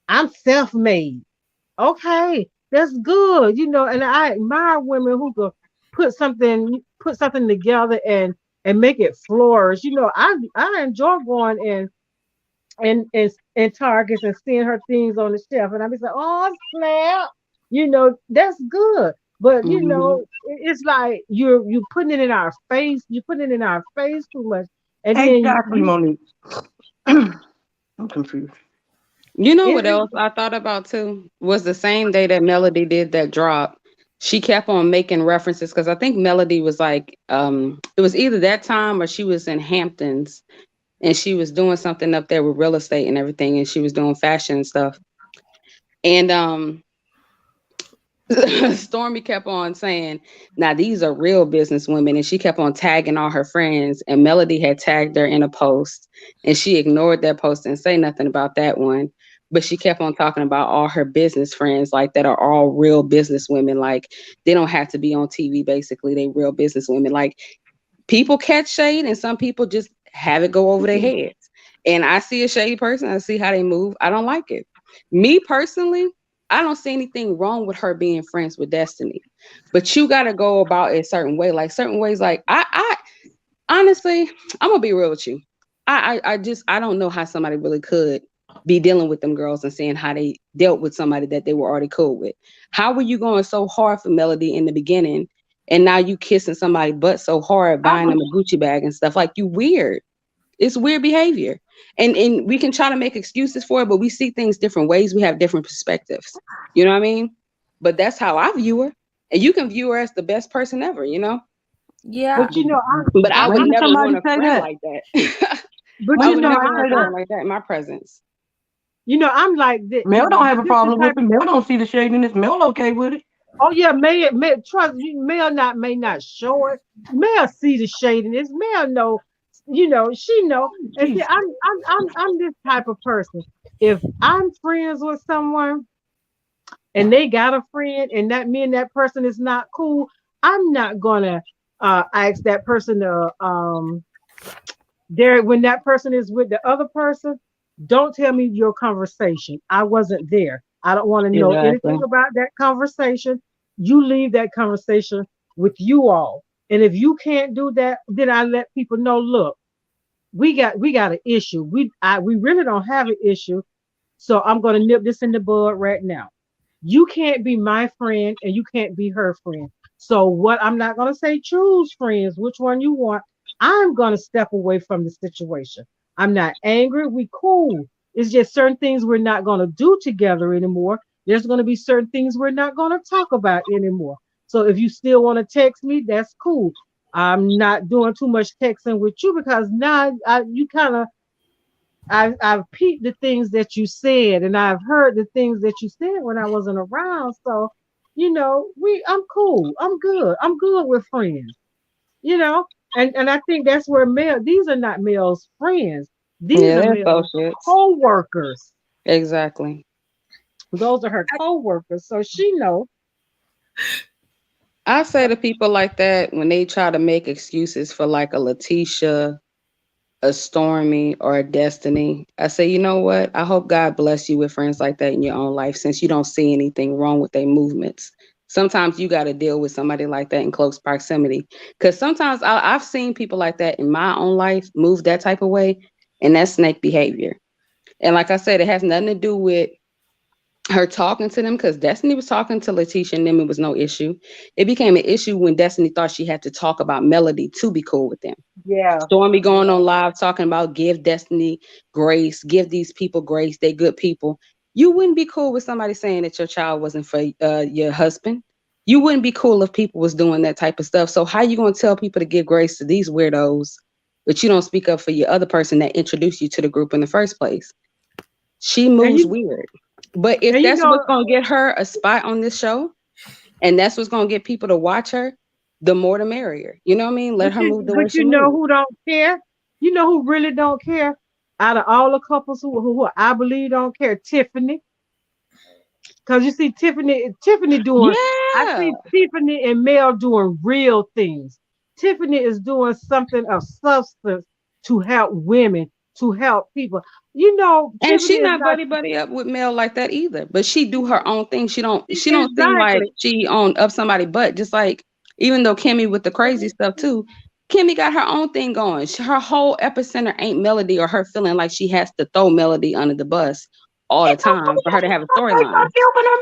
I'm self-made. Okay, that's good. And I admire women who could put something together and make it flourish. I enjoy going in Targets and seeing her things on the shelf, and I be like, oh snap. That's good. But Mhm. it's like you putting it in our face. You putting it in our face too much, and then Exactly, Monique. I'm confused. You know what it, else I thought about too? Was the same day that Melody did that drop. She kept on making references because I think Melody was like, it was either that time or she was in Hamptons and she was doing something up there with real estate and everything, and she was doing fashion and stuff. And Stormy kept on saying, now these are real business women. And she kept on tagging all her friends. And Melody had tagged her in a post. And she ignored that post and say nothing about that one. But she kept on talking about all her business friends, like that are all real business women. Like they don't have to be on TV, basically. They real business women. Like people catch shade and some people just have it go over their heads. And I see a shady person, I see how they move. I don't like it. Me personally, I don't see anything wrong with her being friends with Destiny. But you gotta go about it a certain way. Like certain ways, like I honestly, I'm gonna be real with you. I don't know how somebody really could be dealing with them girls and seeing how they dealt with somebody that they were already cool with. How were you going so hard for Melody in the beginning, and now you kissing somebody butt so hard, I buying was them a Gucci bag and stuff? Like you weird. It's weird behavior. And we can try to make excuses for it, but we see things different ways. We have different perspectives. You know what I mean? But that's how I view her. And you can view her as the best person ever, you know? Yeah. but But I would when did never somebody want a say friend that? like that. but I When did would never somebody want say a that? friend like that in my presence. I'm like this. Mel don't have a This is problem with type. it. Mel don't see the shadiness. Mel okay with it. Oh yeah, may trust you. May not show it. May see the shadiness. May know. She know. And see, Jeez. I'm this type of person. If I'm friends with someone and they got a friend and that me and that person is not cool, I'm not gonna ask that person to there when that person is with the other person. Don't tell me your conversation. I wasn't there. I don't want to know anything Exactly. about that conversation. You leave that conversation with you all. And if you can't do that, then I let people know, look, we got an issue. We really don't have an issue. So I'm gonna nip this in the bud right now. You can't be my friend and you can't be her friend. So what I'm not gonna say choose friends, which one you want. I'm gonna step away from the situation. I'm not angry. We cool. It's just certain things we're not gonna do together anymore. There's gonna be certain things we're not gonna talk about anymore. So if you still want to text me, that's cool. I'm not doing too much texting with you because now you kind of I've peeped the things that you said and I've heard the things that you said when I wasn't around. So, I'm cool. I'm good. I'm good with friends, you know. And I think that's where these are not Mel's friends. These Yeah, are they're Mel's associates. co-workers. Exactly. Those are her co-workers. So she know. I say to people like that when they try to make excuses for like a Letitia, a Stormy, or a Destiny, I say, you know what? I hope God bless you with friends like that in your own life since you don't see anything wrong with their movements. Sometimes you got to deal with somebody like that in close proximity. Because sometimes I've seen people like that in my own life move that type of way, and that's snake behavior. And like I said, it has nothing to do with her talking to them because Destiny was talking to Letitia and them. It was no issue. It became an issue when Destiny thought she had to talk about Melody to be cool with them. Yeah. Stormy going Yeah. on live talking about give Destiny grace, give these people grace, they good people. You wouldn't be cool with somebody saying that your child wasn't for your husband. You wouldn't be cool if people was doing that type of stuff. So how you gonna tell people to give grace to these weirdos, but you don't speak up for your other person that introduced you to the group in the first place? She And moves you weird. But if and you that's know what's gonna get her a spot on this show, and that's what's gonna get people to watch her, the more the merrier. You know what I mean? Let her move the way but she you know moves. who don't care? You know who really don't care? Out of all the couples who I believe don't care, Tiffany. Cause you see Tiffany doing, I Yeah. see Tiffany and Mel doing real things. Tiffany is doing something of substance to help women, to help people. And Tiffany she is not not buddy up with Mel like that either. But she do her own thing. She don't seem like exactly. she on up somebody butt. Just like even though Kimmy with the crazy stuff too, Kimmy got her own thing going. Her whole epicenter ain't Melody or her feeling like she has to throw Melody under the bus all the It don't time for her to have a storyline. she open her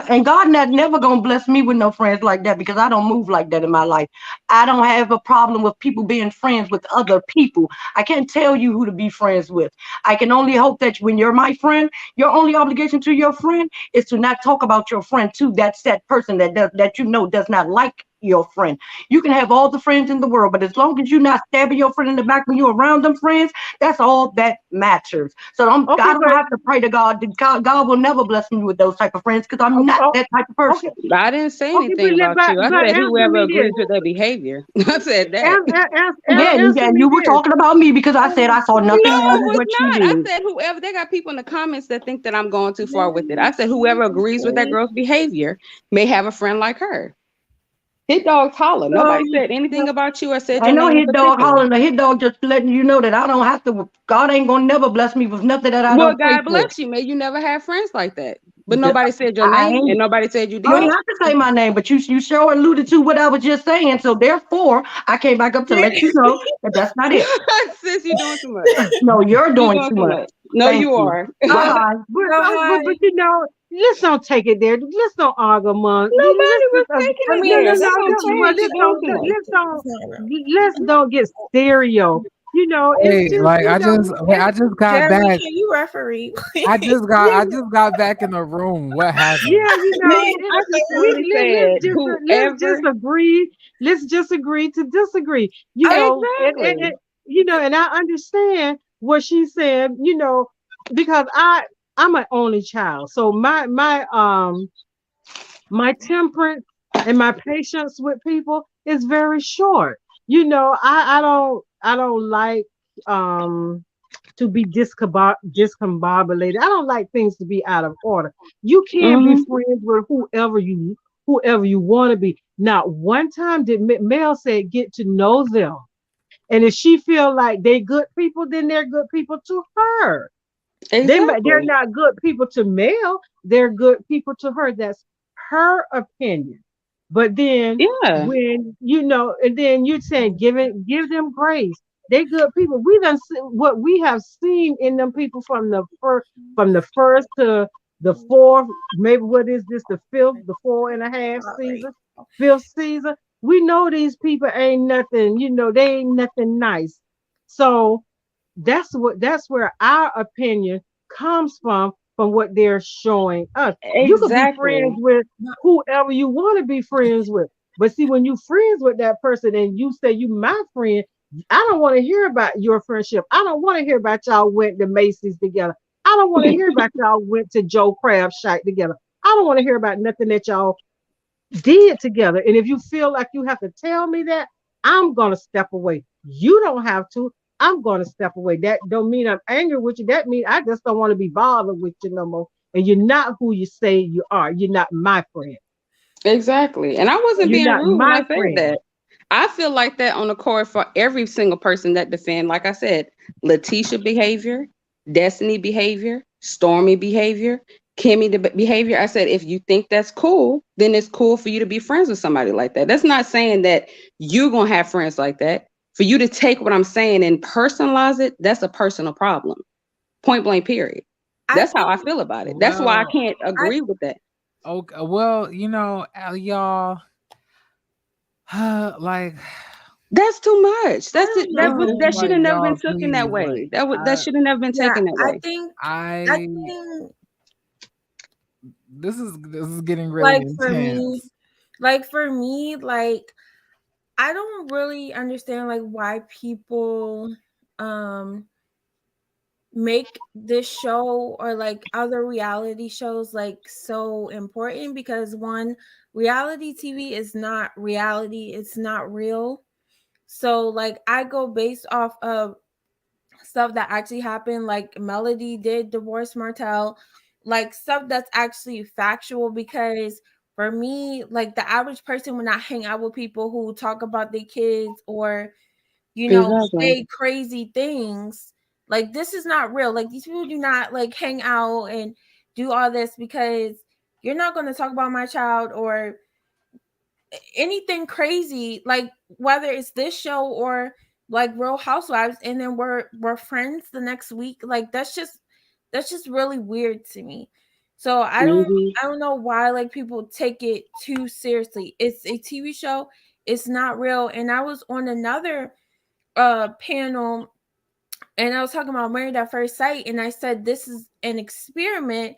mouth. And God not never gonna bless me with no friends like that because I don't move like that in my life. I don't have a problem with people being friends with other people. I can't tell you who to be friends with. I can only hope that when you're my friend, your only obligation to your friend is to not talk about your friend to that person that you know does not like your friend. You can have all the friends in the world, but as long as you're not stabbing your friend in the back when you're around them friends, that's all that matters. So Okay, I don't but have to pray to God. God will never bless me with those type of friends because I'm not oh, that type of okay, person. I didn't say okay, anything about you. I but said answer whoever me this. agrees with their behavior. I said that. Yeah, Answer and me you were this. talking about me because I said I saw No, nothing I wrong with was what you not. I did. said whoever. They got people in the comments that think that I'm going too far with it. I said whoever agrees with that girl's behavior may have a friend like her. Hit dogs holler. Nobody said anything about you or said I your know name in hit dog particular. hollering. The hit dog just letting you know that I don't have to. God ain't gonna never bless me with nothing that I Well, don't pray God for. bless you. May you never have friends like that. But The- nobody said your I name and ain't. nobody said you You ain't did. have to say my name, but you sure alluded to what I was just saying. So therefore, I came back up to let you know that that's not it. Sis, you doing too much. No, you're You doing doing too too much. much. No, Thank you you. are. Bye. But you know, let's don't take it there. Let's don't argue among. Nobody was I taking it No, mean, there. no, That's no, what I'm no. Well, saying. She doing too much. it's not real. let's don't get stereo. You know, it's Hey, just like you know, I just got Jeremy, back. can you referee? yeah, I just got back in the room. What happened? yeah. You know, I just simply said let's whoever. just agree. Let's just agree to disagree. You know, Exactly. and you know, and I understand what she said. You know, because I'm an only child, so my temperance and my patience with people is very short. You know, I don't like to be discombobulated. I don't like things to be out of order. You can be Hmm. friends with whoever you want to be. Not one time did Mel say get to know them. And if she feel like they good people, then they're good people to her. They're Exactly. not good people to Mel. They're good people to her. That's her opinion. But then Yeah. when you know, and then you're saying give them grace. They good people. We done see what we have seen in them people from the first to the fourth. Maybe what is this? The fifth, the 4.5 Sorry. season, fifth season. We know these people ain't nothing. You know they ain't nothing nice. So that's where our opinion comes from what they're showing us. You could be friends Exactly. with whoever you want to be friends with. But see, when you friends with that person and you say you my friend, I don't want to hear about your friendship. I don't want to hear about y'all went to Macy's together. I don't want to hear about y'all went to Joe Crab Shack together. I don't want to hear about nothing that y'all did together. And if you feel like you have to tell me that, I'm gonna step away. You don't have to. I'm gonna step away. That don't mean I'm angry with you. That means I just don't want to be bothered with you no more. And you're not who you say you are. You're not my friend. Exactly. And I wasn't You're being not rude when I my said friend. that. I feel like that on the court for every single person that defend, like I said, Letitia behavior, Destiny behavior, Stormy behavior, Kimmy behavior. I said, if you think that's cool, then it's cool for you to be friends with somebody like that. That's not saying that you're going to have friends like that. For you to take what I'm saying and personalize it, that's a personal problem. Point blank, period. I That's how think I feel about it. That's why I Well, can't I agree with that. okay. Well, y'all, like That's too much. I That's it. don't it's That know. should like have never been y'all, taken that please, way. like That should have never been Yeah, taken that way. I I think this is getting really like for me, intense. like I don't really understand like why people um make this show or like other reality shows like so important because one, reality TV is not reality, it's not real. So like I go based off of stuff that actually happened, like Melody did divorce Martel, like stuff that's actually factual. Because for me, like the average person would not hang out with people who talk about their kids or Exactly. say crazy things. Like this is not real. Like these people do not like hang out and do all this because you're not going to talk about my child or anything crazy, like whether it's this show or like Real Housewives, and then we're friends the next week. Like That's just really weird to me. So Mhm. I don't know why like people take it too seriously. It's a TV show. It's not real. And I was on another panel and I was talking about married at first sight, and I said this is an experiment,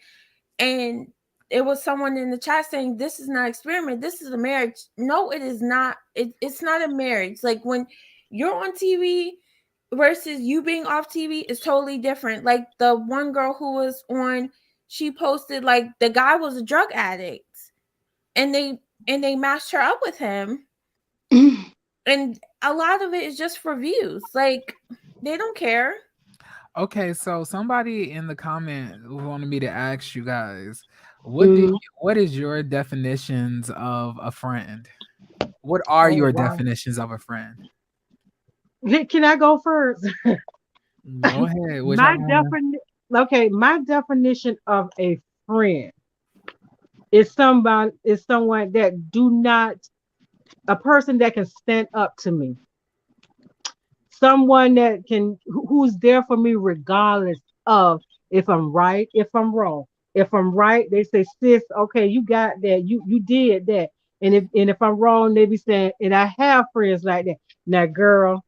and it was someone in the chat saying this is not an experiment, this is a marriage. No, it is not. It's not a marriage. Like when you're on TV versus you being off TV is totally different. Like the one girl who was on, she posted like the guy was a drug addict, and they matched her up with him, and a lot of it is just for views. Like they don't care. Okay, so somebody in the comment wanted me to ask you guys, Mhm. what is your definitions of a friend? What are Oh your wow. definitions of a friend? Can I go first? Go ahead, My whichever one. definition. Okay, my definition of a friend is someone that do not a person that can stand up to me, someone that who's there for me regardless of if I'm right, if I'm wrong. If I'm right, they say, sis, okay, you got that, you did that. And if I'm wrong, they be saying, and I have friends like that. Now, girl,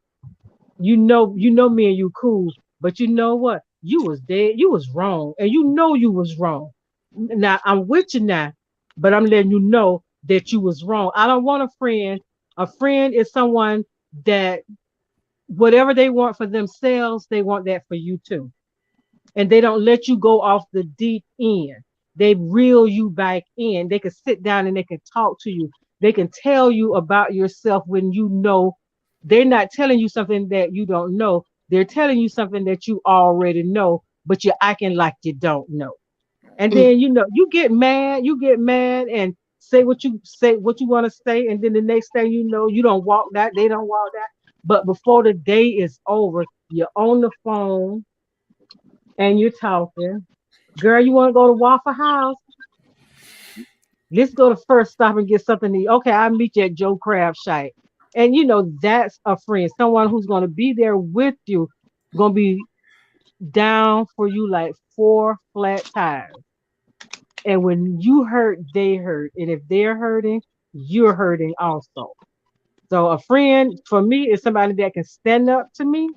you know me and you cool, but you know what? You was dead, you was wrong, and you know you was wrong. Now I'm with you now, but I'm letting you know that you was wrong. I don't want a friend. A friend is someone that whatever they want for themselves, they want that for you too. And they don't let you go off the deep end. They reel you back in. They can sit down and they can talk to you. They can tell you about yourself when you know they're not telling you something that you don't know. They're telling you something that you already know, but you're acting like you don't know. And then you get mad and say what you want to say, and then the next thing you know, you don't walk that, they don't walk that. But before the day is over, you're on the phone and you're talking. Girl, you want to go to Waffle House? Let's go to First Stop and get something to eat. Okay, I'll meet you at Joe Crab Shack. And that's a friend, someone who's gonna be there with you, gonna be down for you like four flat tires. And when you hurt, they hurt. And if they're hurting, you're hurting also. So a friend for me is somebody that can stand up to me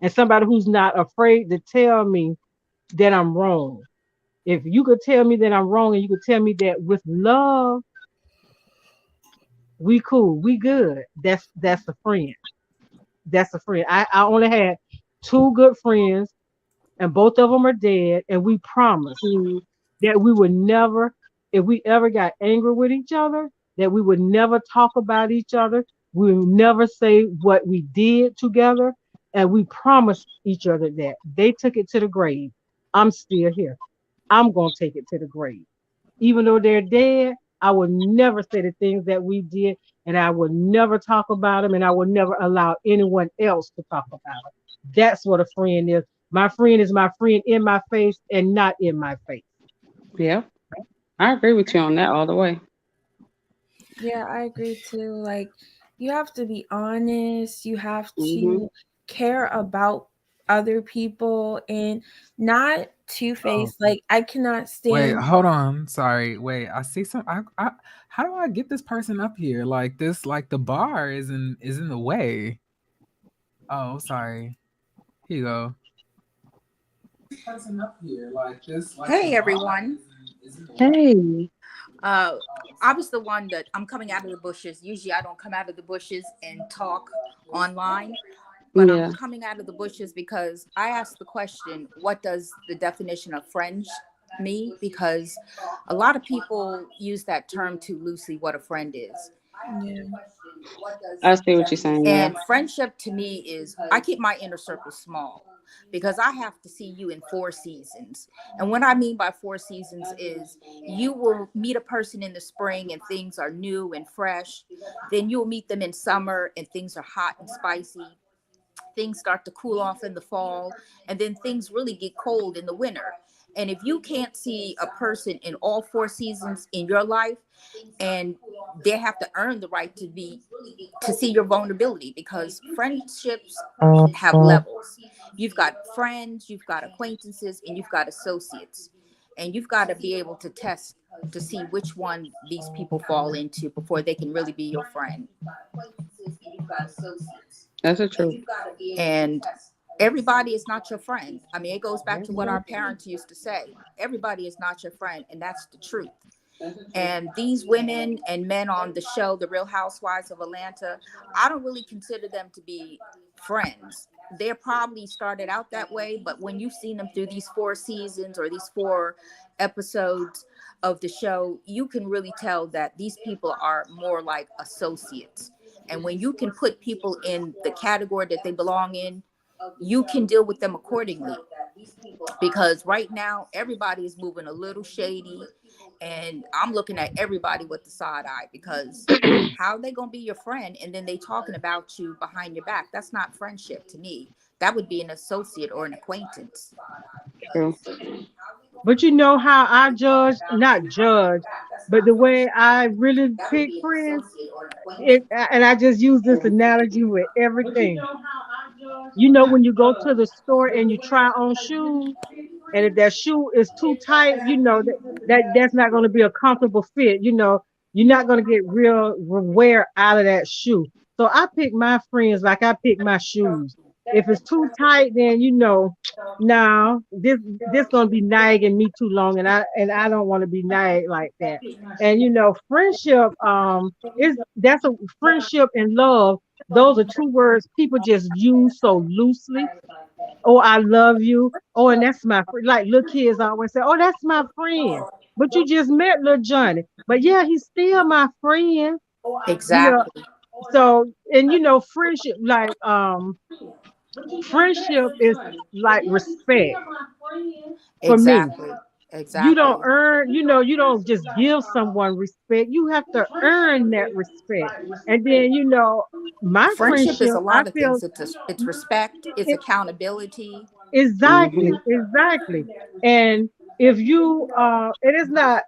and somebody who's not afraid to tell me that I'm wrong. If you could tell me that I'm wrong and you could tell me that with love, we cool, we good. That's a friend. That's a friend. I only had two good friends and both of them are dead. And we promised Mhm. that we would never, if we ever got angry with each other, that we would never talk about each other. We would never say what we did together. And we promised each other that. They took it to the grave. I'm still here. I'm going to take it to the grave. Even though they're dead, I would never say the things that we did. And I would never talk about them. And I would never allow anyone else to talk about them. That's what a friend is. My friend is my friend in my face and not in my face. Yeah, I agree with you on that all the way. Yeah, I agree too. Like, you have to be honest, you have Mhm. to care about other people and not Oh, two-faced. Like, I cannot wait, stand. hold on. Sorry. Wait, I see some. How do I get this person up here? Like this, like the bar is in the way. Oh, sorry. Here you go. Person up here, like this, like the Hey bar everyone. is in the way. Hey. Uh, I was the one that I'm coming out of the bushes. Usually I don't come out of the bushes and talk online, but I'm Yeah. coming out of the bushes because I asked the question, what does the definition of friends mean? Because a lot of people use that term too loosely, what a friend is. Yeah. I see what you're saying. Yeah. And friendship to me is I keep my inner circle small because I have to see you in four seasons. And what I mean by four seasons is you will meet a person in the spring and things are new and fresh. Then you'll meet them in summer and things are hot and spicy. Things start to cool off in the fall, and then things really get cold in the winter. And if you can't see a person in all four seasons in your life, and they have to earn the right to see your vulnerability, because friendships have levels. you've got friends, you've got acquaintances, and you've got associates. And you've got to be able to test to see which one these people fall into before they can really be your friend. That's the truth. And everybody is not your friend. I mean, it goes back to what our parents used to say. Everybody is not your friend, and that's the truth. And these women and men on the show, The Real Housewives of Atlanta, I don't really consider them to be friends. They're probably started out that way, but when you've seen them through these 4 seasons or these 4 episodes of the show, you can really tell that these people are more like associates. And when you can put people in the category that they belong in, you can deal with them accordingly. Because right now, everybody is moving a little shady. And I'm looking at everybody with the side eye, because how are they going to be your friend and then they talking about you behind your back? That's not friendship to me. That would be an associate or an acquaintance. True. But you know how I judge, not judge, but the way I really pick friends, and I just use this analogy with everything. You know, when you go to the store and you try on shoes, and if that shoe is too tight, you know that's not going to be a comfortable fit. You know, you're not going to get real wear out of that shoe. So I pick my friends like I pick my shoes. If it's too tight, then you know, now this gonna be nagging me too long, and I don't want to be nagged like that. And you know, friendship is that's a friendship and love. Those are 2 words people just use so loosely. Oh, I love you. Oh, and that's my friend. Like little kids always say, oh, that's my friend. But you just met little Johnny. But yeah, he's still my friend. You know, Exactly. so and you know, friendship friendship is like respect for me. Exactly. You Exactly. don't earn, you know, you don't just give someone respect. You have to earn that respect. And then, you know, my Friendship is friendship, a I lot of feel things. It's respect, it's it, accountability. Hmm. exactly, exactly. And if you it is not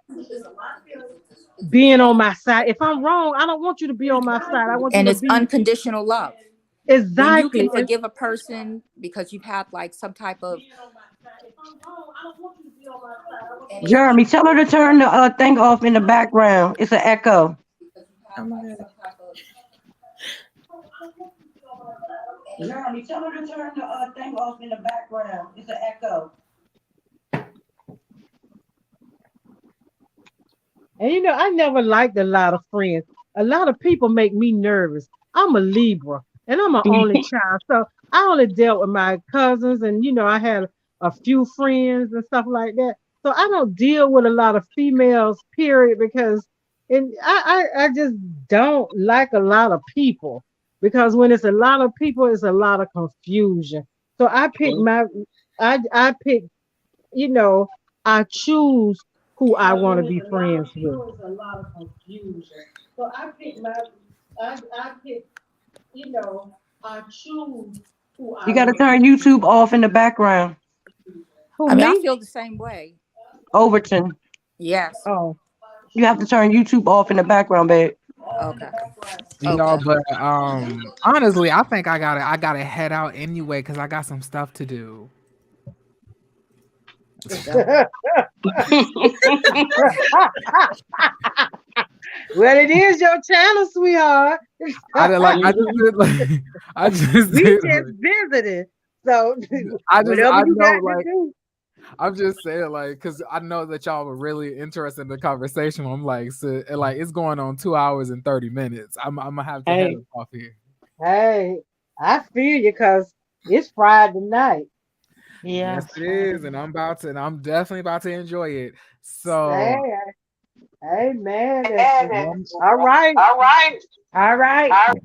being on my side. If I'm wrong, I don't want you to be on my side. I want you And to it's be unconditional love. When you can exactly. And forgive a person because you've had like some type of Jeremy, tell her to turn the thing off in the background. It's an echo. Oh my god. Jeremy, tell her to turn the thing off in the background. It's an echo. And you know, I never liked a lot of friends. A lot of people make me nervous. I'm a Libra and I'm an only child. So I only dealt with my cousins and you know, I had a few friends and stuff like that. So I don't deal with a lot of females, period, because and I just don't like a lot of people. Because when it's a lot of people, it's a lot of confusion. So I pick, you know, I choose who I want to be friends with. It's a lot of confusion. So I pick, you know, I choose who You I got to want to turn be YouTube friends. off in the background. Who I mean, I me? feel the same way. Overton. Yes. Oh, You have to turn YouTube off in the background, babe. Okay. Y'all, Okay. but honestly, I think I gotta head out anyway because I got some stuff to do. Let's go. well, it is your channel, sweetheart. I did like I just did like I just we did just like visited, so whatever I you know got to like do. I'm just saying like because I know that y'all were really interested in the conversation. I'm like so like it's going on 2 hours and 30 minutes. I'm gonna have to head Hey, up off here. hey, I feel you because it's Friday night. Yeah. Yes, it is, and I'm definitely about to enjoy it. Hey, So hey, man. one, All right. All right.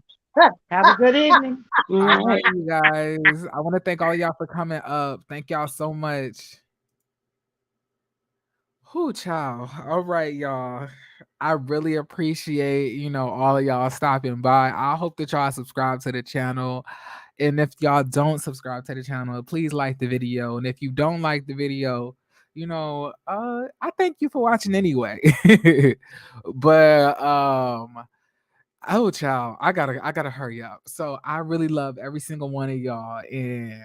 Have a good evening. all Mm. right, you guys. I want to thank all y'all for coming up. Thank y'all so much. Whoo, child. All right, y'all. I really appreciate, all of y'all stopping by. I hope that y'all subscribe to the channel. And if y'all don't subscribe to the channel, please like the video. And if you don't like the video, I thank you for watching anyway. But oh child, I gotta hurry up. So I really love every single one of y'all and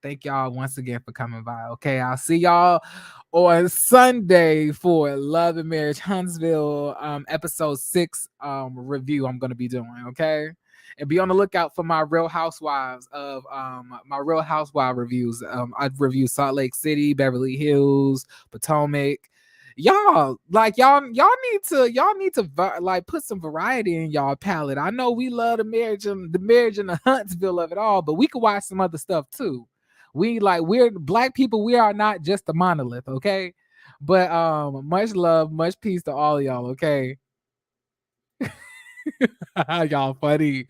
thank y'all once again for coming by. Okay, I'll see y'all on Sunday for Love and Marriage Huntsville episode 6 review I'm gonna be doing. Okay. And be on the lookout for my Real Housewives of my Real Housewives reviews. I've reviewed Salt Lake City, Beverly Hills, Potomac. Y'all need to like put some variety in y'all palette. I know we love the marriage and the Huntsville of it all, but we can watch some other stuff too. We're Black people, we are not just a monolith, okay? But much love, much peace to all of y'all, okay? Y'all funny.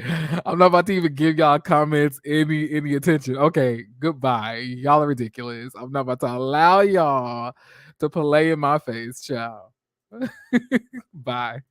I'm not about to even give y'all comments any attention. Okay, goodbye. Y'all are ridiculous. I'm not about to allow y'all to play in my face, child. Bye.